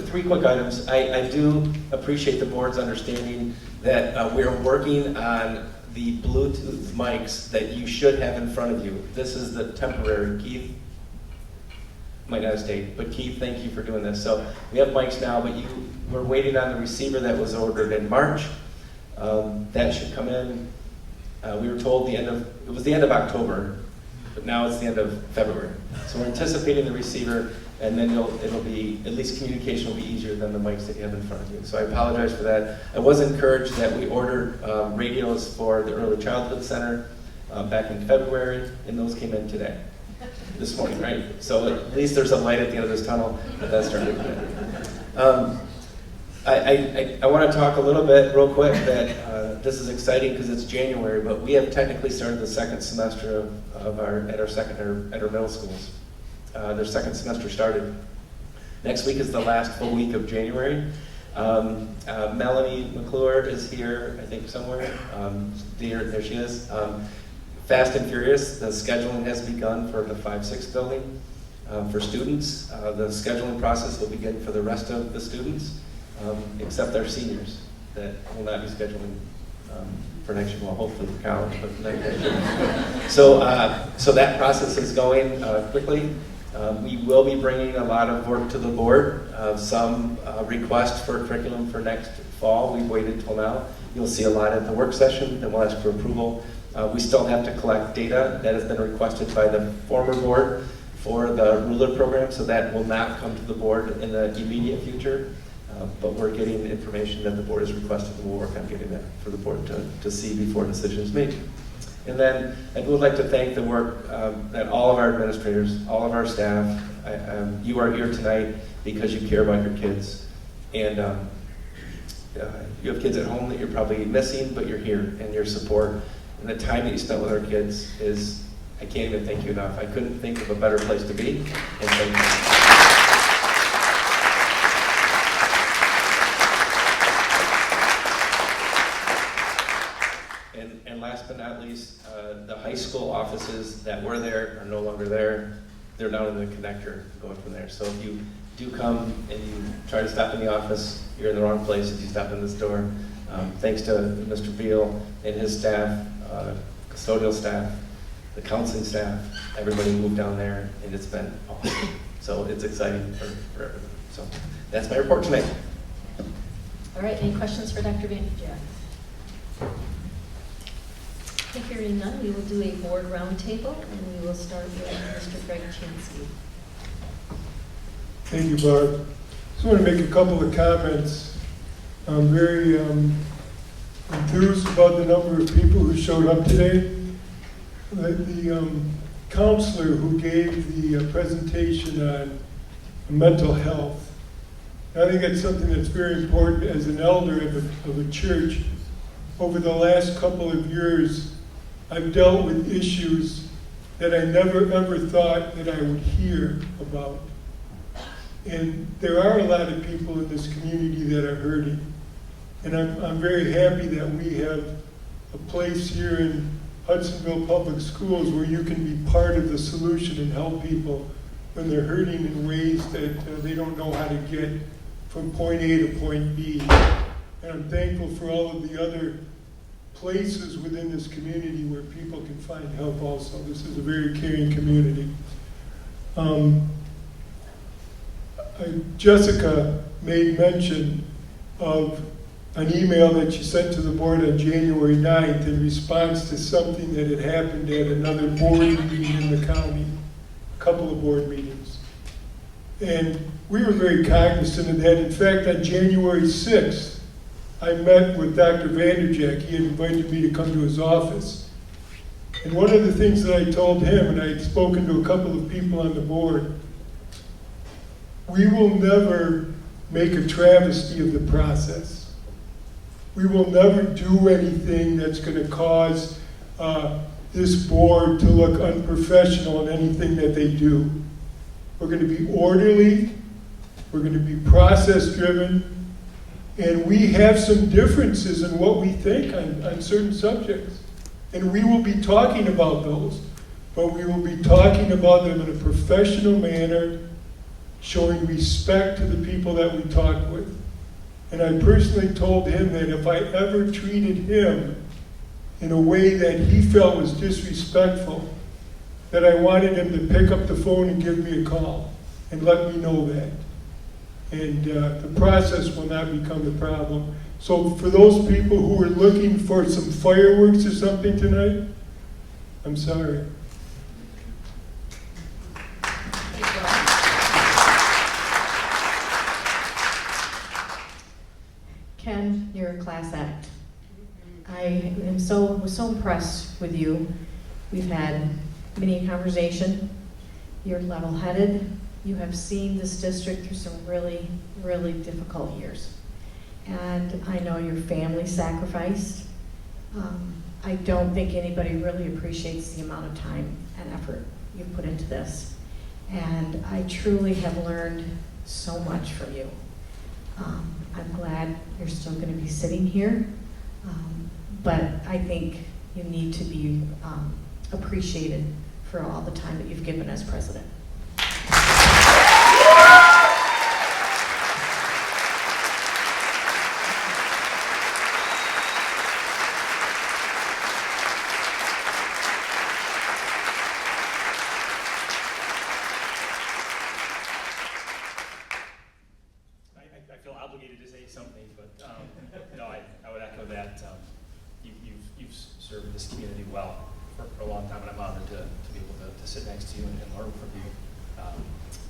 Three quick items. I do appreciate the board's understanding that we're working on the Bluetooth mics that you should have in front of you. This is the temporary. Keith might not have stayed, but Keith, thank you for doing this. So we have mics now, but we're waiting on the receiver that was ordered in March. That should come in. We were told it was the end of October, but now it's the end of February. So we're anticipating the receiver, and then it'll be, at least communication will be easier than the mics that you have in front of you. So I apologize for that. I was encouraged that we ordered radios for the Early Childhood Center back in February, and those came in today. This morning, right? So at least there's a light at the end of this tunnel, but that's starting to I want to talk a little bit real quick that this is exciting because it's January, but we have technically started the second semester at our middle schools. Their second semester started. Next week is the last full week of January. Melanie McClure is here, I think somewhere. There she is. Fast and furious, the scheduling has begun for the 5-6 building. For students, the scheduling process will begin for the rest of the students, except our seniors that will not be scheduling for next year, well, hopefully for college, but next year. So that process is going quickly. We will be bringing a lot of work to the board, some requests for curriculum for next fall. We've waited till now. You'll see a lot at the work session, then we'll ask for approval. We still have to collect data that has been requested by the former board for the ruler program, so that will not come to the board in the immediate future. But we're getting information that the board has requested, and we'll work on getting that for the board to see before decisions made. And then I would like to thank the work that all of our administrators, all of our staff, you are here tonight because you care about your kids. And you have kids at home that you're probably missing, but you're here, and your support and the time that you spent with our kids is, I can't even thank you enough. I couldn't think of a better place to be, and thank you. And last but not least, the high school offices that were there are no longer there. they're down in the connector going from there. So if you do come and you try to stop in the office, you're in the wrong place if you stop in this door. Thanks to Mr. Beal and his staff, custodial staff, the counseling staff, everybody moved down there, and it's been awesome. So it's exciting for everyone. So that's my report tonight. All right, any questions for Dr. Vanderjack? Hearing none, we will do a board roundtable, and we will start with Mr. Greg Chansky. Thank you, Barb. Just want to make a couple of comments. I'm very enthused about the number of people who showed up today. The counselor who gave the presentation on mental health, I think it's something that's very important as an elder of a church. Over the last couple of years, I've dealt with issues that I never ever thought that I would hear about. And there are a lot of people in this community that are hurting. And I'm very happy that we have a place here in Hudsonville Public Schools where you can be part of the solution and help people when they're hurting in ways that they don't know how to get from point A to point B. And I'm thankful for all of the other places within this community where people can find help also. This is a very caring community. Jessica made mention of an email that she sent to the board on January 9th in response to something that had happened at another board meeting in the county, a couple of board meetings. And we were very cognizant of that. In fact, on January 6th, I met with Dr. Vanderjack. He had invited me to come to his office. And one of the things that I told him, and I had spoken to a couple of people on the board, we will never make a travesty of the process. We will never do anything that's going to cause this board to look unprofessional in anything that they do. We're going to be orderly, we're going to be process-driven, and we have some differences in what we think on certain subjects. And we will be talking about those, but we will be talking about them in a professional manner, showing respect to the people that we talk with. And I personally told him that if I ever treated him in a way that he felt was disrespectful, that I wanted him to pick up the phone and give me a call and let me know that. And the process will not become the problem. So for those people who are looking for some fireworks or something tonight, I'm sorry. Ken, you're a class act. I was so impressed with you. We've had many conversation. You're level-headed. You have seen this district through some really, really difficult years. And I know your family sacrificed. I don't think anybody really appreciates the amount of time and effort you've put into this. And I truly have learned so much from you. I'm glad you're still going to be sitting here, but I think you need to be appreciated for all the time that you've given as president. I feel obligated to say something, but no, I would echo that. You've served this community well for a long time, and I'm honored to be able to sit next to you and learn from you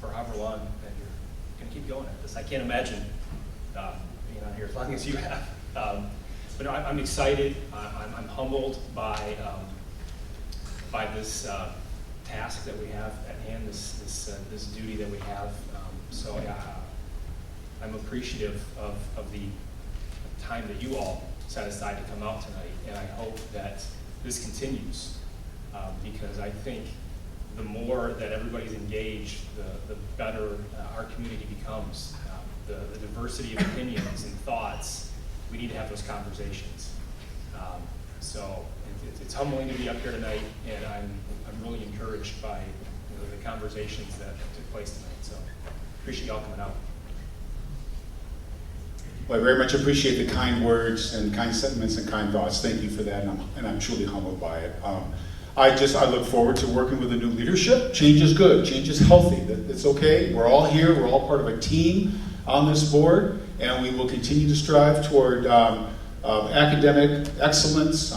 for however long that you're going to keep going at this. I can't imagine being on here as long as you have. But no, I'm excited. I'm humbled by this task that we have at hand, this duty that we have. So yeah, I'm appreciative of the time that you all set aside to come out tonight, and I hope that this continues because I think the more that everybody's engaged, the better our community becomes. The diversity of opinions and thoughts, we need to have those conversations. So it's humbling to be up here tonight, and I'm really encouraged by the conversations that took place tonight. So appreciate y'all coming out. Well, I very much appreciate the kind words and kind sentiments and kind thoughts. Thank you for that, and I'm truly humbled by it. I look forward to working with the new leadership. Change is good. Change is healthy. It's okay. We're all here. We're all part of a team on this board, and we will continue to strive toward academic excellence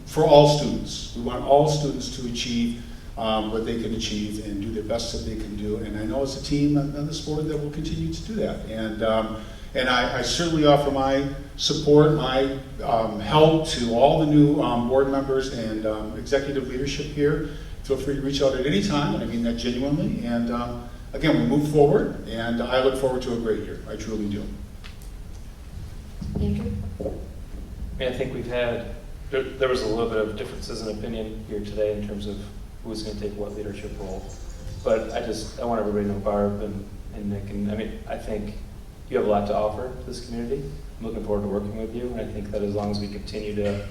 for all students. We want all students to achieve what they can achieve and do the best that they can do. And I know as a team on this board that we'll continue to do that. And I certainly offer my support, my help to all the new board members and executive leadership here. Feel free to reach out at any time, and I mean that genuinely. And again, we move forward, and I look forward to a great year. I truly do. Andrew? I think we've had, there was a little bit of differences in opinion here today in terms of who's going to take what leadership role. But I want everybody to know Barb and Nick, and I think you have a lot to offer to this community. I'm looking forward to working with you, and I think that as long as we continue to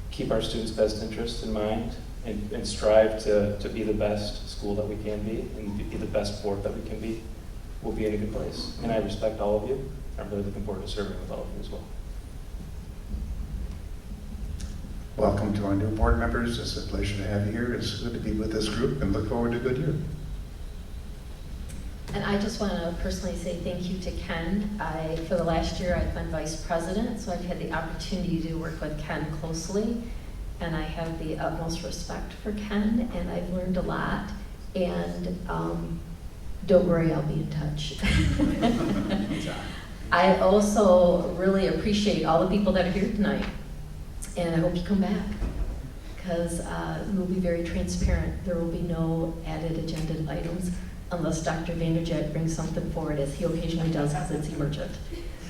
keep our students' best interests in mind and strive to be the best school that we can be and be the best board that we can be, we'll be in a good place. And I respect all of you. I'm really looking forward to serving with all of you as well. Welcome to our new board members. It's a pleasure to have you here. It's good to be with this group and look forward to a good year. And I just want to personally say thank you to Ken. For the last year, I've been vice president, so I've had the opportunity to work with Ken closely. And I have the utmost respect for Ken, and I've learned a lot. And don't worry, I'll be in touch. I also really appreciate all the people that are here tonight. And I hope you come back, because we'll be very transparent. There will be no added agenda items unless Dr. Vanderjagt brings something forward, as he occasionally does, because it's emergent.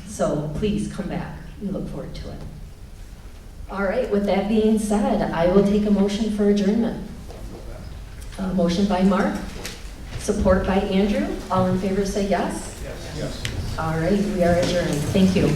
So please come back. We look forward to it. All right, with that being said, I will take a motion for adjournment. A motion by Mark, support by Andrew. All in favor say yes? Yes. All right, we are adjourned. Thank you.